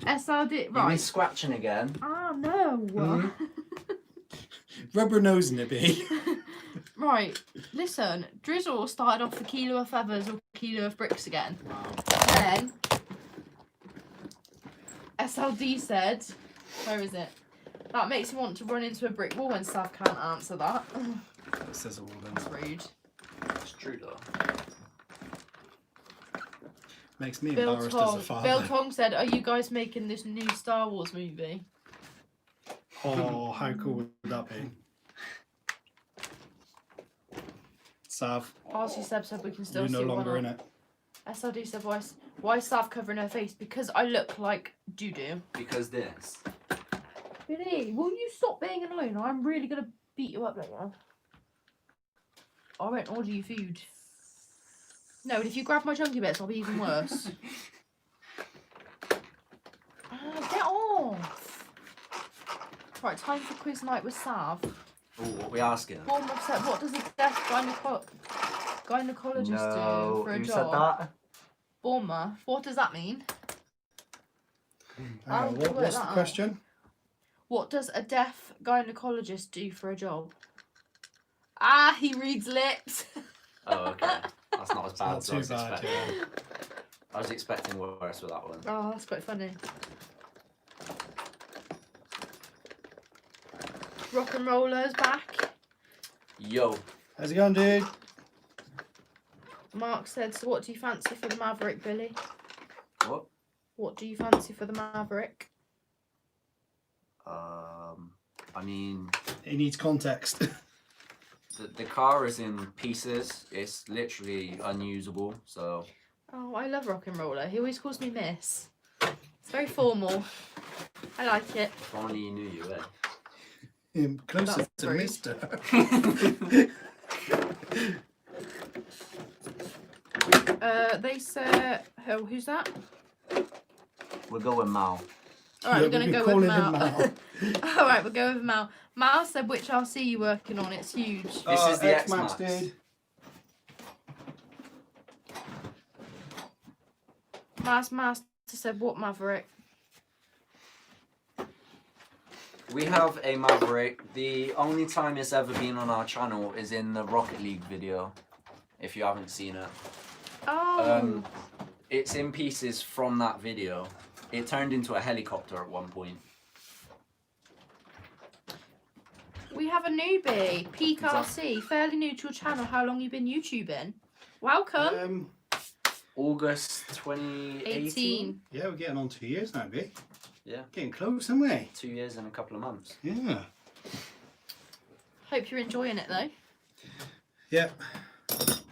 SRD, You been right. scratching again. Ah, no. Mhm. Rubber nosing it, B. Right, listen. Drizzle started off a kilo of feathers or a kilo of bricks again. Then, SLD said, where is it? That makes me want to run into a brick wall when Sav can't answer that. It says it all then. That's rude. It's true, though. Makes me Bill embarrassed as a Tong. father. Bill Tong said, are you guys making this new Star Wars movie? Oh, how cool would that be? Sav, RC Seb said we can still you're see no longer one in up. it. SLD said, why is Sav covering her face? Because I look like doo-doo. Because this. Billy, will you stop being annoying? I'm really going to beat you up later. I won't order you food. No, and if you grab my chunky bits, I'll be even worse. Get off! Right, time for quiz night with Sav. Oh, what are we asking? Bournemouth said, what does a deaf gynecologist do for a who job? said that? Bournemouth, what does that mean? What's the that out. question? What does a deaf gynecologist do for a job? Ah, he reads lips. Oh, okay. That's not as bad Not as I too was bad, expecting. yeah. I was expecting worse with that one. Oh, that's quite funny. Rock and Roller's back. Yo. How's it going, dude? Mark said, so what do you fancy for the Maverick, Billy? What? What do you fancy for the Maverick? I mean, It needs context. the car is in pieces. It's literally unusable. So Oh, I love Rock and Roller. He always calls me Miss. It's very formal. I like it. if only you knew you, eh? Closer That's to rude. Mister. They said, oh, who's that? We're going Mal. All right, Yeah, we're gonna we've been go with calling him Mal. All right, we'll go with Mal. Mal said, which RC you working on? It's huge. This is the X-Max, X-Max. dude. Master said, what Maverick? We have a Maverick. The only time it's ever been on our channel is in the Rocket League video. If you haven't seen it. Oh. It's in pieces from that video. It turned into a helicopter at one point. We have a newbie, Peak RC, fairly new to your channel. How long you been YouTubing? Welcome. August 2018. Yeah, we're getting on 2 years now, B. Yeah. Getting close, aren't we? 2 years and a couple of months. Yeah. Hope you're enjoying it though. Yeah. Is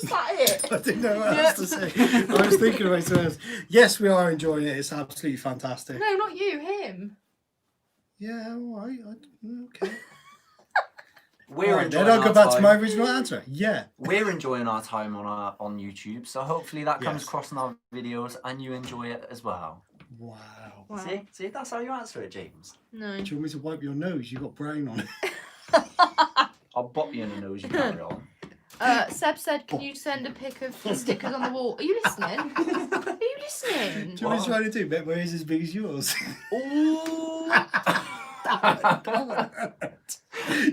that it? I didn't know what else to say. I was thinking about something else. Yes, we are enjoying it. It's absolutely fantastic. No, not you, him. Yeah, all right. Okay. We're All right, enjoying then I'll our go back time. to my original answer. Yeah. We're enjoying our time on YouTube, so hopefully that comes Yes. across in our videos and you enjoy it as well. Wow. Wow. See, that's how you answer it, James. No. Do you want me to wipe your nose? You got brown on it. I'll bop you in the nose, you carry on. Seb said, can you send a pic of the stickers on the wall? Are you listening? Are you listening? Do you know what he's trying to do? Bet where is as big as yours? Ooh.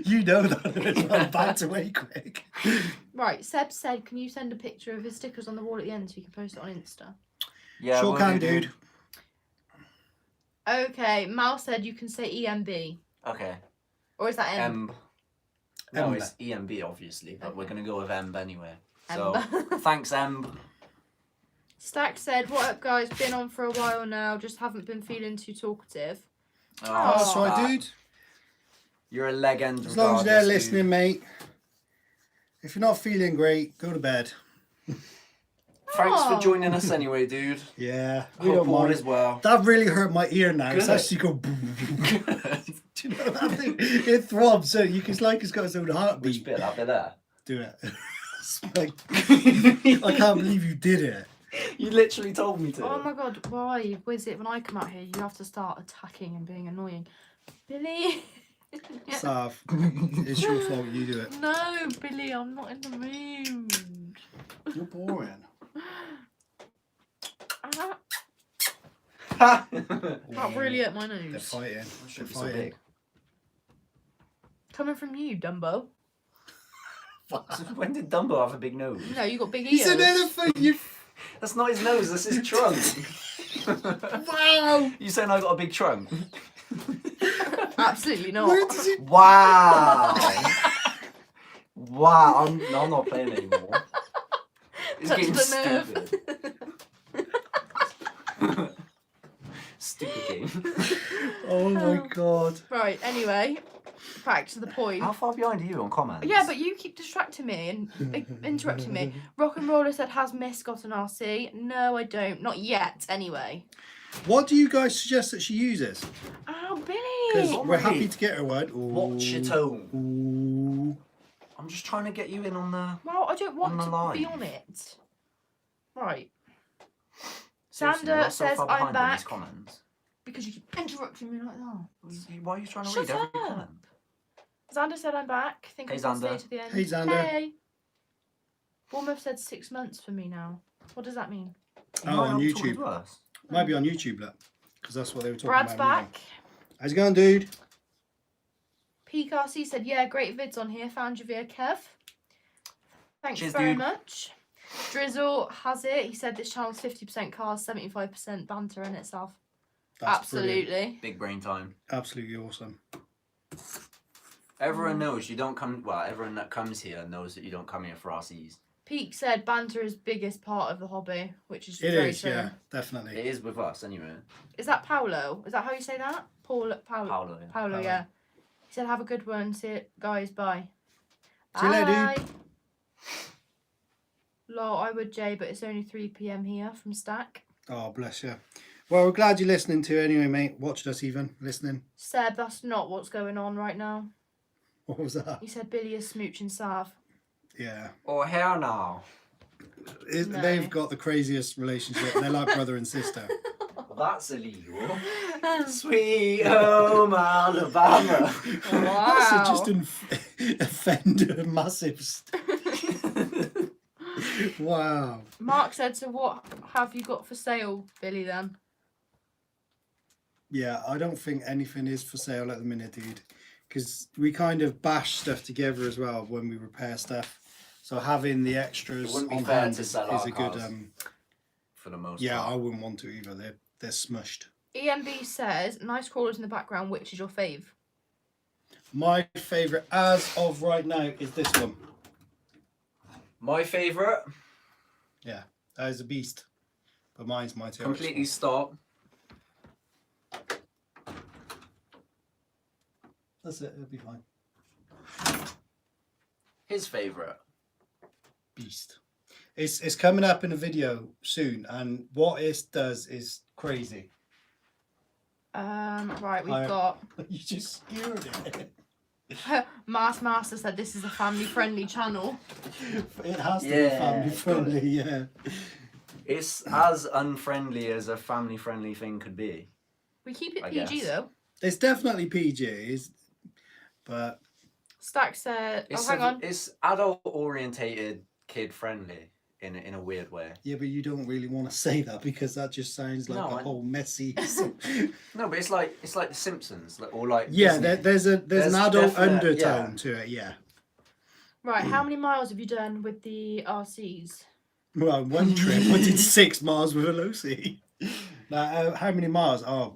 You know that. It's well backed away quick. Right, Seb said, can you send a picture of his stickers on the wall at the end so you can post it on Insta? Yeah, Sure will can, do. dude. Okay, Mal said you can say EMB. Okay. Or is that M? Emb. No, Emb. it's EMB obviously, but we're Okay. gonna go with Emb anyway. Emb. So thanks, Emb. Stack said, what up guys, been on for a while now, just haven't been feeling too talkative. Oh, That's right, Stack. dude. You're a legend. As long as they're regardless, listening, mate. If you're not feeling great, go to bed. dude. Thanks Oh. for joining us anyway, dude. Yeah, we Hope don't all mind. is well. That really hurt my ear now. It's Good. actually go. Do you know that thing? It throbs. So you can, it's like it's got its own Which heartbeat. bit? That bit there. Do it. It's like, I can't believe you did it. You literally told me to. Oh my god, why was it when I come out here you have to start attacking and being annoying? Billy! Sav, it's your fault. You do it. No, Billy, I'm not in the mood. You're boring. Ah, that really hurt my They're nose. fighting. Should They're be so fighting. big. Coming from you, Dumbo. When did Dumbo have a big nose? No, you got big He's ears. an elephant. You. That's not his nose, that's his trunk. Wow. You saying I got a big trunk? Absolutely not. Where does he? Wow. Wow, I'm not playing anymore. It's Touch getting the stupid. Stupid game. Oh my god. Right, anyway, back to the point. How far behind are you on comments? Yeah, but you keep distracting me and interrupting me. Rock and Roller said, has Miss got an RC? No, I don't. Not yet, anyway. What do you guys suggest that she uses? Oh, Because Billy! we're happy to get her one. Ooh. Watch your tone. Ooh. I'm just trying to get you in on the... Well, I don't want On the to be line. on it. Right. Seriously, Sander you're so says, far I'm behind on these back. comments. Because you keep interrupting me like that. Why are you trying to Shut read every up. comment? Xander said, I'm back. Think Hey, I'm going to stay Xander. to the end. Hey, Xander. Hey. Bournemouth said 6 months for me now. What does that mean? You Oh, might on not be talking YouTube. to us. Might be on YouTube, look. Because that's what they were talking Brad's about. back. How's it going, dude? PKRC said, yeah, great vids on here. Found you via Kev. Thanks Cheers, very dude. much. Drizzle has it. He said this channel's 50% cars, 75% banter in itself. That's brilliant. Absolutely. Big brain time. Absolutely awesome. Everyone knows you don't come... Well, everyone that comes here knows that you don't come here for RCs. Peak said banter is biggest part of the hobby, which is It very is, true. yeah, definitely. It is with us, anyway. Is that Paolo? Is that how you say that? Paolo, Paolo, yeah. Paolo, yeah. He said, have a good one. See you guys. Bye. See you later, dude. Bye. Lol, I would, Jay, but it's only 3 p.m. here from Stack. Oh, bless you. Well, we're glad you're listening to it anyway, mate. Watching us even, listening. Seb, that's not what's going on right now. What was that? He said Billy is smooching Sav. Yeah. Oh, hell no. No. They've got the craziest relationship. They're like brother and sister. That's illegal. Sweet home Alabama. That's Wow. just offend a massive... Wow. Mark said, so what have you got for sale, Billy, then? Yeah, I don't think anything is for sale at the minute, dude. Because we kind of bash stuff together as well when we repair stuff. So having the extras It wouldn't be on fair hand to is sell a our good... cars. For the most yeah, part. I wouldn't want to either. They're smushed. EMB says, nice crawlers in the background. Which is your fave? My favourite as of right now is this one. My favourite. Yeah, that is a beast. But mine's my TRX. Completely stop. That's it. It'll be fine. His favourite. Beast. It's coming up in a video soon, and what it does is crazy. Right, we've I- got You just skewered it. Master said this is a family-friendly channel. It has to be Yeah, family friendly. Yeah. It's as unfriendly as a family-friendly thing could be. We keep it I PG guess. though. It's definitely PG, but Stack said, It's hang on. It's adult-orientated, kid-friendly in a weird way. yeah, but you don't really want to say that because that just sounds like No, a whole messy. No, but it's like The Simpsons, or like yeah, Disney. there's an adult definite- undertone yeah. to it. Yeah. Right, how many miles have you done with the RCs? Well, one trip I did 6 miles with a Lucy. Now, how many miles? Oh,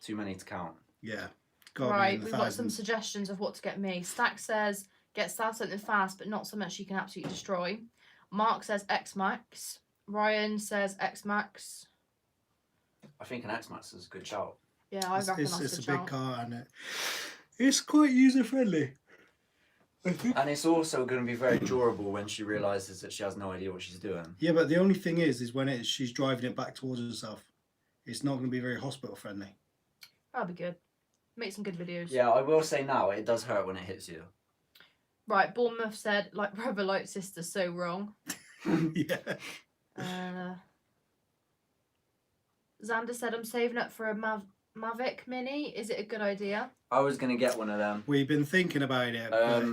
Too many to count. yeah. Gotta be Right, in the we've got some thousands. suggestions of what to get me. Stack says, get Stab something fast, but not so much you can absolutely destroy. Mark says X-Max. Ryan says X-Max. I think an X-Max is a good shout. Yeah, I reckon It's that's a a big shout. car, and it's quite user friendly. I think. And it's also going to be very durable when she realises that she has no idea what she's doing. Yeah, but the only thing is when she's driving it back towards herself, it's not going to be very hospital friendly. That'll be good. Make some good videos. Yeah, I will say now, it does hurt when it hits you. Right, Bournemouth said, like brother, like sister, so wrong. Yeah. Xander said, I'm saving up for a Mavic Mini. Is it a good idea? I was going to get one of them. We've been thinking about it, but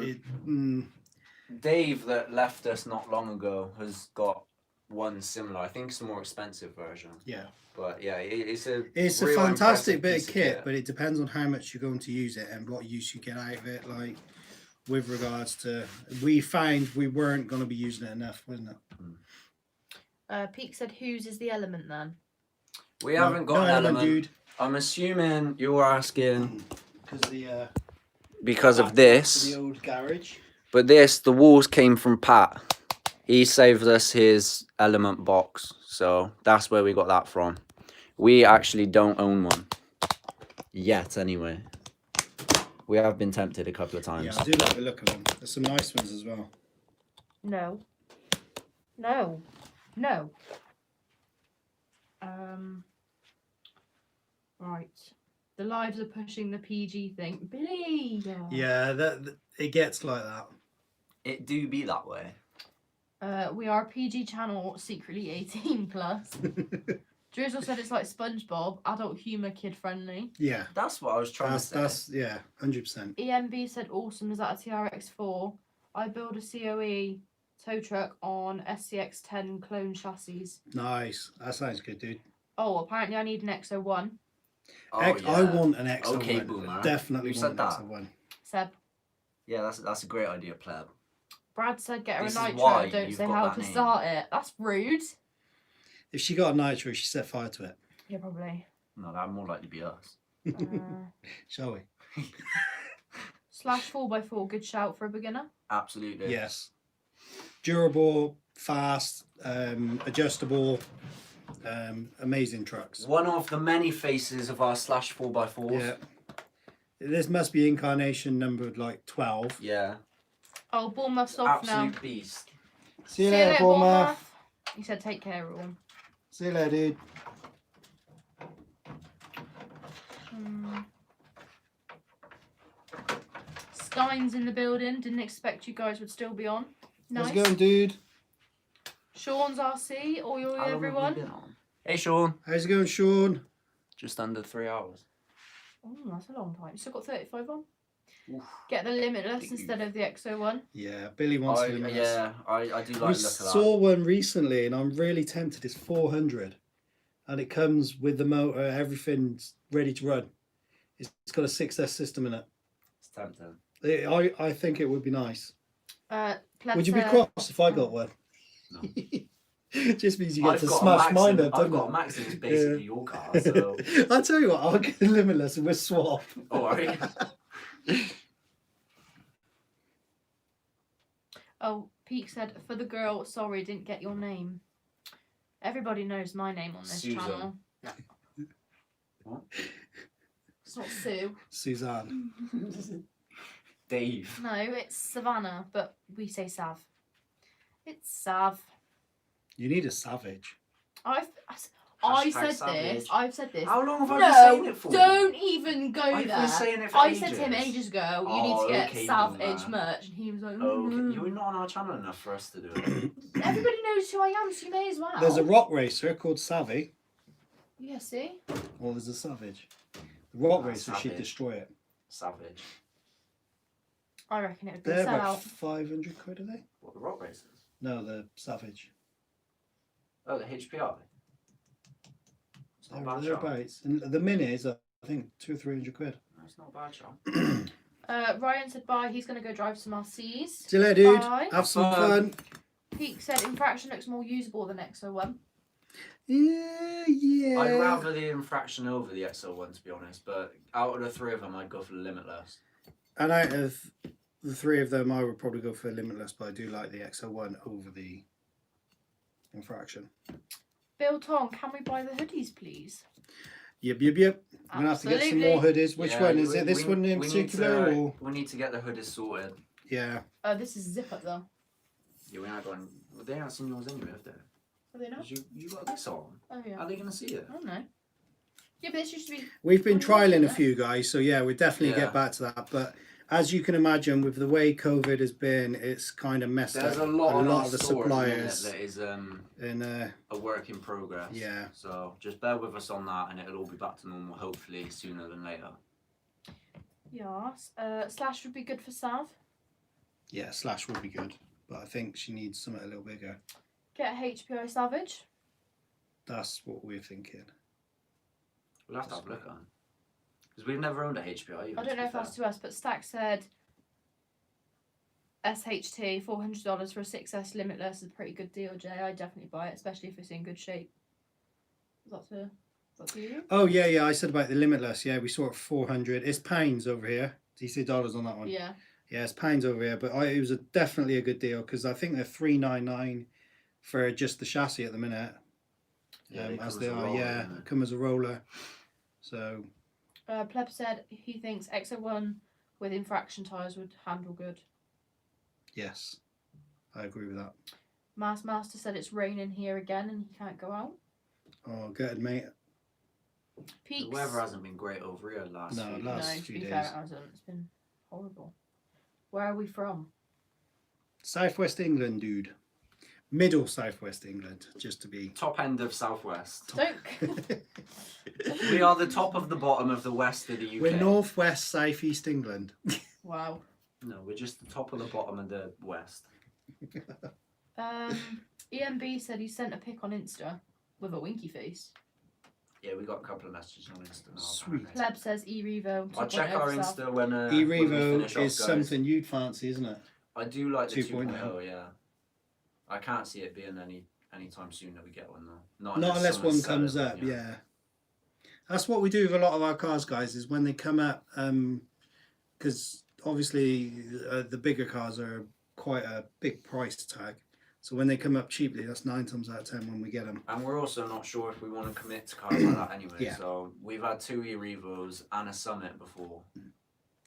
Dave, that left us not long ago, has got one similar. I think it's a more expensive version. yeah. But yeah, it's a a real fantastic impressive bit piece of kit, but it depends on how much you're going to use it and what use you get out of it. Like, with regards to, we found we weren't going to be using it enough, wasn't it? Peak said, whose is the element then? We haven't got no an element. dude. I'm assuming you're asking Because of this. the old garage. But the walls came from Pat. He saved us his element box, so that's where we got that from. We actually don't own one. Yet, anyway. We have been tempted a couple of times. Yeah, I do like the look of them. There's some nice ones as well. No. No. No. Right. The lives are pushing the PG thing. Billy! Yeah, that it gets like that. It do be that way. We are a PG channel, secretly 18 plus. Drizzle said it's like SpongeBob, adult humour, kid friendly. Yeah, That's what I was trying to say. that's 100%. EMB said awesome, is that a TRX4? I build a COE tow truck on SCX10 clone chassis. Nice. That sounds good, dude. Oh, apparently I need an XO1. Oh, I want an XO1. Okay, boomer. Definitely Who want said an that? XO1. Seb. Yeah, that's a great idea, pleb. Brad said get her This a is why nitro, don't you've say got how that to name. start it. That's rude. If she got a nitro, she set fire to it. Yeah, probably. No, that'd more likely be us. Shall we? Slash 4x4, good shout for a beginner. Absolutely. Yes. Durable, fast, adjustable, amazing trucks. One of the many faces of our slash 4x4s. Yeah. This must be incarnation number like 12. Yeah. Oh, Bournemouth's off now. Absolute beast. See you later, Bournemouth. He said take care, everyone. See you later, dude. Stein's in the building. Didn't expect you guys would still be on. Nice. How's it going, dude? Sean's RC, all you How long have we everyone. been on? Hey, Sean. How's it going, Sean? Just under 3 hours. Oh, that's a long time. Still got 35 on. Oof. Get the limitless instead of the XO1. Yeah, Billy wants to limit us. Yeah, I do like We the look of saw one recently, and I'm really tempted. It's 400, and it comes with the motor, everything's ready to run. It's got a 6S system in it. It's tempting. I think it would be nice. Would you be Plebs, cross if I got one? No. Just means you get to got a smash mine Maxim- up, I've don't got a you? Maxim, it's basically your car, so... I'll tell you what, I'll get a limitless and we'll swap. Oh, are you? Oh, Peak said, for the girl, sorry, didn't get your name. Everybody knows my name on this Susan. channel. No. What? It's not Sue. Suzanne. Dave. No, it's Savannah, but we say Sav. It's Sav. You need a savage. I Hashtag said savage. this. I've said this. How long have I been saying it for? Don't even go I've there. been saying it for I ages. said to him ages ago, you need Oh, to get okay, Savage boomer. merch, and he was like, Oh, okay. no. You're not on our channel enough for us to do it. Everybody knows who I am, so you may as well. There's a rock racer called Savvy, Yeah, see? or there's a savage. The rock Ah, racer should savage. destroy it. Savage. I reckon it would be a They're about sellout. 500 quid, are they? What, the rock racers? No, the savage. Oh, the HPI. It's not a bad shot. Thereabouts. And the mini is, I think, 200 or 300 quid. No, it's not a bad shot. Ryan said bye, he's going to go drive some RCs. See you later, dude. Bye. Have some Fun. fun. Peak said infraction looks more usable than XO1. Yeah. I'd rather the infraction over the XO1, to be honest, but out of the three of them, I'd go for the limitless. And out of the three of them, I would probably go for Limitless, but I do like the XO1 over the infraction. Bill Tong, can we buy the hoodies, please? Yep. I'm going to have to get some more hoodies. Which one? Is it this one in particular? Or? We need to get the hoodies sorted. Yeah. This is zip up though. Yeah, we ain't going. Well, they haven't seen yours anyway, have they? Are they not? 'Cause you got this on. Oh yeah. How are they going to see it? I don't know. Yeah, but this used to be. We've been Oh, trialing a yeah. few guys, so yeah, we'll definitely Yeah. get back to that. But as you can imagine, with the way COVID has been, it's kind of messed There's up a lot of the store at the minute suppliers. that is And a work in progress. yeah. So just bear with us on that, and it'll all be back to normal hopefully sooner than later. Yes. Slash would be good for Sav. Yeah, Slash would be good, but I think she needs something a little bigger. Get a HPI Savage. That's what we're thinking. We'll have to have a look at them. Because we've never owned a HPI either, I don't know if that's to us, but Stack said SHT $400 for a 6S Limitless is a pretty good deal, Jay. I'd definitely buy it, especially if it's in good shape. Is that to you? Oh yeah. I said about the Limitless. Yeah, we saw it 400. It's pounds over here. Do you see dollars on that one? Yeah. Yeah, it's pounds over here, but it was definitely a good deal because I think they're $399 for just the chassis at the minute. As they are, yeah, come as a roller. So. Pleb said he thinks XO1 with infraction tyres would handle good. Yes, I agree with that. Master said it's raining here again and he can't go out. Oh, good, mate. Peaks. The weather hasn't been great over here last No, few last No, to few be days. fair, it hasn't. It's been horrible. Where are we from? Southwest England, dude. Middle Southwest England, just to be. Top end of Southwest. Don't. We are the top of the bottom of the west of the UK. We're northwest, southeast England. Wow. No, we're just the top of the bottom of the west. EMB said he sent a pic on Insta with a winky face. Yeah, we got a couple of messages on Insta now. Sweet. apparently. Pleb says E-Revo. I'll check our Insta when we E-Revo finish off, is guys. something you'd fancy, isn't it? I do like the 2.0. 2.0, yeah. I can't see it being any time soon that we get one though. Not unless one someone's comes selling up, them, yeah. That's what we do with a lot of our cars, guys, is when they come up, because obviously the bigger cars are quite a big price tag. So when they come up cheaply, that's 9 times out of 10 when we get them. And we're also not sure if we want to commit to cars like that anyway. Yeah. So we've had 2 E-Revos and a Summit before.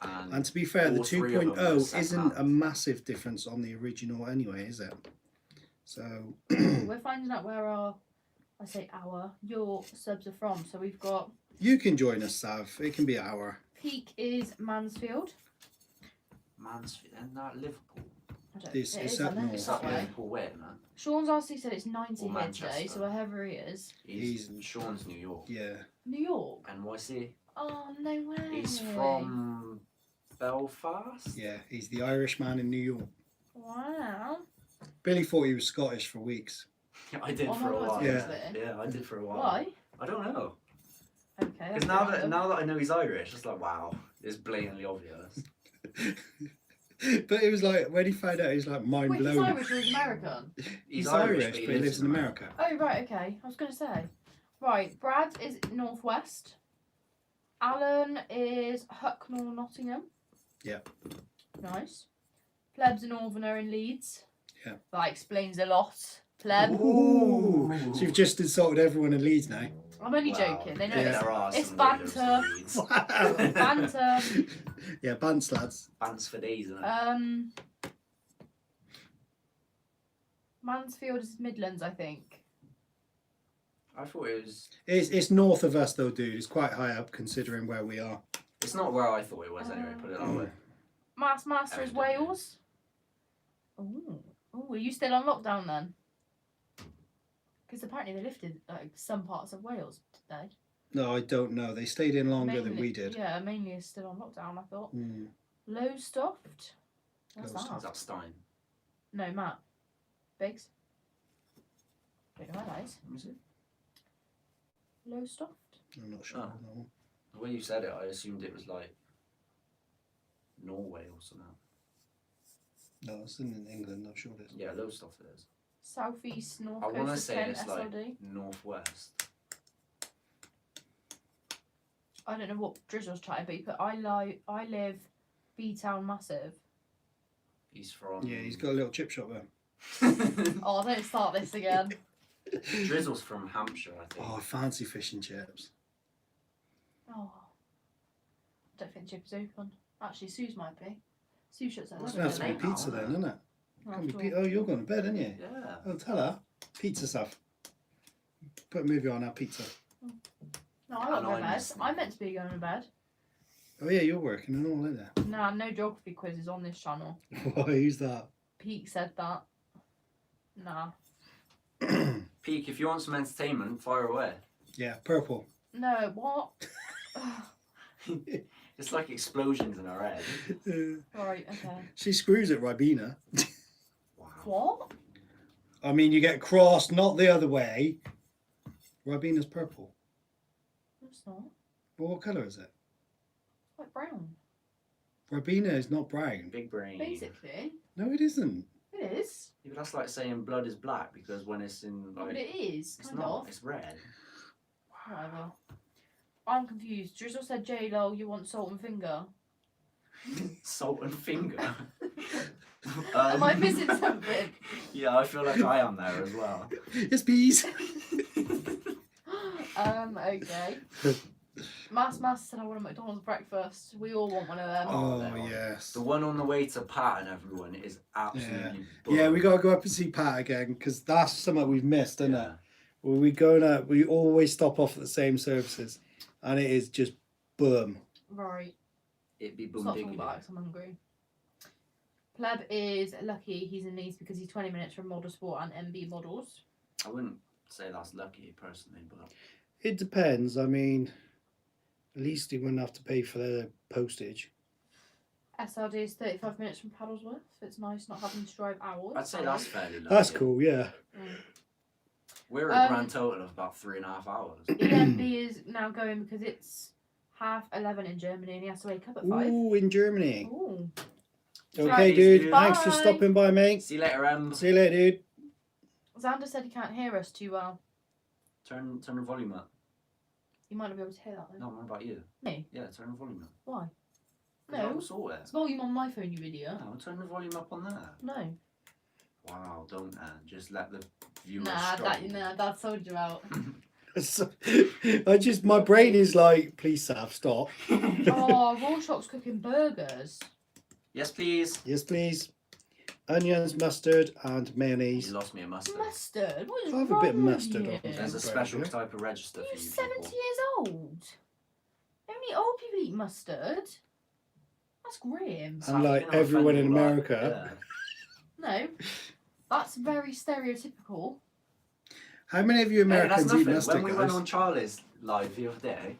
And to be fair, the all three of them were 2.0 isn't a second-hand. massive difference on the original anyway, is it? So We're finding out where your subs are from. So we've got you can join us, Sav. It can be an hour. Peak is Mansfield. Mansfield, and that Liverpool. I don't It's it up is, I know north. it's It's that up way. Liverpool way, man. Sean's RC said it's 90 Or here today, Manchester. so wherever he is. He's Sean's New York. Yeah. New York. NYC. Oh, no way. He's from Belfast. Yeah, he's the Irish man in New York. Wow. Billy thought he was Scottish for weeks. I did Oh for my a God, while. Yeah. seriously? Yeah, I did for a while. Why? I don't know. Okay. Because that's now random. that I know he's Irish, it's like wow, it's blatantly obvious. But it was like when he found out, he was like mind Wait, he's blown. Irish or he's American? He's Irish, but he lives in America. Oh, right, okay. I was going to say. Right, Brad is northwest. Alan is Hucknall, Nottingham. Yep. Nice. Pleb's a northerner in Leeds. Yeah. That explains a lot. Pleb. Ooh. So you've just insulted everyone in Leeds now. I'm only Wow. joking. They know Yeah. There are it's some leaders banter. in Leeds. Wow. Banter. Yeah, bants, lads. Bants for days, isn't it? Mansfield is Midlands, I think. I thought it was. It's north of us though, dude. It's quite high up considering where we are. It's not where I thought it was anyway. Put it that way. Master is Evidently. Wales. Ooh. Ooh, are you still on lockdown then? Because apparently they lifted like some parts of Wales today. No, I don't know. They stayed in longer than we did. Yeah, mainly is still on lockdown, I thought. Mm. Low stuffed? What's Low that? Is that Stein? No, Matt. Biggs? Don't know where that is. Is it? Low stuffed? I'm not sure. Oh. No. The way you said it, I assumed it was like Norway or something. No, it's in England. I'm sure it is. Yeah, low stuff it is. Southeast, North I Coast want to of say Kent, it's like SLD. northwest. I don't know what Drizzle's trying to be, but I live B-Town Massive. He's from. Yeah, he's got a little chip shop there. Oh, don't start this again. Drizzle's from Hampshire, I think. Oh, fancy fish and chips. Oh. I don't think Chip is open. Actually, Sue's might be. Sue shuts her Well, It's door. going to have to late be now, pizza isn't then, it? isn't it? Can't be oh, you're going to bed, aren't you? Yeah. Oh, tell her. Pizza stuff. Put a movie on our pizza. No, I got And to I'm bed. listening. I'm meant to be going to bed. Oh, yeah, you're working and all, isn't it? Nah, no geography quizzes on this channel. Why, who's that? Pete said that. Nah. Peak, if you want some entertainment, fire away. Yeah, purple. No, what? It's like explosions in our head. Right, okay. She screws at Ribena. Wow. What? I mean, you get crossed, not the other way. Ribena's purple. It's not. Well, what colour is it? It's like brown. Ribena is not brown. Big brain. Basically. No, it isn't. It is. Yeah, but that's like saying blood is black because when it's in No, like but it is, it's kind not, of. it's red. Whatever. I'm confused. Drizzle said J-Lo, you want salt and finger. Salt and finger. Am I missing something? Yeah, I feel like I am there as well. It's peas. Okay. Mass said I want a McDonald's breakfast. We all want one of them. Oh, no. yes. The one on the way to Pat and everyone is absolutely Yeah, we bugged. got to go up and see Pat again because that's something we've missed, isn't Yeah. it? Well, we go out, we always stop off at the same services and it is just boom. Right. It'd be It's not full boom back, I'm hungry. Pleb is lucky he's in Leeds because he's 20 minutes from Model Sport and MB Models. I wouldn't say that's lucky personally, but It depends. I mean, at least he wouldn't have to pay for the postage. SRD is 35 minutes from Paddlesworth. It's nice not having to drive hours. I'd say that's fairly lucky. That's cool, yeah. We're at a grand total of about 3.5 hours. EMB is now going because it's 11:30 in Germany and he has to wake up at 5. Ooh, in Germany. Ooh. Okay, Right, dude. dude. Thanks for Bye. stopping by, mate. See you later, Em. See you later, dude. Xander said he can't hear us too well. Turn the volume up. You might not be able to hear that though. No, what about you? Me? Yeah, turn the volume up. Why? 'Cause No. I'll sort it. It's volume on my phone, you idiot. No, turn the volume up on there. No. Wow, don't just let the viewers Dad told you out. My brain is like, please, Sav, stop. Oh, Rorschach's cooking burgers. Yes, please. Yes, please. Onions, mustard, and You mayonnaise. lost me a mustard. Mustard? What is I'll have a wrong bit of with mustard you? on there. There's a Burger. special type of register for You're you 70 people. years old. Only old people eat mustard. That's grim. And like everyone in America. No, that's very stereotypical. How many of you Americans eat mustard, When we went guys? on Charlie's live the other day,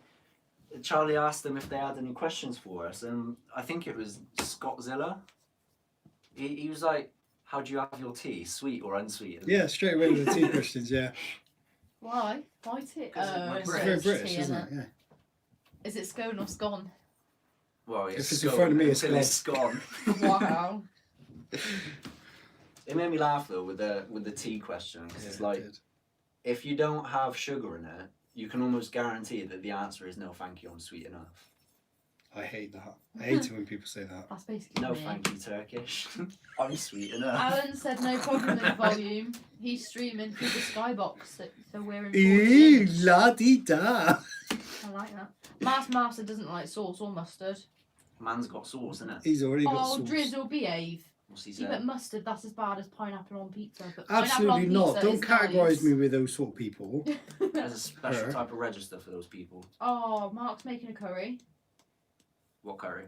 Charlie asked them if they had any questions for us, and I think it was Scottzilla. He was like, "How do you have your tea, sweet or unsweet?" And Yeah, straight away with the tea questions, yeah. Why? Why tea? Because It's British. very it's British, tea, isn't innit? it? Yeah. Is it scone or scone? Well, If it's in front of me, it's until it's gone. Wow. It made me laugh though with the tea question because it's Yeah, like, it did. if you don't have sugar in it, you can almost guarantee that the answer is no, thank you, I'm sweet enough. I hate that. I hate it when people say that. That's basically No, me. thank you, Turkish. I'm sweet enough. Alan said no problem with volume. He's streaming through the skybox, so we're in 40 Ew, inch. la di da. I like that. Master doesn't like sauce or mustard. Man's got sauce, innit? He's already got Oh, sauce. Drizzle, behave. What's he You saying? bet mustard, that's as bad as pineapple on pizza. But pineapple Absolutely on not. pizza Don't is categorise nice. me with those sort of people. There's a special Her. type of register for those people. Oh, Mark's making a curry. What curry?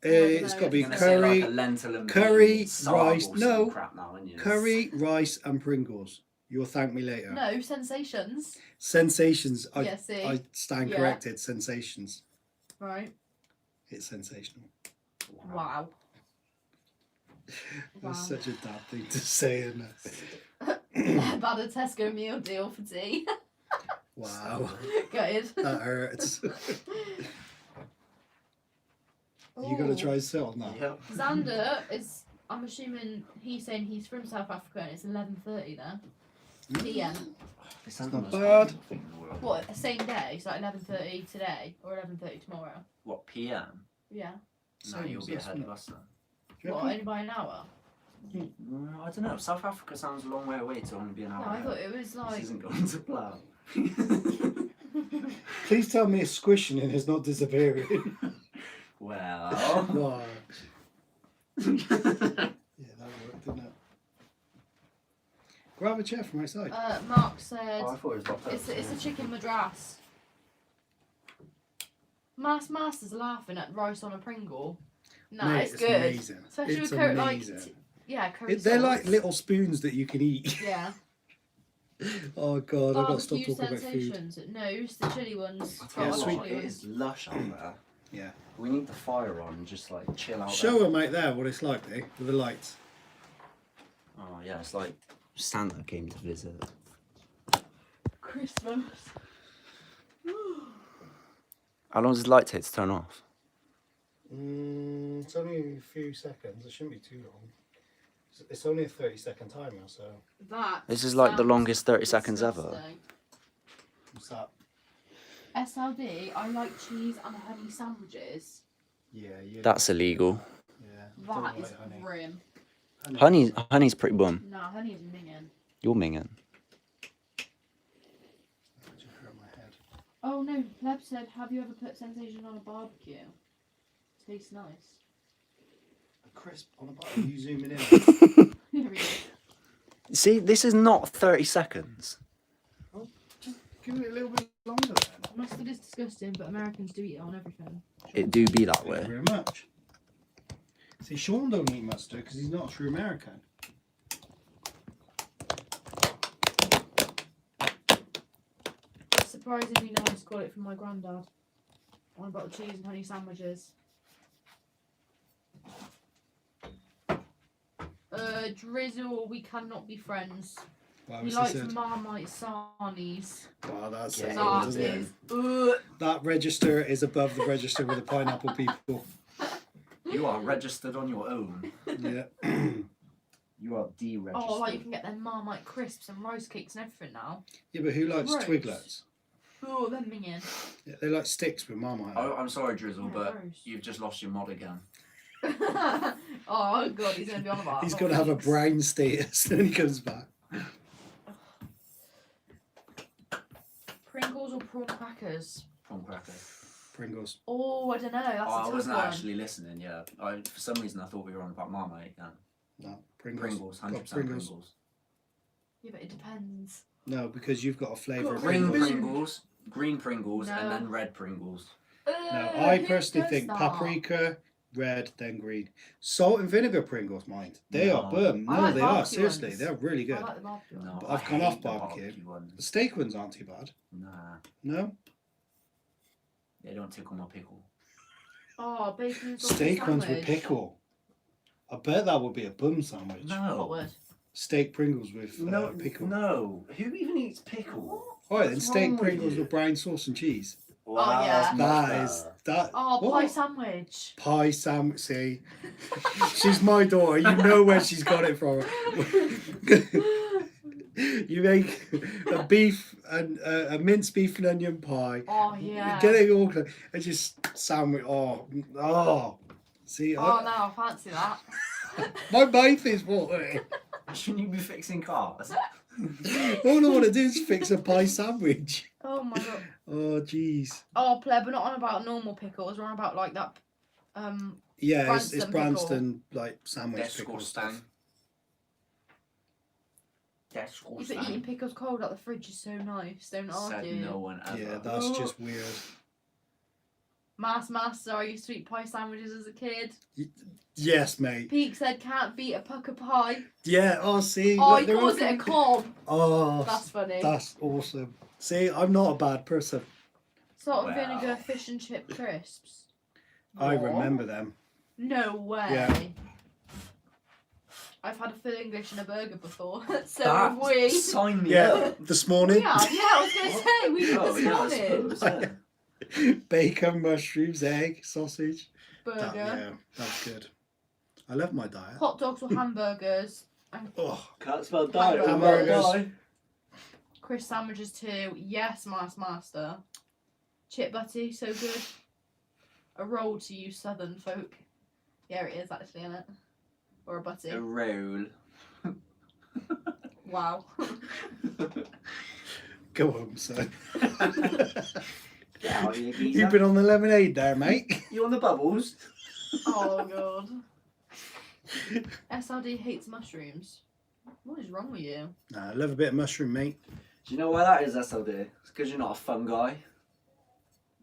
It's got to be You're gonna say curry, like a lentil and curry, beans, sub rice. or some No. crap now, aren't you? curry, rice, and Pringles. You'll thank me later. No, sensations. Sensations. Yeah, see? I stand Yeah. corrected. Sensations. Right. It's sensational. Wow. That's such a dad thing to say, isn't it? Bad a Tesco meal deal for tea. Wow. Gutted. That hurts. You got to try to sit on that. Yep. Xander is, I'm assuming he's saying he's from South Africa and it's 11:30 there. PM. It's not bad. What, same day? So like 11:30 today or 11:30 tomorrow? What, PM? Yeah. No, Same you'll as be this ahead one. of us then. Do you What, reckon? only by an hour? I don't know. South Africa sounds a long way away to only be an hour. No, I ahead. thought it was This like. isn't going to plan. Please tell me it's squishing and it's not disappearing. Well. Wow. Yeah, that worked, didn't it? Grab a chair from outside. Mark said Oh, I thought it was locked up. it's a chicken madras. Master's laughing at rice on a Pringle. No, Mate, it's good. amazing. Especially It's with curry, amazing. yeah, curry They're sauce. like little spoons that you can eat. Yeah. Oh god, I've got to stop Barbecue talking about food. sensations. No, it's the chili ones. I tell Yeah, you sweet. what, it is lush out there. Yeah. We need the fire on and just like chill out Show there. them out there what it's like, eh? With the lights. Oh yeah, it's like Santa came to visit. Christmas. How long does the light take to turn off? It's only a few seconds. It shouldn't be too long. It's only a 30-second timer, so. That. This is like the sounds longest 30 seconds ever. disgusting. What's that? SLD, I like cheese and honey sandwiches. Yeah, yeah. That's illegal. Yeah. That Don't is like honey. grim. Honey's pretty bum. No, honey is minging. You're minging. That just hurt my head. Oh no, Pleb said, have you ever put sensation on a barbecue? Tastes nice. A crisp on a bite. Are you zooming in? Here he is. See, this is not 30 seconds. Give it a little bit longer then. Mustard is disgusting, but Americans do eat it on everything. It do be that Thank you way. very much. See, Sean don't eat mustard because he's not a true American. It's surprisingly nice, got it from my granddad. On about cheese and honey sandwiches. Drizzle, we cannot be friends. Wow, He what's likes he said? Marmite sarnies. Wow, that's Yeah, so That good, it isn't is. it? That register is above the register with the pineapple people. You are registered on your own. Yeah. You are deregistered. Oh, like you can get them Marmite crisps and rice cakes and everything now. Yeah, but who likes Gross. Twiglets? Oh, they're minging. Yeah, they like sticks with Marmite. Oh, I'm sorry, Drizzle, Yeah, but gross. you've just lost your mod again. Oh god, he's gonna be on about. He's got to have a brown status when he comes back. Pringles or prawn crackers? Prawn cracker. Pringles. Oh, I don't know. That's Oh, a I tough wasn't one. actually listening, yeah. For some reason, I thought we were on about Marmite again. No, Pringles. Pringles, 100% Got Pringles. Yeah, but it depends. No, because you've got a flavour of Green Pringles. Pringles, green Pringles, and No. then red Pringles. No, I who personally does think that? paprika, red, then green. Salt and vinegar Pringles, mind. They are No. boom. I No, like they are. barbecue Seriously, ones. they're really I good. like the barbecue No, ones. But I I've gone off hate the barbecue. ones. The steak ones aren't too bad. Nah, No? they don't tickle my pickle. Oh, bacon and sausage Steak ones with sandwich. pickle. I bet that would be a bum sandwich. What word? Steak Pringles with pickle. No. Who even eats pickle? Alright, then What's steak wrong with Pringles you? with brown sauce and cheese. Wow, yeah. that's much That better. is that. Oh, what? pie sandwich. Pie sandwich. See, she's my daughter. You know where she's got it from. You make a beef and a minced beef and onion pie. Oh yeah. Get it all and just sandwich. Oh. See, Oh no, I fancy that. my mouth is watering. Shouldn't you be fixing cars? All I want to do is fix a pie sandwich. Oh my god. Oh jeez. Oh pleb, we're not on about normal pickles, we're on about like that Yeah, it's Branston Branston like sandwich Desco pickle stand. stuff. Desco but eating pickles cold out the fridge is so nice, don't Said argue. no one ever. Yeah, that's just weird. Master, I used to eat pie sandwiches as a kid. Yes, mate. Peak said can't beat a pucker pie. Yeah. Oh, see. Oh, look, he they're calls all- it a cob. Oh, That's funny. that's awesome. See, I'm not a bad person. Salt and Wow. vinegar fish and chip crisps. I What? remember them. No way. Yeah. I've had a full English in a burger before, so That have we. sign me Yeah, up. this morning. Yeah, I was going to say, we did Oh, this yeah, I morning. suppose, yeah. Bacon, mushrooms, egg, sausage. Burger. Yeah, that's good. I love my diet. Hot dogs or hamburgers. And Oh, Can't spell diet diet. without Hamburgers. crisp sandwiches too. Yes, master. Chip butty, so good. A roll to you southern folk. Yeah, it is actually, isn't it? Or a butty. A roll. Wow. go home, son. Get out of here, geezer. You've been on the lemonade there, mate. You on the bubbles? Oh god. SRD hates mushrooms. What is wrong with you? Nah, I love a bit of mushroom, mate. Do you know why that is, SLD? It's because you're not a fun guy.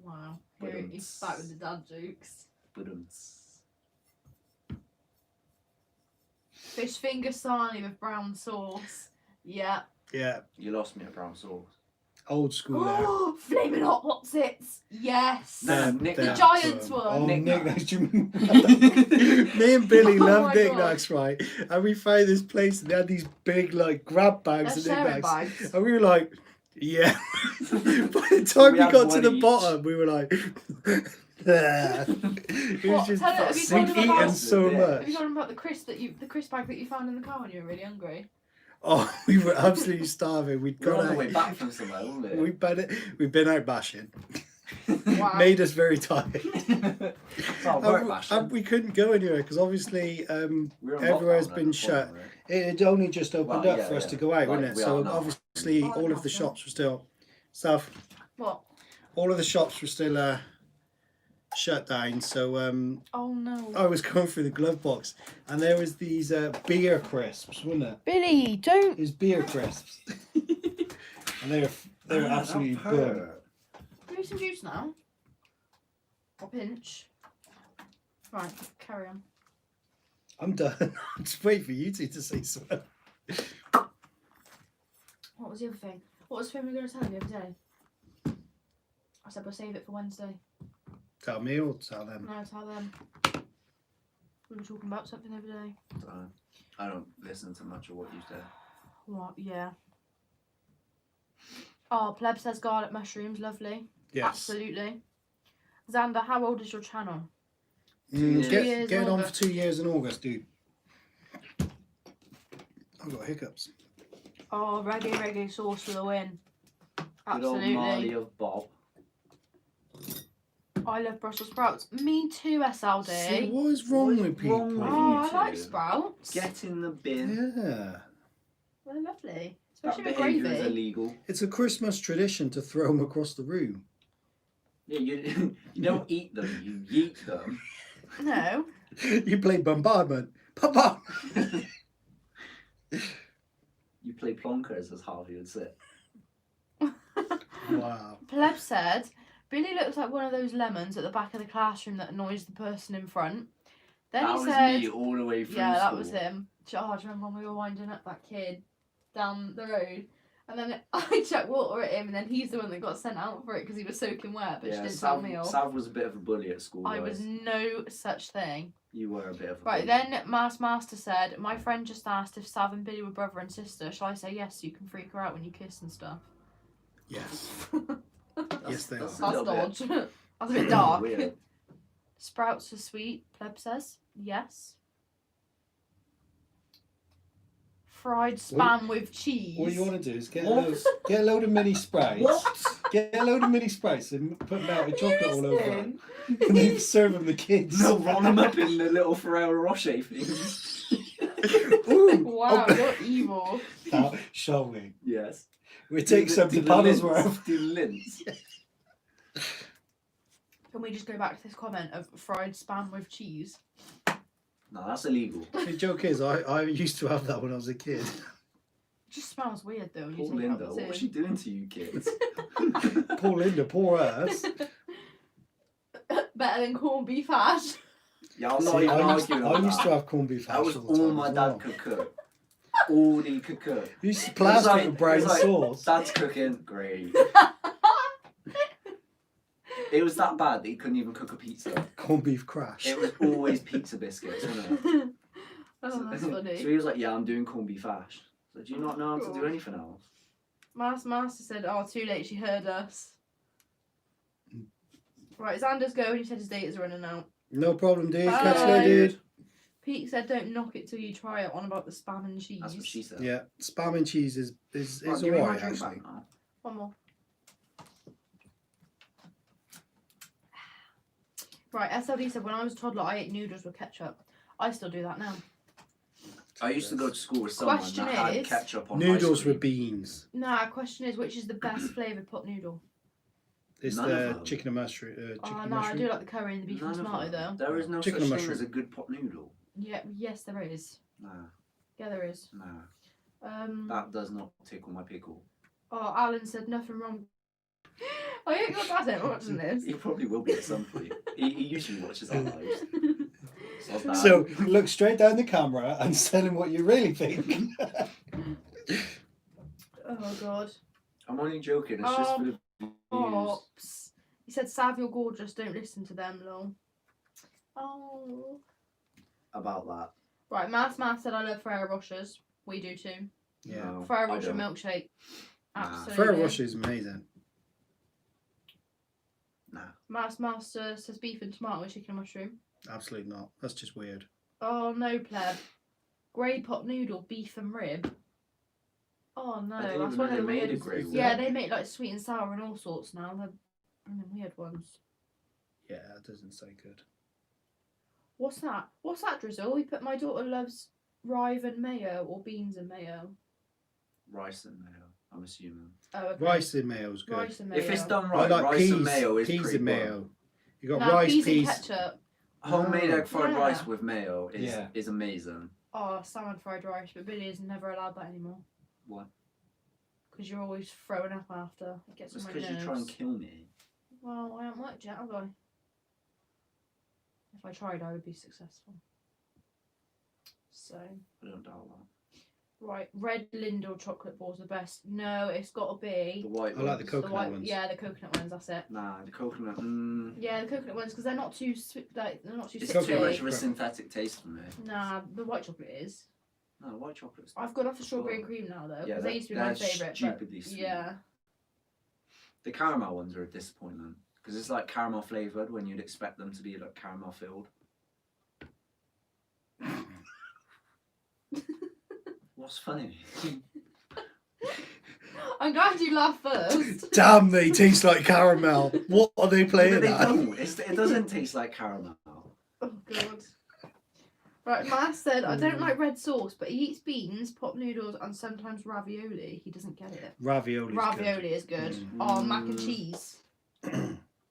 Wow. Here he's back with the dad jokes. But Fish finger sarnie with brown sauce. Yeah. Yeah, you lost me at brown sauce. old school there. Oh, flaming hot whatsits. Yes. No, They're- Nick- The they're Giants firm. one. Oh, Nick Nick Nuts. Me and Billy Oh love my Nick God. Nuts, right? And we found this place and they had these big like grab bags They're of Nick sharing Nuts. bags. And we were like, yeah. By the time We we had got to one the each. bottom, we were like, it was What? just, Tell it, have you we'd told him eaten about- so Yeah. much. Have you told him about the crisp bag that you found in the car when you were really hungry? Oh, we were absolutely starving. We'd We're gone on the out. way back from somewhere, weren't we? We've been out bashing. Wow. Made us very tired. It's our work bashing. And we couldn't go anywhere because obviously We were on everywhere's lockdown been at the point, shut. weren't we? it had only just opened Well, up yeah, for us yeah. to go out, Like wasn't it? we So are now. obviously Oh, all of the that's shops were still What? all of the shops were still shut down. So Oh no. I was going through the glove box and there was these beer crisps, wasn't it? Billy, don't. It was beer crisps. And they were absolutely burnt. Give me some juice now. Or pinch. Right, carry on. I'm done. I'm just waiting for you two to say something. What was the other thing? What was the thing we were going to tell him the other day? I said we'll save it for Wednesday. Tell me or tell them. No, tell them. We were talking about something the other day. I don't listen to much of what you say. What? Yeah. Oh, Pleb says garlic mushrooms. Lovely. Yes. Absolutely. Xander, how old is your channel? 2 years. Get in on for August. 2 years in August, dude. I've got hiccups. Oh, reggae sauce for the win. Good old Marley Absolutely. of Bob. I love Brussels sprouts. Me too, SLD. See, what is wrong What is with people? wrong with Oh, I you like two? sprouts. Get in the bin. Yeah. They're lovely. That Especially with behaviour is gravy. illegal. It's a Christmas tradition to throw them across the room. Yeah, you don't eat them, you yeet them. No. You play bombardment. Papa! You play plonkers, as Harvey would say. Wow. Pleb said, Billy looks like one of those lemons at the back of the classroom that annoys the person in front. Then That he was said, me all the way through yeah, that school. was him. Oh, do you remember when we were winding up that kid down the road? And then I chucked water at him, and then he's the one that got sent out for it because he was soaking wet, but she Yeah, didn't tell me Sav, off. Sav was a bit of a bully at school. I guys. was no such thing. You were a bit of a Right, bully. then Master said, my friend just asked if Sav and Billy were brother and sister. Shall I say yes so you can freak her out when you kiss and stuff? Yes. That's- Yes, they that's are. a That's little bit dodge. That's a bit dark. weird. Sprouts are sweet, Pleb says. Yes. Fried spam with cheese. What you want to do is get What? a load of mini sprays. What? Get a load of mini sprays and put melted chocolate all over listening? it. And then serve them the kids. No, roll them up in the little Ferrero Rocher things. Ooh. Wow, Oh. you're evil. Now, shall we? Yes. We take Do some the paddles lints. worth. Do lints. Can we just go back to this comment of fried spam with cheese? No, that's illegal. The joke is, I used to have that when I was a kid. It just smells weird though when you Poor take Linda, it out what was the she doing to you kids? Poor Linda, poor us. tin. Better than corned beef hash. Yeah, I'm See, not even I used arguing to that. have corned beef hash That was all the all time my as dad well. could cook. All he could cook. You used to It was plaster like- it with brown it was like, sauce. Dad's cooking, great. It was that bad that he couldn't even cook a pizza. Corned beef crash. It was always pizza biscuits, wasn't it? Oh, that's So funny. he was like, yeah, I'm doing corned beef hash. So do you not know how to do God. anything else? Master said, oh, too late, she heard us. Right, Xander's going, he said his data's running out. No problem, dude. Bye. Catch you later, dude. Pete said, don't knock it till you try it, on about the spam and cheese. That's what she said. Yeah, spam and cheese is Right, give me my alright drink actually. back now. One more. Right, SLD said, when I was a toddler, I ate noodles with ketchup. I still do that now. I used to go to school with someone Question that had is- ketchup on Noodles ice cream. with beans. Nah, question is, which is the best flavoured pot noodle? It's None of the them. chicken and mushroom. Oh, Chicken and no, I mushroom. do like the curry and the beef and None of tomato, them. though. There is no Chicken such and thing mushroom. as a good pot noodle. Yeah, yes, there is. Nah, Yeah, there is. nah. That does not tickle my pickle. Oh, Alan said nothing wrong. I hope your dad ain't watching this. He probably will be at some point. He usually watches our lives. Sod that. So look straight down the camera and tell him what you really think. Oh, God. I'm only joking. It's just for the views. Pops. He said, Sav, you're gorgeous. Don't listen to them, lol. Oh. About that. Right, Math said, I love Ferrero Rochers. We do too. Yeah. No, Ferrero I Rocher don't. milkshake. Nah. Absolutely. Ferrero Rocher is amazing. Nah. Master says beef and tomato with chicken and mushroom. Absolutely not. That's just weird. Oh, no, pleb. Grey pot noodle, beef and rib. Oh, no. I didn't That's even one know of the they made a weird. grey Yeah, one. they make like sweet and sour and all sorts now. They're bringing weird ones. Yeah, it doesn't say good. What's that? What's that, Drizzle? We put my daughter loves rive and mayo or beans and mayo. Rice and mayo, I'm assuming. Oh, okay. Rice and mayo is good. Rice and mayo. If it's done I right, like rice peas. and mayo is peas pretty and good. mayo. You got Nah, rice, peas peas. and ketchup. Homemade Oh. egg fried Yeah. rice with mayo is Yeah. is amazing. Oh, salmon fried rice, but Billy is never allowed that anymore. What? Because you're always throwing up after. It gets Just on my because nerves. you try and kill me. Well, I haven't worked yet, have I? If I tried, I would be successful. So, I don't doubt that. right, red Lindor chocolate balls are the best. No, it's got to be The white I like the ones. coconut ones. Yeah, the coconut ones. That's it. Nah, the coconut. Yeah, the coconut ones because they're not too sweet. Like they're not too It's Coconut too much sickly. of a synthetic taste for me. Nah, the white chocolate is. No, white chocolate's. I've gone off the strawberry and cream now though, Yeah, because they used to be they're my favourite. stupidly sweet. Yeah. The caramel ones are a disappointment because it's like caramel flavored when you'd expect them to be like caramel filled. What's funny? I'm glad you laughed first. Damn, they taste like caramel. What are they No, playing they at? don't. It doesn't taste like caramel. Oh god. Right, Matt said, I don't like red sauce, but he eats beans, pot noodles, and sometimes ravioli. He doesn't get it. Ravioli. Ravioli is good. Mm. Oh, mac and cheese.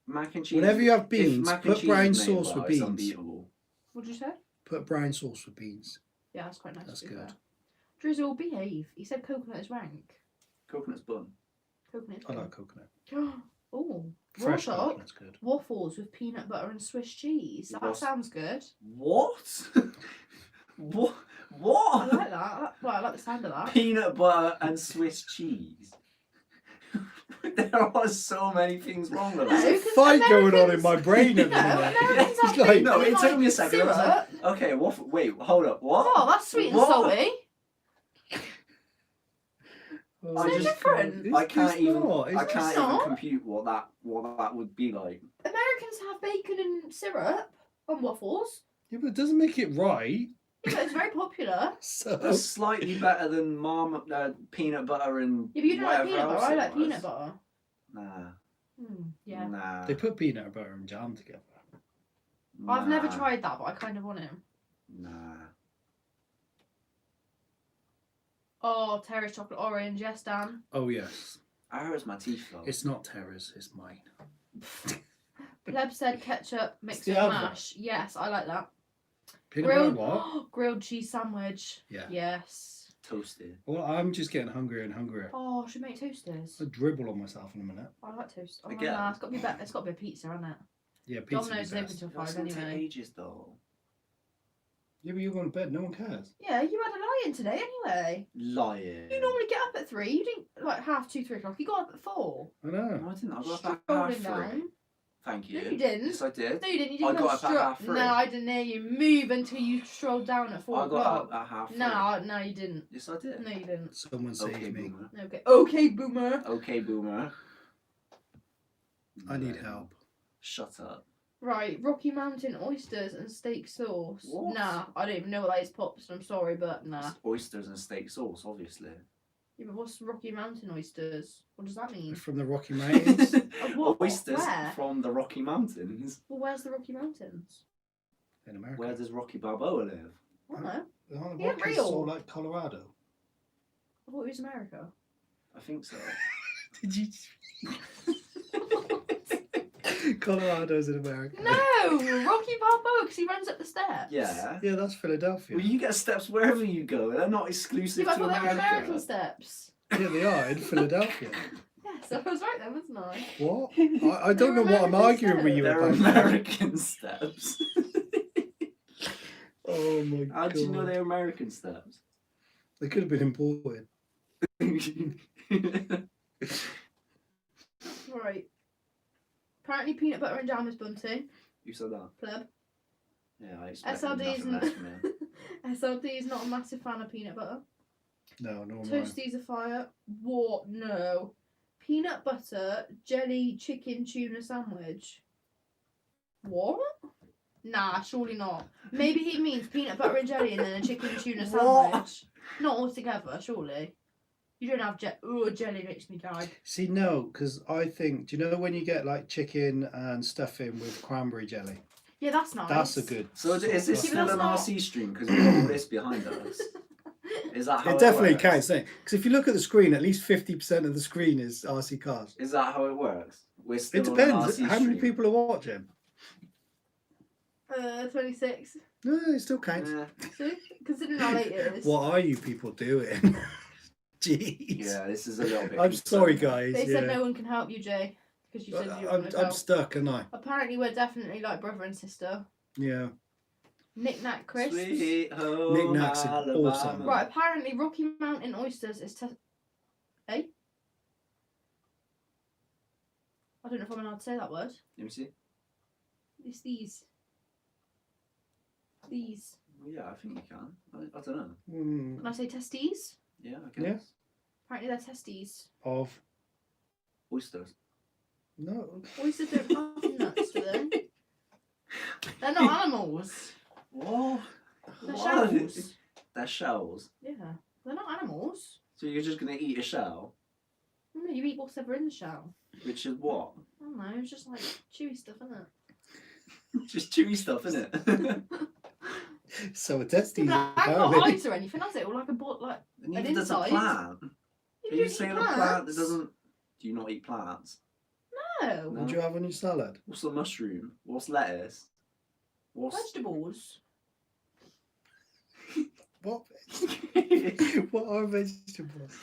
Mac and cheese. Whenever you have if beans, mac and put cheese brown is made sauce well, with it's beans. unbeatable. What'd you say? Put brown sauce with beans. Yeah, that's quite nice. That's to be good. fair. Drizzle, behave. He said coconut is rank. Coconut's bun. Coconut is I good. like coconut. Oh, Fresh raw top. coconut's good. Waffles with peanut butter and Swiss cheese. That Was- sounds good. What? What? I What? like that. Well, I like the sound of that. Peanut butter and Swiss cheese. There are so many things wrong with No, that. There's a 'cause fight going on in Americans- my brain at No, the minute. Americans It's have like- bacon No, it and, took me a second. I was syrup. like, okay, waffle. Wait, hold up. What? Oh, that's sweet and What? salty. Oh, I So just- different. It's I can't just even. not. I It's can't not. even compute what that would be like. Americans have bacon and syrup on waffles. Yeah, but it doesn't make it right. Yeah, but it's very popular. So That's slightly better than peanut butter and Yeah, but you don't like whatever peanut butter. else I it like was. peanut butter. Nah. Yeah. Nah. they put peanut butter and jam together. I've never Nah. tried that, but I kind of want it. Nah. Oh, Terry's chocolate orange. Yes, Dan. Oh yes. I hurts my teeth though. It's not Terra's, it's mine. Pleb said ketchup mixed the with advert. mash. Yes, I like that. Peanut butter what? Grilled cheese sandwich. Yeah. Yes. Toasted. Well, I'm just getting hungrier and hungrier. Oh, should we make toasters? I'll dribble on myself in a minute. I like toast. Oh, Again? nah, it's got to be better. It's got to be a pizza, hasn't it? Yeah, pizza. Domino's is open till That's 5 gonna take anyway. ages though. Yeah, but you're going to bed. No one cares. Yeah, you had a lie-in today anyway. Lying. You normally get up at 3. You didn't like 2:30, 3 o'clock. You got up at 4. I know. No, I didn't. I got up at Strolling half 3. down. Thank you. No, you didn't. Yes, I did. No, you didn't. You I didn't got up at 3:30. No, I didn't hear you move until you strolled down at 4 I got o'clock. up at half 3. No, you didn't. Yes, I did. No, you didn't. Someone saves Okay, me. boomer. Okay. Okay, boomer. Okay, boomer. I need No. help. Shut up. Right, Rocky Mountain oysters and steak sauce. What? Nah, I don't even know what that is, Pops. I'm sorry, but nah. It's oysters and steak sauce, obviously. Yeah, but what's Rocky Mountain oysters? What does that mean? From the Rocky Mountains. What? Oysters Where? from the Rocky Mountains. Well, where's the Rocky Mountains? In America. Where does Rocky Balboa live? I don't know. Aren't the Yeah, Rockies real. all like Colorado? I thought it was America. I think so. Did you? Colorado's in America. No, Rocky Balboa, because he runs up the steps. Yeah. Yeah, that's Philadelphia. Well, you get steps wherever you go. They're not exclusive Yeah, but I to thought they were America. American steps. Yeah, they are in Philadelphia. Yes, I was right then, wasn't I? What? I don't know They're what I'm American arguing with you They're about. American steps. Oh my god. How do you know they're American steps? They could have been imported. Right. Apparently peanut butter and jam is bunting. You said that. Pleb. Yeah, I expect SLD nothing isn't. less from you. SLD is not a massive fan of peanut butter. No, no, no. Toasties are fire. What? No. Peanut butter, jelly, chicken, tuna sandwich. What? Nah, surely not. Maybe he means peanut butter and jelly and then a chicken tuna What? sandwich. Not all together, surely. You don't have jelly makes me gag. See, no, because I think, do you know when you get like chicken and stuffing with cranberry jelly? Yeah, that's nice. That's a good. So is this Yeah, but still that's an not- RC stream? Because we've got all this behind us. Is that how It definitely works? counts, because if you look at the screen, at least 50% of the screen is RC cars. Is that how it works? We're still It on an depends. RC How many stream. people are watching? 26. No, it still counts. Yeah. See? Considering how late it is. What are you people doing? Jeez. Yeah, this is a little bit. I'm sorry, concerning. guys. They said yeah. no one can help you, Jay. Because you said you were I'm, going to I'm help. stuck, aren't I? Apparently we're definitely like brother and sister. Yeah. Knick-knack crisps. Sweet home Knick-knacks are Alabama. awesome. Right, apparently Rocky Mountain oysters is Eh? I don't know if I'm allowed to say that word. Let me see. It's these. These. Well, yeah, I think you can. I don't know. Can I say testes? Yeah, I guess. Yeah. Apparently they're testes. Of Oysters. no. Oysters don't have nuts, do they? They're not animals. What? They're What? shells. They're shells. Yeah. They're not animals. So you're just gonna eat a shell, No, you eat whatever in the shell. which is what? I don't know, it's just like chewy stuff, isn't it? Just chewy stuff, isn't it? So a testes. Yeah, but I haven't got apparently. eyes or anything, has it? Or like a bot, like Neither does a inside. plant. you Are you don't saying eat a plant that plants. doesn't? Do you not eat plants? No. What do you have on your salad? What's a mushroom? What's lettuce? What's Vegetables. What? What are vegetables?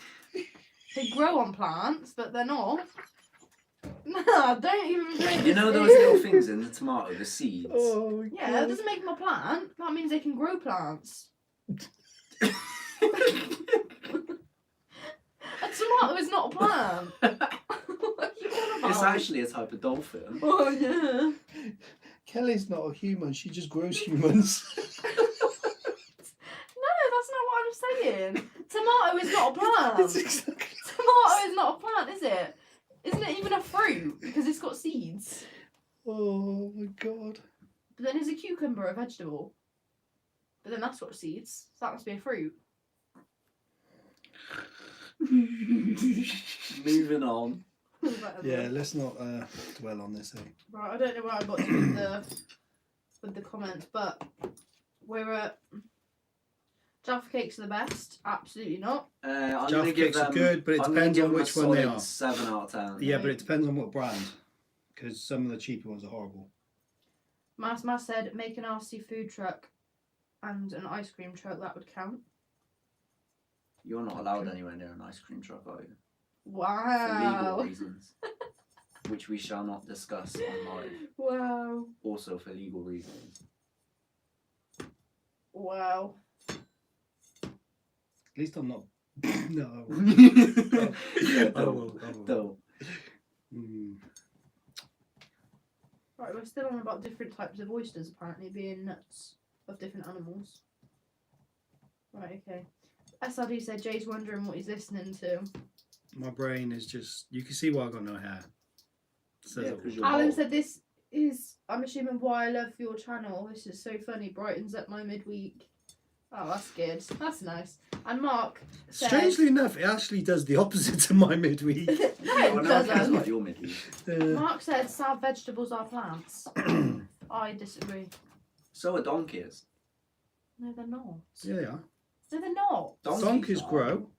They grow on plants, but they're not. Nah, don't even bring You this know in. those little things in the tomato, the seeds? Oh my Yeah, that God. doesn't make them a plant. That means they can grow plants. A tomato is not a plant. What are you on about? It's actually a type of dolphin. Oh yeah. Kelly's not a human. She just grows humans. No, that's not what I'm saying. Tomato is not a plant. It's exactly. Tomato is not a plant, is it? Isn't it even a fruit? Because it's got seeds. Oh my God. But then is a cucumber a vegetable? But then that's got seeds. So that must be a fruit. Moving on. Yeah, let's not dwell on this. Right, I don't know where I got to with the comments, but we're at Jaffa cakes are the best. Absolutely not. I'm Jaffa gonna give cakes are them, good, but it I'm gonna depends give on them a which one they solid are. 7 out of 10. Yeah, but it depends on what brand, because some of the cheaper ones are horrible. Mas said make an RC food truck and an ice cream truck. That would count. You're not allowed anywhere near an ice cream truck, are you? For Wow. legal reasons, which we shall not discuss on live. Wow. Also for legal reasons. Wow. At least I'm not. No. Yeah, I will. don't. Right, we're still on about different types of oysters apparently being nuts of different animals. Right, okay. SRD said Jay's wondering what he's listening to. My brain is just. You can see why I got no hair. Says Yeah, it 'cause all. you're Alan bald. said this is, I'm assuming, why I love your channel. This is so funny, brightens up my midweek. Oh, that's good. That's nice. And Mark said... Strangely enough, it actually does the opposite to my midweek. No, Oh, it no one cares doesn't. about your midweek. Mark said sad vegetables are plants. I disagree. So are donkeys. No, they're not. Yeah, they are. No, they're not. Donkeys grow.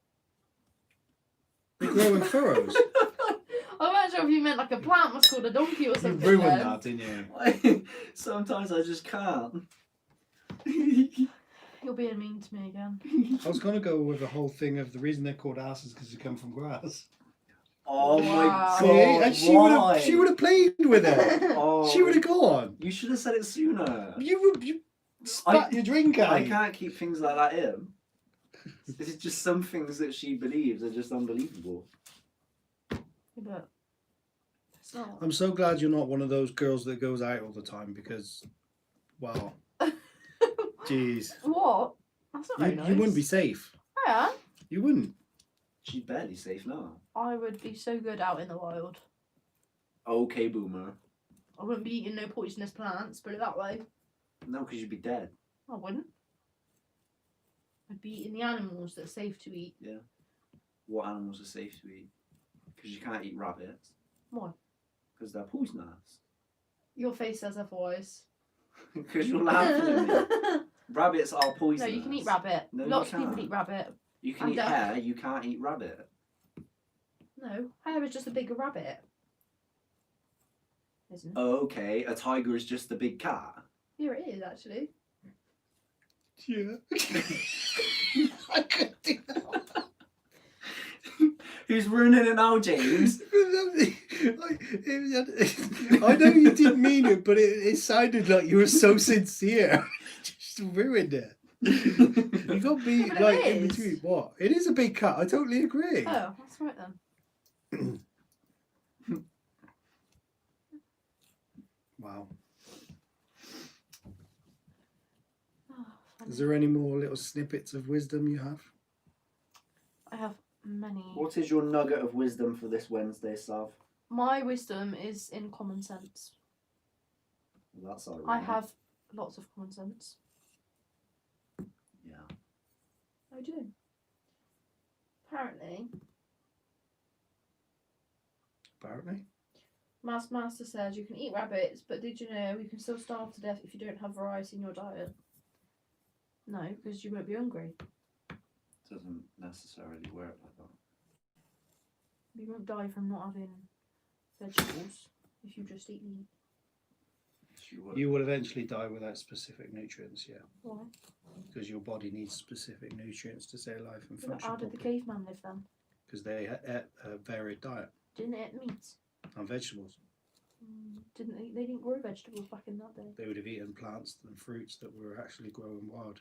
They grow in furrows. I'm not sure if you meant like a plant was called a donkey or You something. ruined then. that, didn't you? Sometimes I just can't. You're being mean to me again. I was going to go with the whole thing of the reason they're called asses because they come from grass. Oh my Wow. god! See? And she would have played with it. Oh, She would have gone. You should have said it sooner. You spat your drink out. I can't keep things like that in. It's just some things that she believes are just unbelievable. But it's not. I'm so glad you're not one of those girls that goes out all the time because, wow. Jeez. What? That's not very nice. You wouldn't be safe. Yeah. You wouldn't. She's barely safe now. I would be so good out in the wild. Okay, boomer. I wouldn't be eating no poisonous plants, put it that way. No, because you'd be dead. I wouldn't. I'd be eating the animals that are safe to eat. Yeah. What animals are safe to eat? Because you can't eat rabbits. Why? Because they're poisonous. Your face says otherwise. Because you're laughing at me. Rabbits are No, poisonous. you can eat rabbit. No, you Lots of people can't. eat rabbit. You can And eat duck. hare, you can't eat rabbit. No, hare is just a bigger rabbit. Isn't it? Oh, okay, a tiger is just a big cat. Here it is, actually. Yeah. I couldn't do that. Who's ruining it now, James? I know you didn't mean it, but it sounded like you were so sincere. You just ruined it. You got me Yeah, but like it in is. between. What? It is a big cat. I totally agree. Oh, that's right then. Wow. Oh, funny. Is there any more little snippets of wisdom you have? I have many. What is your nugget of wisdom for this Wednesday, Sav? My wisdom is in common sense. Well, that's ironic. I have lots of common sense. Yeah. I do. Apparently, Apparently. Master says you can eat rabbits, but did you know you can still starve to death if you don't have variety in your diet? No, because you won't be hungry. Doesn't necessarily work like that. You won't die from not having vegetables if you just eat meat. You will eventually die without specific nutrients, yeah. Why? Because your body needs specific nutrients to stay alive and But function how did the properly. caveman live then? Because they ate a varied diet Didn't they eat meat? and vegetables. Didn't they? They didn't grow vegetables back in that day. They would have eaten plants and fruits that were actually growing wild.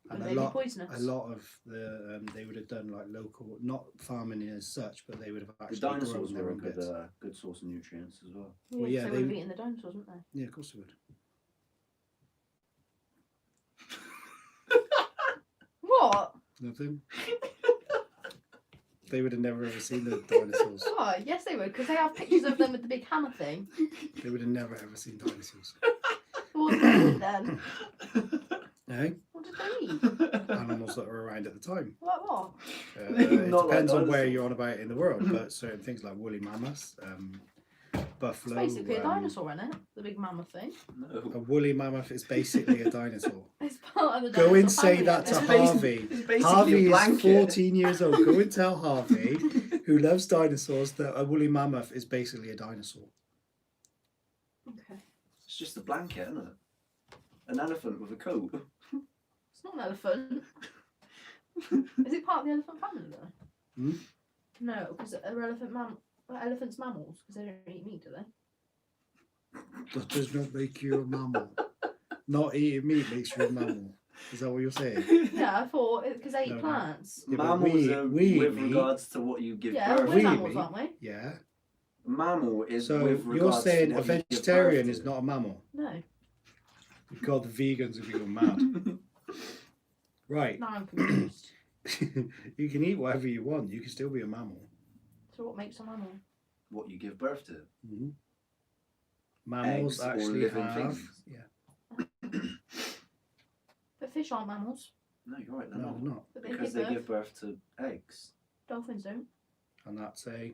Would And they be poisonous? a lot of the they would have done like local, not farming as such, but they would have The actually dinosaurs grown their were a own good, bits. good source of nutrients as well. Yeah, Well, yeah, they they- would have eaten the dinosaurs, wouldn't they? Yeah, of course they would. What? Nothing. They would have never ever seen the dinosaurs. Oh, yes they would, because they have pictures of them with the big hammer thing. They would have never ever seen dinosaurs. What would they eat then? Eh? they eat? Animals that were around at the time. Like what? It Not like depends on where dinosaurs. you're on about in the world, but certain things like woolly mammoths, buffalo. It's basically a dinosaur, isn't it? The big mammoth thing. A No. woolly mammoth is basically a dinosaur. It's part of the Go dinosaur and say family, that isn't to it? Harvey. It's basically Harvey a is blanket. 14 years old. Go and tell Harvey, who loves dinosaurs, that a woolly mammoth is basically a dinosaur. Okay. It's just a blanket, isn't it? An elephant with a coat. It's not an elephant. Is it part of the elephant family though? Hmm? No, because elephants mammals because they don't eat meat, do they? That does not make you a mammal. Not eating meat makes you a mammal. Is that what you're saying? Yeah, I thought because they eat No. plants. Yeah, but Mammals we are eat with meat. regards to what you give Yeah, birth we're we to. mammals, meat. aren't we? Yeah. Mammal is So with you're regards saying to a what you give vegetarian birth is to. not a mammal? No. You call the vegans if you go mad. Right. Now I'm confused. You can eat whatever you want. You can still be a mammal. So what makes a mammal? What you give birth to. Mm-hmm. Mammals Eggs or actually living have. things. Yeah. But fish aren't mammals. No, you're right, they're No, not. they're not. But they Because give they birth. give birth to eggs. Dolphins don't. And that's a.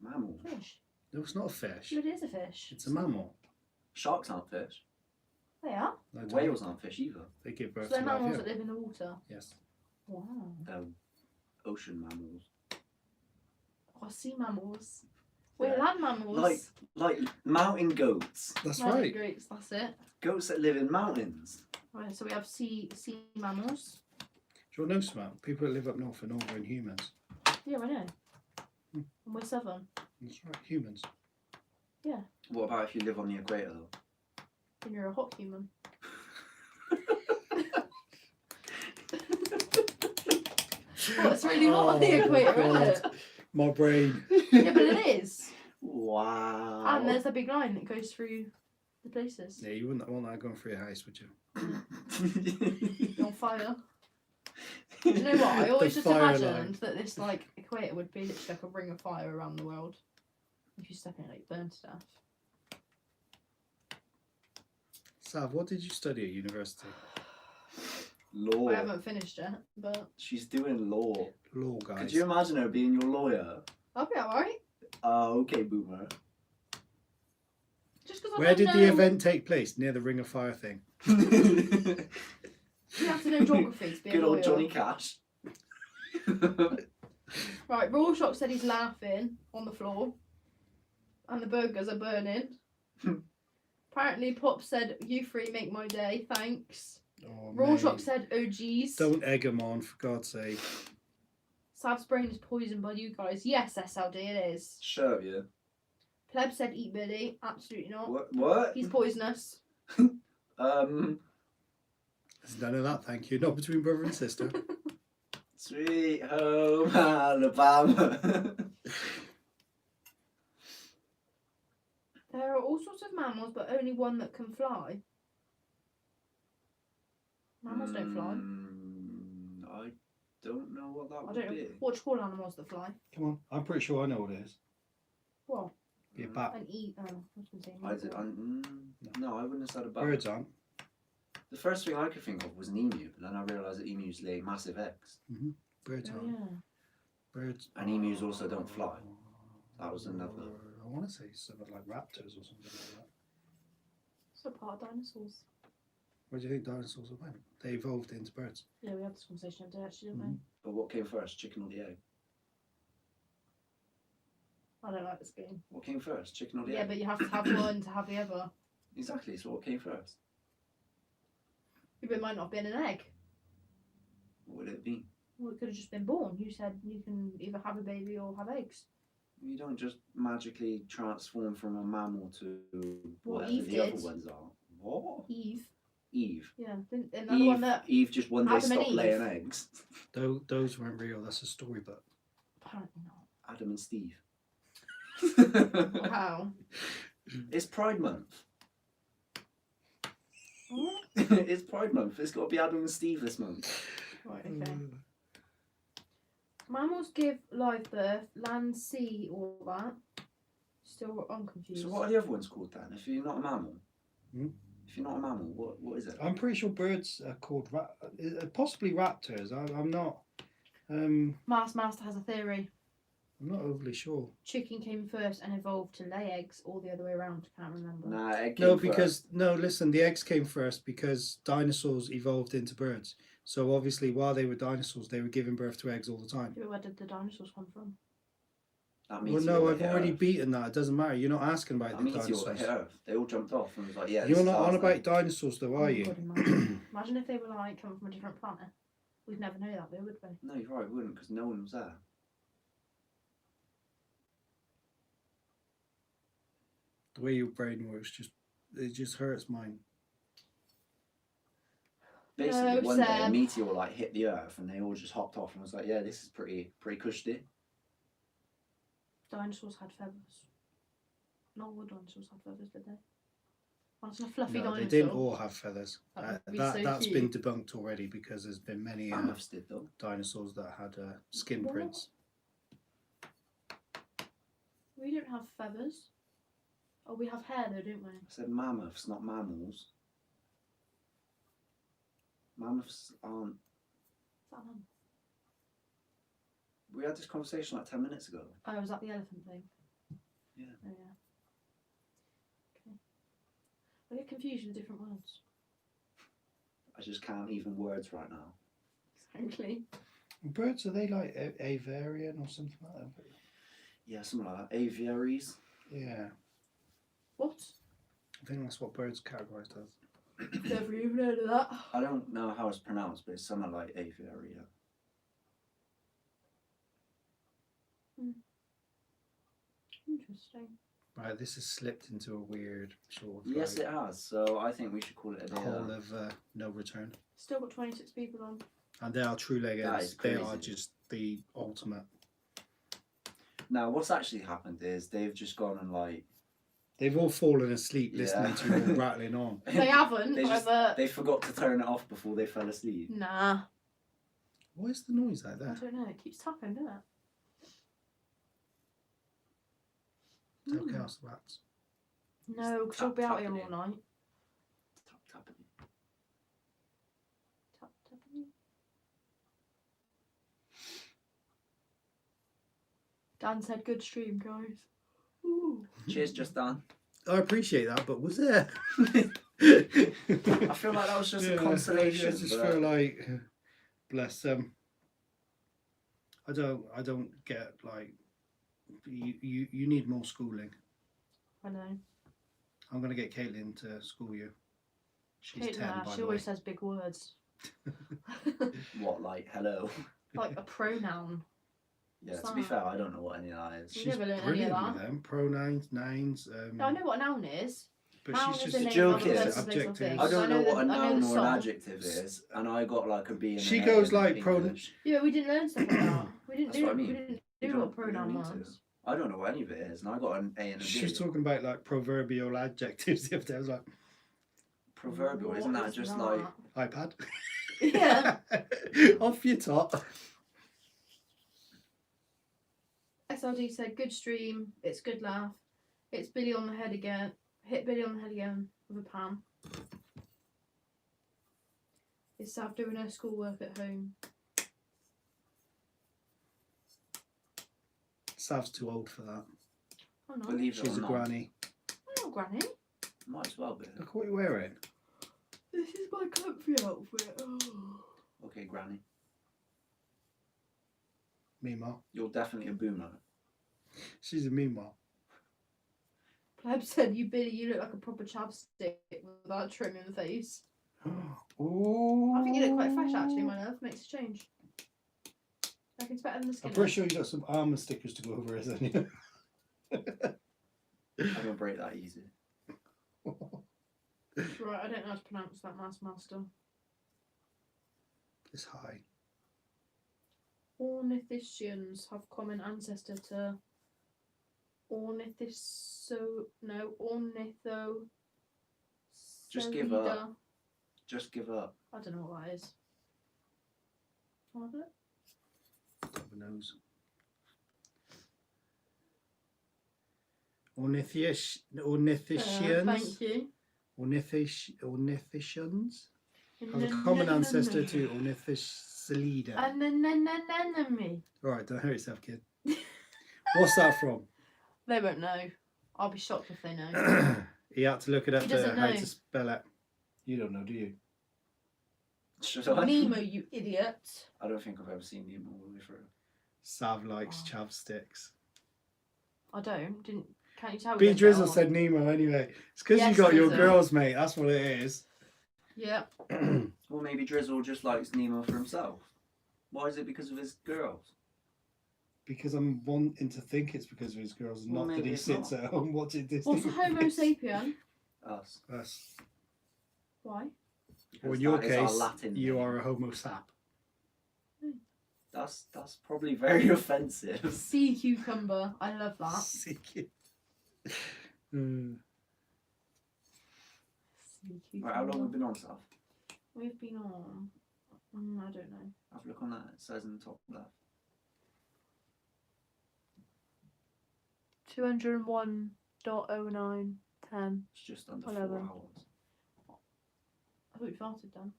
Mammal. Fish. No, it's not a fish. It is a fish. It's a mammal. Sharks aren't fish. They are. No, don't. Whales aren't fish either. They give birth So they're to life, mammals yeah. that live in the water. Yes. Wow. They're ocean mammals. Or sea mammals. We're Yeah. land mammals. Like mountain goats. That's Mountain right. goats, that's it. Goats that live in mountains. Right, so we have sea mammals. Do you want to know something? People that live up north are northern humans. Yeah, I know. Hmm. And we're southern. That's right, humans. What about if you live on the equator though? And you're a hot human. Well, it's really hot on the Oh, equator, God. isn't it? My brain. Yeah, but it is. Wow. And there's a big line that goes through the places. Yeah, you wouldn't want that going through your house, would you? You're on fire. Do you know what? I always The just fire imagined line. that this like equator would be literally like a ring of fire around the world. If you step in it, like burn to death. Sav, what did you study at university? Law. I haven't finished yet, but She's doing law. Law, guys. Could you imagine her being your lawyer? I'll be alright. Oh, okay, boomer. Just because I Where don't did know, the event take place? Near the Ring of Fire thing. Good you have to know geography to be a lawyer. old Johnny Cash. Right, Rorschach said he's laughing on the floor, and the burgers are burning. Apparently, Pop said, "You three make my day, thanks." Oh, Rorschach mate. said, "Oh geez." Don't egg him on, for God's sake. Sav's brain is poisoned by you guys. Yes, SLD, it is. Shut up, yeah. Pleb said, "Eat Billy." Absolutely not. What? He's poisonous. There's none of that, thank you. Not between brother and sister. Sweet home Alabama. There are all sorts of mammals, but only one that can fly. Mammals don't fly. I don't know what that I would don't know. be. What do you call animals that fly? Come on, I'm pretty sure I know what it is. What? Be a bat. An eat. Oh, I was going to say. I did, no, I wouldn't have said a bat. Birds aren't. The first thing I could think of was an emu, but then I realised that emus lay massive eggs. Birds Oh, aren't. yeah. Birds. And emus also don't fly. That was another. I want to say something like raptors or something like that. So part of dinosaurs. Where do you think dinosaurs went? They evolved into birds. Yeah, we had this conversation today, actually, didn't But what came first, chicken or the egg? we? I don't like this game. What came first, chicken or the Yeah, egg? but you have to have one to have the other. Exactly, so what came first? But it might not have been an egg. What would it be? Well, it could have just been born. You said you can either have a baby or have eggs. You don't just magically transform from a mammal to Well, whatever Eve the did. other ones are. What? Eve. Eve. Yeah. Another one that Eve just one day Adam and stopped laying Eve. eggs. Those weren't real. That's a storybook. apparently not. Adam and Steve. Wow. It's Pride Month. What? It's Pride Month. It's got to be Adam and Steve this month. Right, okay. Mammals give live birth, land, sea, all that. Still, I'm confused. So what are the other ones called then? If you're not a mammal, If you're not a mammal, what is it? I'm pretty sure birds are called possibly raptors. I'm not. Master has a theory. I'm not overly sure. Chicken came first and evolved to lay eggs, or the other way around. Can't remember. Nah, egg No, came because first. no. Listen, the eggs came first because dinosaurs evolved into birds. So obviously, while they were dinosaurs, they were giving birth to eggs all the time. Yeah, but where did the dinosaurs come from? That Well, meteor no, that I've hit already Earth. beaten that. It doesn't matter. You're not asking about That the meteor that dinosaurs. hit Earth. They all jumped off and was like, yeah. You're this not is on ours about now. dinosaurs, though, are you? God, imagine if they were like coming from a different planet. We'd never know that, though, would we? No, you're right. We wouldn't, because no one was there. The way your brain works, it just hurts mine. Basically, No, one day a Seb. meteor like hit the Earth, and they all just hopped off and was like, yeah, this is pretty cushy. Dinosaurs had feathers. Not all dinosaurs had feathers, did they? Imagine a fluffy No, dinosaur. they didn't all have feathers. That would be so That's cute. been debunked already because there's been many Mammoths did though. dinosaurs that had skin What? prints. We don't have feathers. Oh, we have hair though, don't we? I said mammoths, not mammals. Mammoths aren't. Is that them? We had this conversation like 10 minutes ago. Oh, was that the elephant thing? Yeah. Oh, yeah. Okay. I get confused with different words. I just can't even words right now. Exactly. Birds, are they like aviarian or something like that? Yeah, something like that. Aviaries. Yeah, What? I think that's what birds categorised as. Never even heard of that. I don't know how it's pronounced, but it's something like aviary. Yeah. Interesting. Right, this has slipped into a weird sort of Yes, it has. So I think we should call it a day. hole of no return. Still got 26 people on. And they are true That leggers. is They crazy. are just the ultimate. Now, what's actually happened is they've just gone and like They've all fallen asleep listening Yeah. to you all rattling on. They haven't, They just- but... they forgot to turn it off before they fell asleep. Nah. What is the noise like I that? don't know. It keeps tapping, doesn't it? Tell Mm. Chaos the rats. No, because you'll be out here all Tap-tapping night. Tap, tapping. Tap, tapping. Dan said, good stream, guys. Ooh. Cheers, just done. I appreciate that, but was there? I feel like that was just a consolation. I just but- feel like, bless them. I don't get like. You need more schooling. I know. I'm gonna get Caitlin to school you. She's Kate, 10, nah, by she the way. always says big words. What, like hello? Like a pronoun. Yeah, What's to be that? fair, I don't know what any of that is. You She's never learned any of brilliant that. with them. Pronouns, nouns. No, I know what a noun is. But Noun she's is just a name joke of a is person, place, or adjectives. thing. I don't know what a I know noun the or an song. adjective is, and I got like a B and She an A goes in like pro- English. Yeah, but we didn't learn stuff like that. We didn't That's do what I We mean. didn't You do don't- what you don't pronoun need to. was. I don't know what any of it is, and I got an A and a B. She was talking about like proverbial adjectives the other day. I was like, Proverbial, What isn't that is just that? like iPad. Yeah. Off your top. SLD said, good stream, it's good laugh. It's Billy on the head again. Hit Billy on the head again with a pan. Is Sav doing her schoolwork at home? Sav's too old for that. Oh no. believe it She's or a not? granny. Oh, Granny. Might as well be. Look what you're wearing. This is my comfy outfit. Oh. Okay, Granny. Meemaw. You're definitely a boomer. She's a meemaw. Pleb said, you Billy, you look like a proper chapstick without trim in the face. Ooh. I think you look quite fresh actually, my love. Makes a change. I think it's better than the skin. I'm pretty sure you got some armour stickers to go over, isn't you? I'm gonna break that easy. Right, I don't know how to pronounce that, Master. It's high. Ornithischians have common ancestor to ornitho. Just give up. Just give up. I don't know what that is. What is it? Who knows? Ornithischians. Thank you. Ornithischians have a common ancestor to Ornithiscellida. Enemy. Alright, don't hurt yourself, kid. What's that from? They won't know. I'll be shocked if they know. He had to look it up He to doesn't how know. to spell it. You don't know, do you? Should I? Nemo, you idiot. I don't think I've ever seen Nemo all the way through. Sav likes Oh. chapsticks. I don't. Can't you tell? we B don't get Drizzle on? said Nemo anyway. It's because Yes, you got your Drizzle. girls, mate. That's what it is. Yeah. Well, maybe Drizzle just likes Nemo for himself. Why is it because of his girls? Because I'm wanting to think it's because of his girls, Well, not that maybe he it's sits not. at home watching Disney. What's a Homo sapien? Us. Us. Why? Or in Because your that is our case, Latin you name. are a Homo sap. That's probably very offensive. Sea cucumber. I love that. Sick. Sea cucumber. Right, how long have we been on, Saf? We've been on. I don't know. Have a look on that. It says in the top left. 201.0910. It's just under 11. 4 hours. I thought you farted then.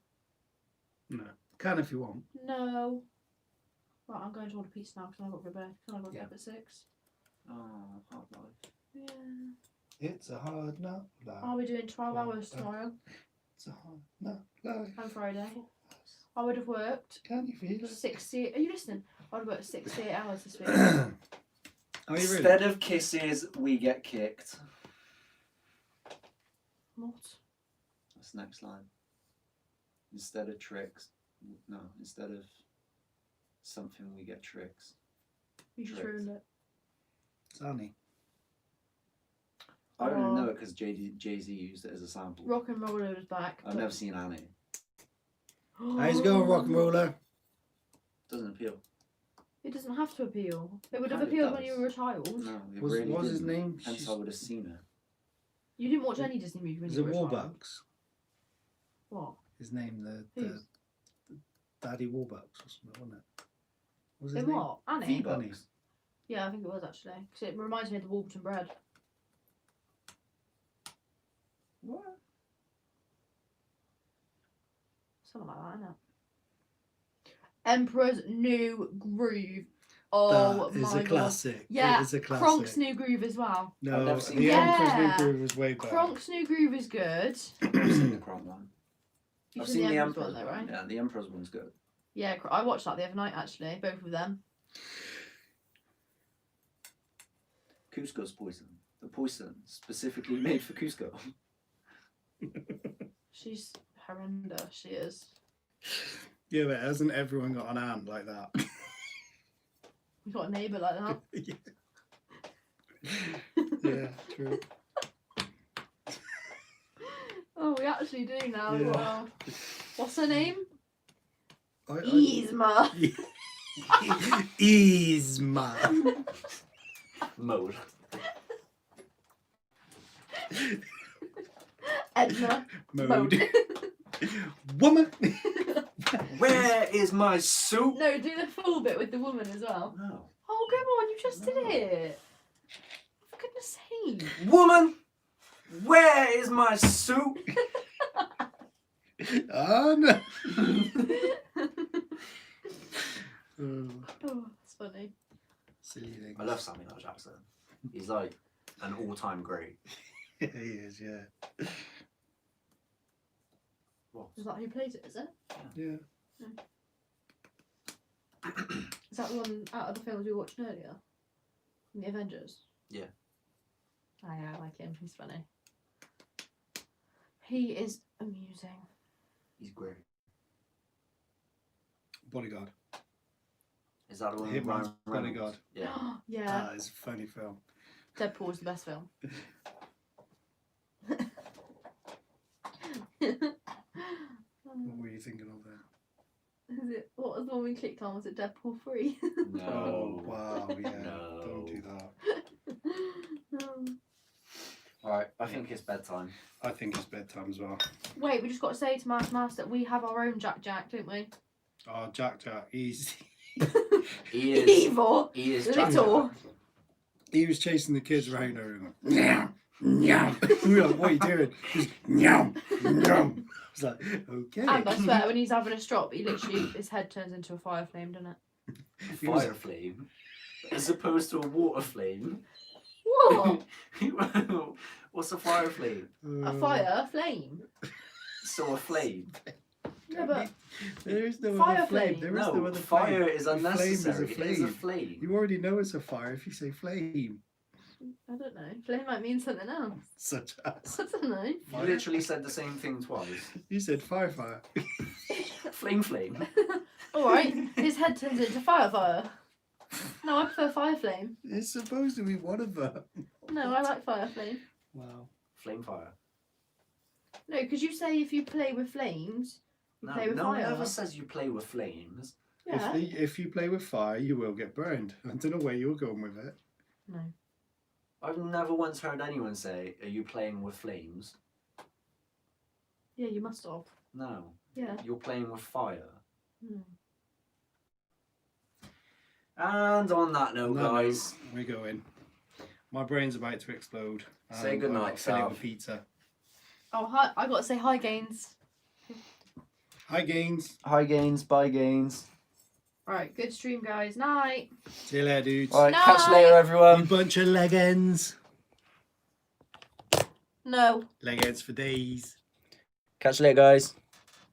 No. Can if you want. No. Right, I'm going to order pizza now because I've got to go to bed. Can I go to Yeah. bed at 6? Oh, hard life. Yeah. It's a hard nut life. I'll be doing 12 hours tomorrow It's a hard nut life. and Friday. I would have worked Can you feel it? 60. Are you listening? I would have worked 68 hours this week. Are you really? Instead of kisses, we get kicked. What? That's the next line. Instead of tricks. No, instead of something, we get tricks. You just Tricks. ruined it. It's Annie. I don't even Oh. know it because Jay-Z used it as a sample. Rock and Roller was back. I've never seen Annie. How's it going, rock and roller? Doesn't appeal. It doesn't have to appeal. It would have Kind of appealed when does. you were a child. No, it What really was his didn't. name? Hence I would have seen it. You didn't watch any Disney movie when Is you it were a child. Warbucks? What? His name, the Whose? Daddy Warbucks or something, wasn't it? What was his In name? what? Annie? V-Bucks. Yeah, I think it was actually. Because it reminds me of the Warburton bread. What? Something like that, isn't it? Emperor's New Groove. Oh That is my a classic. god. Yeah, It is a classic. Kronk's New Groove as well. No, I've never seen the it. Emperor's New Yeah. Groove was way better. Kronk's New Groove is good. I've seen the Kronk one. You've I've seen the Emperor's Emperor's one one. though, right? Yeah, the Emperor's one's good. Yeah, I watched that the other night actually, both of them. Cusco's poison. The poison specifically made for Cusco. She's horrendous, she is. Yeah, but hasn't everyone got an aunt like that? We've got a neighbour like that. Yeah, true. Oh, we actually do now as Yeah. well. What's her name? I- Yzma. Yzma. Mode. Edna. Mode. Woman. Where is my suit? No, do the full bit with the woman as well. No. Oh, come on, you just did it. For goodness sake. Woman, where is my suit? Oh, no. Oh, Oh, that's funny. silly things. I love Samuel L. Jackson. He's like an all-time great. He is, yeah. What? Is that who plays it, is it? Yeah. Is that the one out of the films we were watching earlier? From the Avengers? Yeah. Oh, yeah, I like him. He's funny. He is amusing. He's great. Bodyguard. Is that the one? Hitman's with Ryan Reynolds? Bodyguard. Yeah. Yeah. That is a funny film. Deadpool is the best film. What were you thinking of there? Is it, what was the one we clicked on? Was it Deadpool 3? No. Oh, wow, yeah. No. Don't do that. Alright, I think it's bedtime. I think it's bedtime as well. Wait, we just got to say to Master that we have our own Jack, don't we? Oh, Jack, he's... He is. Evil. He is Little. Jack. He was chasing the kids around everywhere. Yeah. Nyam. We were like, what are you doing? Just nyam, nyam. I was like, okay. And I swear, when he's having a strop, he literally, his head turns into a fire flame, doesn't it? Fire flame, as opposed to a water flame. What? What's a fire flame? A fire flame? So a flame. Yeah, but there is no fire other flame. flame. There is no No, other fire flame. is A flame unnecessary. is a It is a flame. flame. You already know it's a fire if you say flame. I don't know. Flame might mean something else. Such as. I don't know. You literally said the same thing twice. You said fire. Flame flame. Alright, his head turns into fire. No, I prefer fire flame. It's supposed to be one of them. No, I like fire flame. Wow. Flame fire. No, because you say if you play with flames, you play with no one fire. ever says you play with flames. Yeah. If you play with fire, you will get burned. I don't know where you're going with it. No. I've never once heard anyone say, "Are you playing with flames?" Yeah, you must have. No. Yeah. You're playing with fire. Hmm. And on that note, guys, we're going. My brain's about to explode. Say goodnight, I'll fill it Sal. with pizza. Oh, hi! I got to say hi, Gaines. Hi, Gaines. High gains, bye gains. Right, good stream, guys. Night. See you later, dudes. Alright, catch you Night. later, You everyone. bunch of leg ends. No. Leg ends for days. Catch you later, guys.